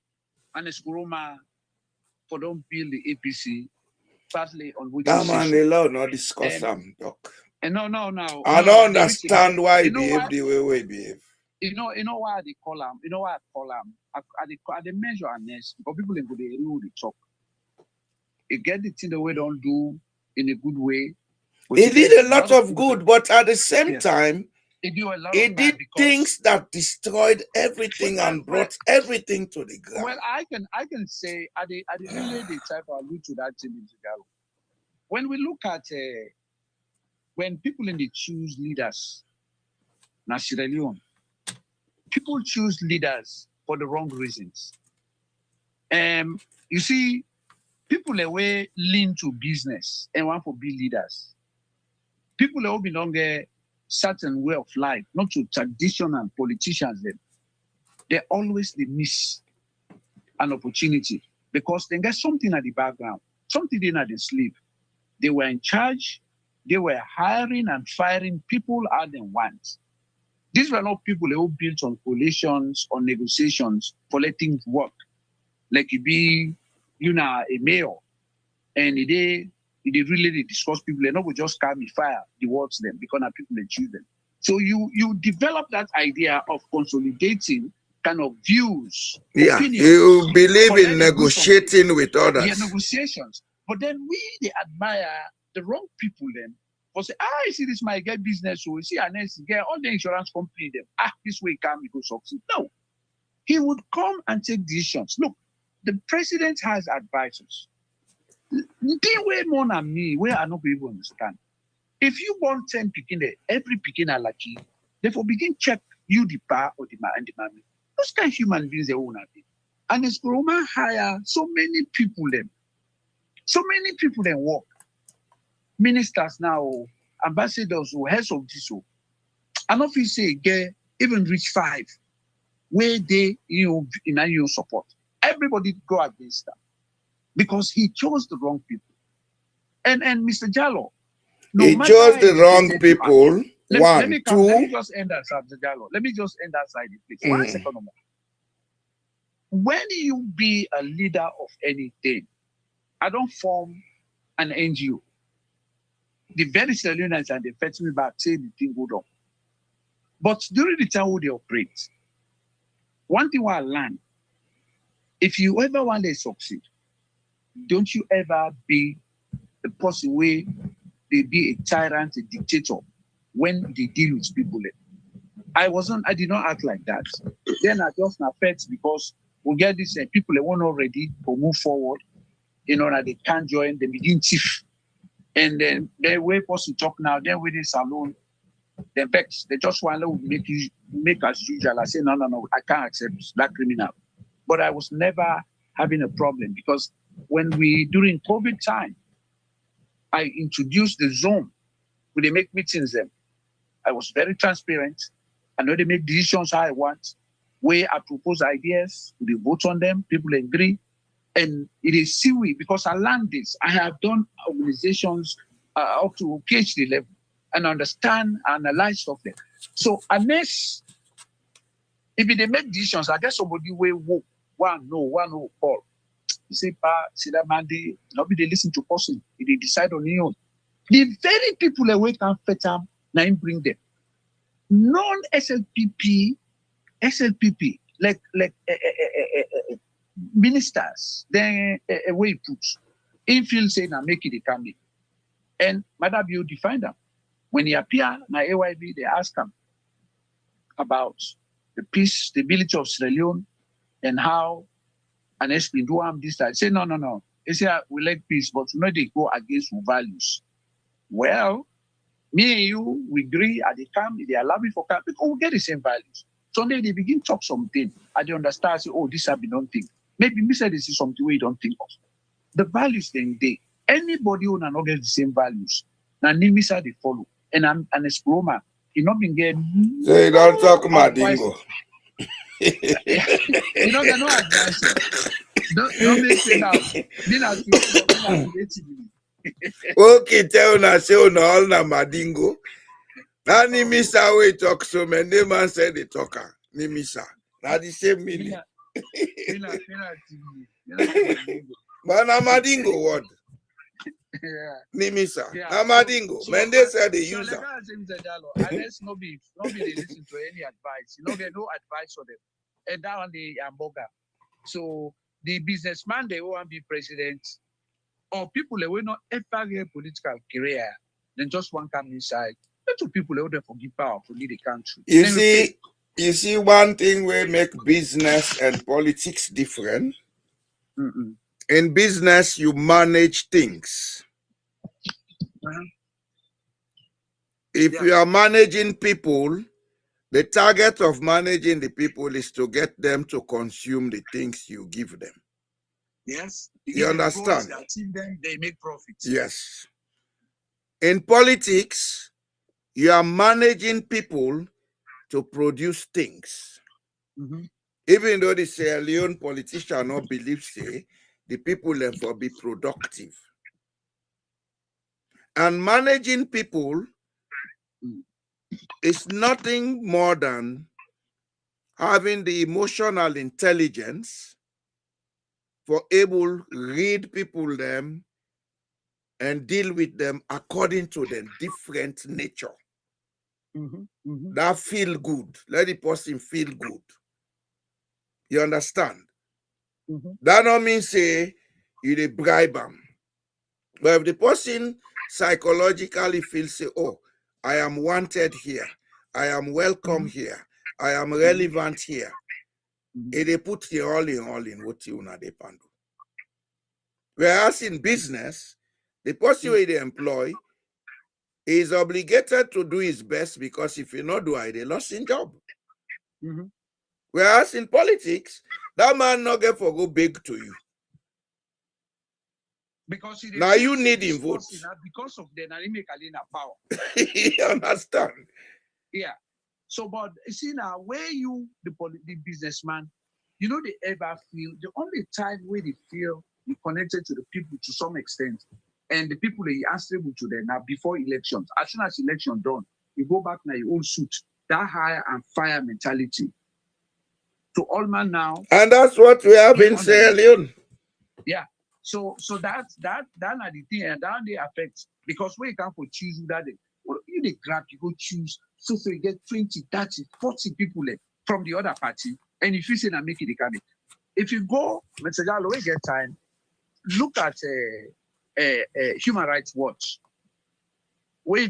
and Eskuroma for don't build the APC partly on which That man alone not discuss And- them, doc. and no. I no, don't the reason- understand why he you know behave what? the way he behave. You know why they call him? You know why I call him? I they measure and nest because people in the rule the talk. You get the thing the way don't do in a good way. but He you did get a lot of good, but at the same Yes. time, They do a lot he of bad did because things that destroyed everything and brought everything to the ground. well, I can say I really they try to allude to that thing in Zigalo. When we look at when people in the choose leaders, now Sierra Leone, people choose leaders for the wrong reasons. You see, people away lean to business and want to be leaders. People who belong a certain way of life, not to traditional politicians. They always they miss an opportunity because they get something at the background, something they not sleep. They were in charge. They were hiring and firing people as they want. These were not people who built on coalitions or negotiations for letting work. Like you be, a mayor, and they really discuss people. They not will just carry fire towards them because now people they choose them. So you develop that idea of consolidating kind of views, Yeah, opinions. you believe collect in the goods from negotiating with others. Yeah, negotiations. But then they admire the wrong people then. For say, you see this might get business, so you see an get all the insurance company them. This way can we go succeed. No. He would come and take decisions. Look, the president has advisors. They way more than me, where I not be able to understand. If you want 10 picking there, every picking are lucky, therefore begin check you the power or the man and the man. Those kind of human beings they own it. And it's Roma hire so many people them. So many people then work. Ministers now, ambassadors or heads of this. And if you say get even reach 5, where they in your support. Everybody go against them. Because he chose the wrong people. And Mr. Jallo, He chose the wrong people. Let me two. just end that side, Mr. Jallo. Let me just end that side, please. 1 second more. When you be a leader of anything, I don't form an NGO. The very Sierra Leoneans and they fetch me back, say the thing go on. But during the time they operate, one thing I learned, if you ever want to succeed, don't you ever be the person where they be a tyrant, a dictator when they deal with people. I did not act like that. Then I just affect because we get this people they were not ready to move forward, that they can't join, they begin chief. And then they way person talk now, then with this salon, they vex, they just want to make as usual. I say, no, I can't accept that criminal. But I was never having a problem because during COVID time, I introduced the zone where they make meetings them. I was very transparent. I know they make decisions how I want, where I propose ideas, they vote on them, people agree. And it is silly because I learned this. I have done organizations up to PhD level and understand, analyze stuff there. So unless, if they make decisions, I guess somebody will one will call. You say, see that man, nobody listen to person. They decide on their own. The very people that we can fit them, now bring them. Non-SLPP, like ministers, then way put. Infield say now make it a coming. And Madam you define them. When he appear na AYB, they ask him about the peace, stability of Sierra Leone and how an SP do this side. Say no. They say we like peace, but they go against values. Well, me and you, we agree at the camp, they allow me for camp, because we get the same values. So then they begin to talk something, and they understand, say, this have been done thing. Maybe me say this is something we don't think of. The values then they anybody who not get the same values. Now Nimisa they follow. And I'm an Esproma, you not been getting So you don't talk Madingo. you don't get no advice. Don't make say now. Okay, tell na say on all na Madingo. Na Nimisa we talk so many man say the talker. Nimisa. Na the same meaning. But na Madingo word. Yeah. Nimisa. Yeah. Na Madingo. Mende said the user. Unless no be they listen to any advice. You don't get no advice for them. And that one the hamburger. So the businessman they want to be president, or people they will not ever get political career, then just one come inside. The two people they will forgive power to lead the country. You see one thing we make business and politics different. Mm-mm. In business, you manage things. Uh-huh. If you are managing people, the target of managing the people is to get them to consume the things you give them. Yes. You understand? Them, they make profits. Yes. In politics, you are managing people to produce things. Mm-hmm. Even though the Sierra Leone politician not believe say the people therefore be productive. And managing people is nothing more than having the emotional intelligence for able read people them and deal with them according to their different nature. Mm-hmm. Mm-hmm. That feel good. Let the person feel good. You understand? Mm-hmm. That don't mean say you dey bribe them. But if the person psychologically feels say, oh, I am wanted here, I am welcome here, I am relevant here, they put the all in what you na dey pandu. Whereas in business, the person who they employ is obligated to do his best because if you not do it, they lost his job. Mm-hmm. Whereas in politics, that man not get for go beg to you. Because now you need him vote. Because of the Naime Kalina power. You understand? Yeah. So, but you see now, where you, the businessman, you know, they ever feel, the only time where they feel you connected to the people to some extent, and the people that you answerable to them now before elections. As soon as election done, you go back now, your old suit, that hire and fire mentality. To all man now. And that's what we have in Sierra Leone. Yeah. So that's that are the thing, and that they affect because when you can't for choose that day, well, you they grab, you go choose. So you get 20, 30, 40 people from the other party, and if you say make it the candidate. If you go, Mr. Gallo, we get time, look at Human Rights Watch. When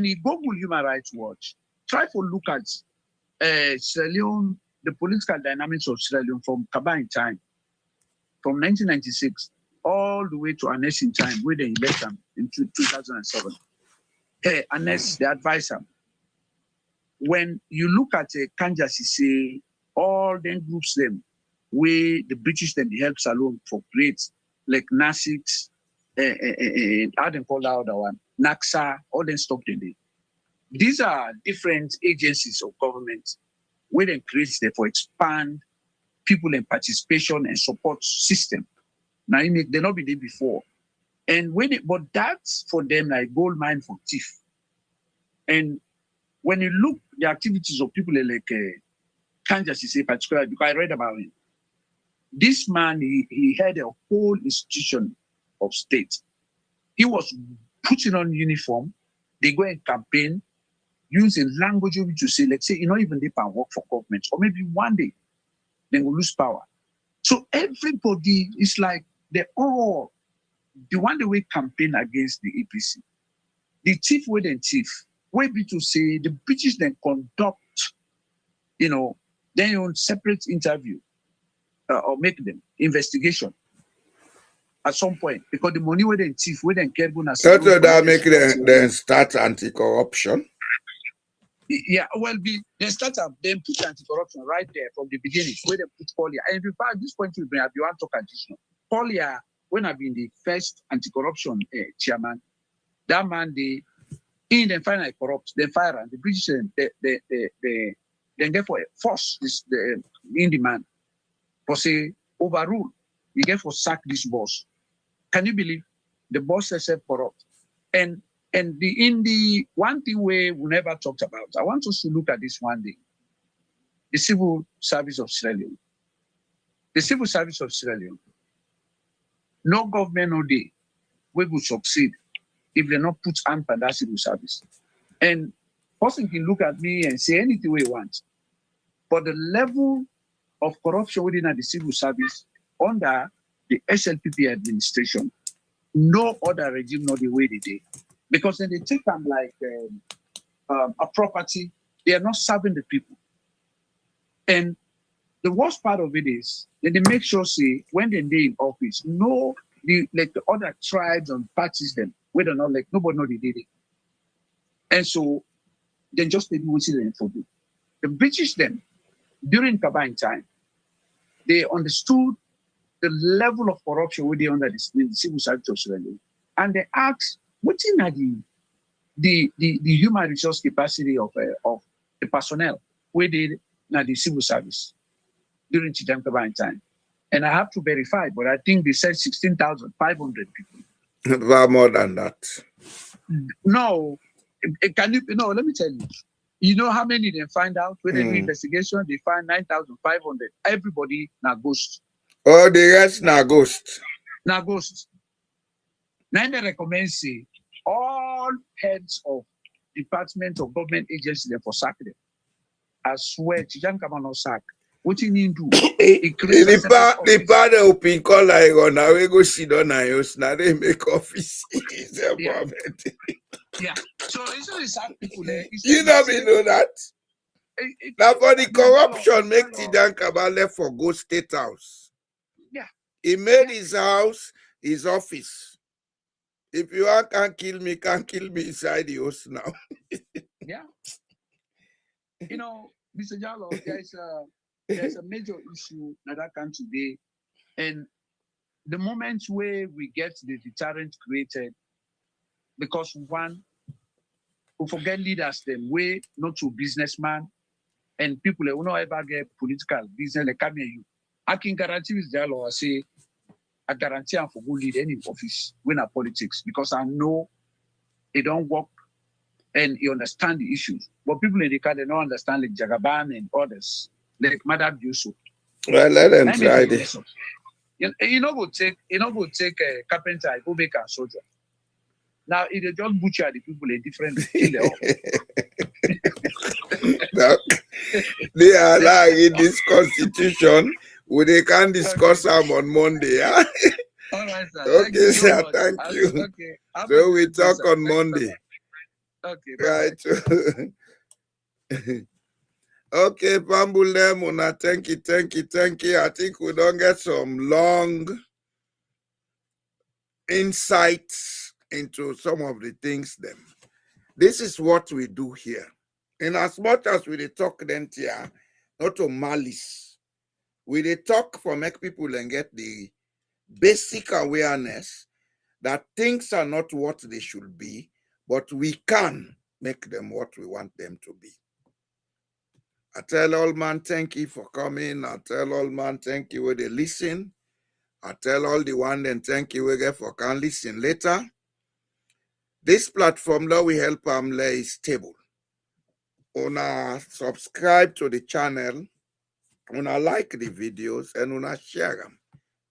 you Google Human Rights Watch, try to look at Sierra Leone, the political dynamics of Sierra Leone from Kabine time, from 1996 all the way to annexing time, where they elect them in 2007. Hey, Annex, the advisor. When you look at Kanja Sise, all them groups them, where the British then help Salon for create like NASIX, how they call the other one, NAXA, all them stuff they did. These are different agencies of government where they create them for expand people in participation and support system. Now they not be there before. And but that's for them like gold mine for thief. And when you look the activities of people like Kanja Sise particularly, because I read about him. This man, he had a whole institution of state. He was putting on uniform. They go and campaign using language to say, let's say, even they can work for government, or maybe one day they will lose power. So everybody is like they all the one day we campaign against the APC. The chief way then chief, way be to say the British then conduct, then on separate interview or make them investigation at some point because the money way then chief, way then care gonna that make them start anti-corruption. Yeah, well, they start up, they put anti-corruption right there from the beginning, where they put Polia. And in fact, this point will bring up, you want to talk additional. Polia, when I've been the first anti-corruption chairman, that man, in the final corrupt, the fire and the British, then therefore force this in the man for say overrule. You get for sack this boss. Can you believe the boss herself corrupt? And in the one thing we never talked about, I want us to look at this one day. The civil service of Sierra Leone. The civil service of Sierra Leone. No government no day we will succeed if they not put hand on that civil service. And person can look at me and say anything we want. But the level of corruption within the civil service under the SLPP administration, no other regime not the way they did. Because then they take them like a property, they are not serving the people. And the worst part of it is that they make sure, say, when they're in office, like the other tribes and parties, them, whether or not, like, nobody know they did it. And so, they just did what they for do. The British, then, during Kabine time, they understood the level of corruption within under the civil service of Sierra Leone. And they asked, what's in the human resource capacity of the personnel within the civil service during Kabine time? And I have to verify, but I think they said 16,500 people. Far more than that. No, let me tell you. You know how many they find out when they do investigation? They find 9,500. Everybody now ghost. Oh, the rest now ghost. Now ghost. Now they recommend say all heads of departments of government agencies they for sack them. I swear, Chijan Kamano sack. What you need to do? The part of pink color I go now we go sit on a house now they make office. Yeah. So it's only sack people there. You know that. Now for the corruption, make Tidan Kaba left for go state house. Yeah. He made his house his office. If you can't kill me inside the house now. Yeah. You know, Mr. Jallo, there's a major issue that comes today. And the moment where we get the deterrent created, because one, we forget leaders them way not to businessman and people who don't ever get political business like come here you. I can guarantee with Jallo, I say I guarantee I'm for good lead any office when I politics because I know it don't work and you understand the issues. But people in the car they don't understand like Jagaban and others, like Madam Yusuf. Well, let them try this. You know go take a carpenter, go make a soldier. Now if they just butcher the people in different no, they are allowing this constitution. They can discuss them on Monday. Yeah? All right, sir. Okay, sir. Thank you. Okay. So we talk on Monday. Okay. Right. Okay, Pambule Mona. Thank you. I think we don't get some long insights into some of the things then. This is what we do here. In as much as we talk then here, not to malice. We talk for make people and get the basic awareness that things are not what they should be, but we can make them what we want them to be. I tell all man thank you for coming. I tell all man thank you where they listen. I tell all the one then thank you again for can listen later. This platform that we help them lay stable. Una subscribe to the channel. Una like the videos and una share them.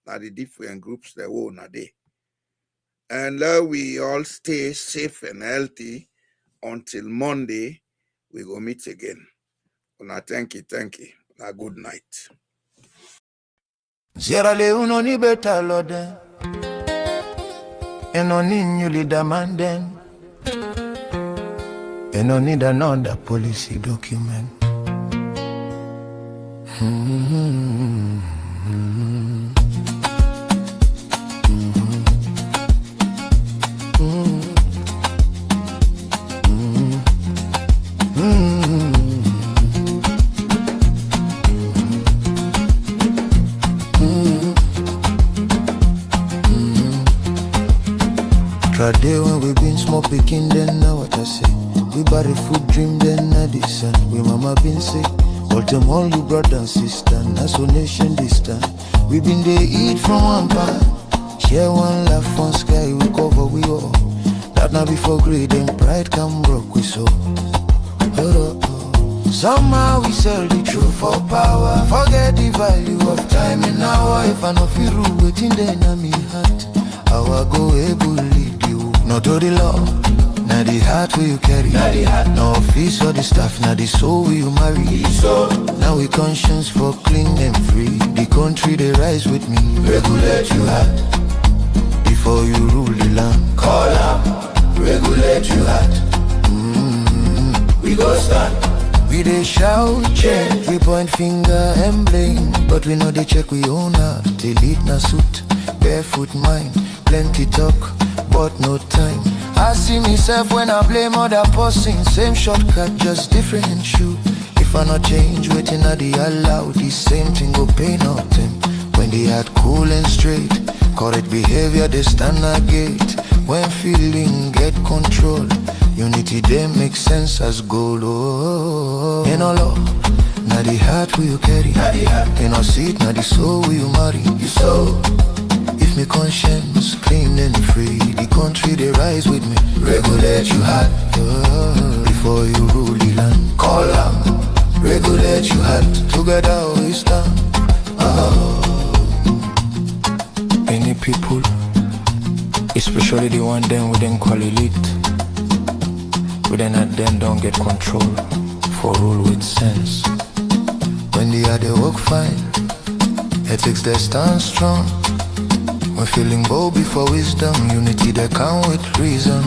Now the different groups that own a day. And we all stay safe and healthy until Monday. We go meet again. Una thank you. Una good night. Sierra Leone ni beta lode. And no need you lead a man then. And no need another policy document. Mm-hmm. Trade when we been small picking, then now what I say. We buy the food dream, then now this and we mama been sick. All them all you brother and sister, that's so nation distant. We been there eat from one pan, share one laugh, one sky, we cover we all. That now before greed and pride come broke we so. Somehow we sell the truth for power. Forget the value of time in our. If I no feel rule waiting then on me heart, how I go able lead you. Not to the law, now the heart will you carry. No office or the staff, now the soul will you marry. Now we conscience for clean and free. The country they rise with me. Regulate you heart before you rule the land. Call up, regulate you heart. We go stand. We they shout, check, we point finger and blame. But we know they check we own heart. They lead na suit, barefoot mind. Plenty talk, but no time. I see myself when I blame other person. Same shortcut, just different shoe. If I not change, waiting at the allow. The same thing go pay nothing. When they had cool and straight, correct behavior, they stand a gate. When feeling get control, unity then make sense as gold. Oh, in all law, now the heart will you carry. In all seat, now the soul will you marry. You so, if me conscience clean and free, the country they rise with me. Regulate you heart before you rule the land. Call them, regulate you heart. Together we stand. Many people, especially the one them with them call elite, but then at them don't get control for rule with sense. When they are they work fine, ethics they stand strong. When feeling bold before wisdom, unity they come with reason.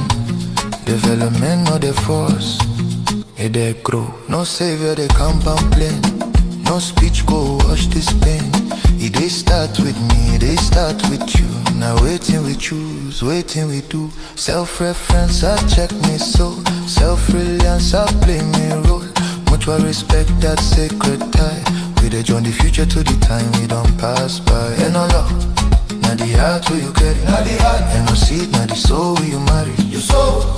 Development not the force, they grow. No savior they can't complain. No speech go wash this pain. They start with me, they start with you. Now waiting we choose, waiting we do. Self-reference, I check me so. Self-reliance, I play me role. Mutual respect, that sacred tie. We dey join the future to the time we don't pass by. And all love, now the heart will you carry. And no seed, now the soul will you marry. You so,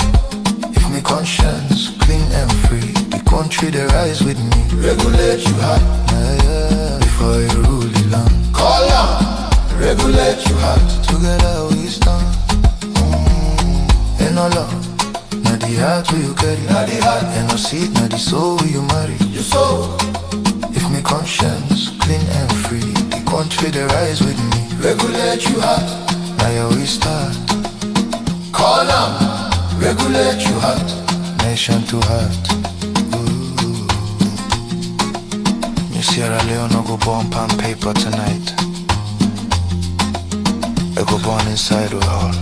if me conscience clean and free, the country they rise with me. Regulate you heart, before you rule the land. Call on, regulate you heart. Together we stand. And all love, now the heart will you carry. And no seed, now the soul will you marry. You so, if me conscience clean and free, the country they rise with me. Regulate you heart, now we start. Call on, regulate you heart, nation to heart. Sierra Leone go born pan paper tonight. I go born inside we all.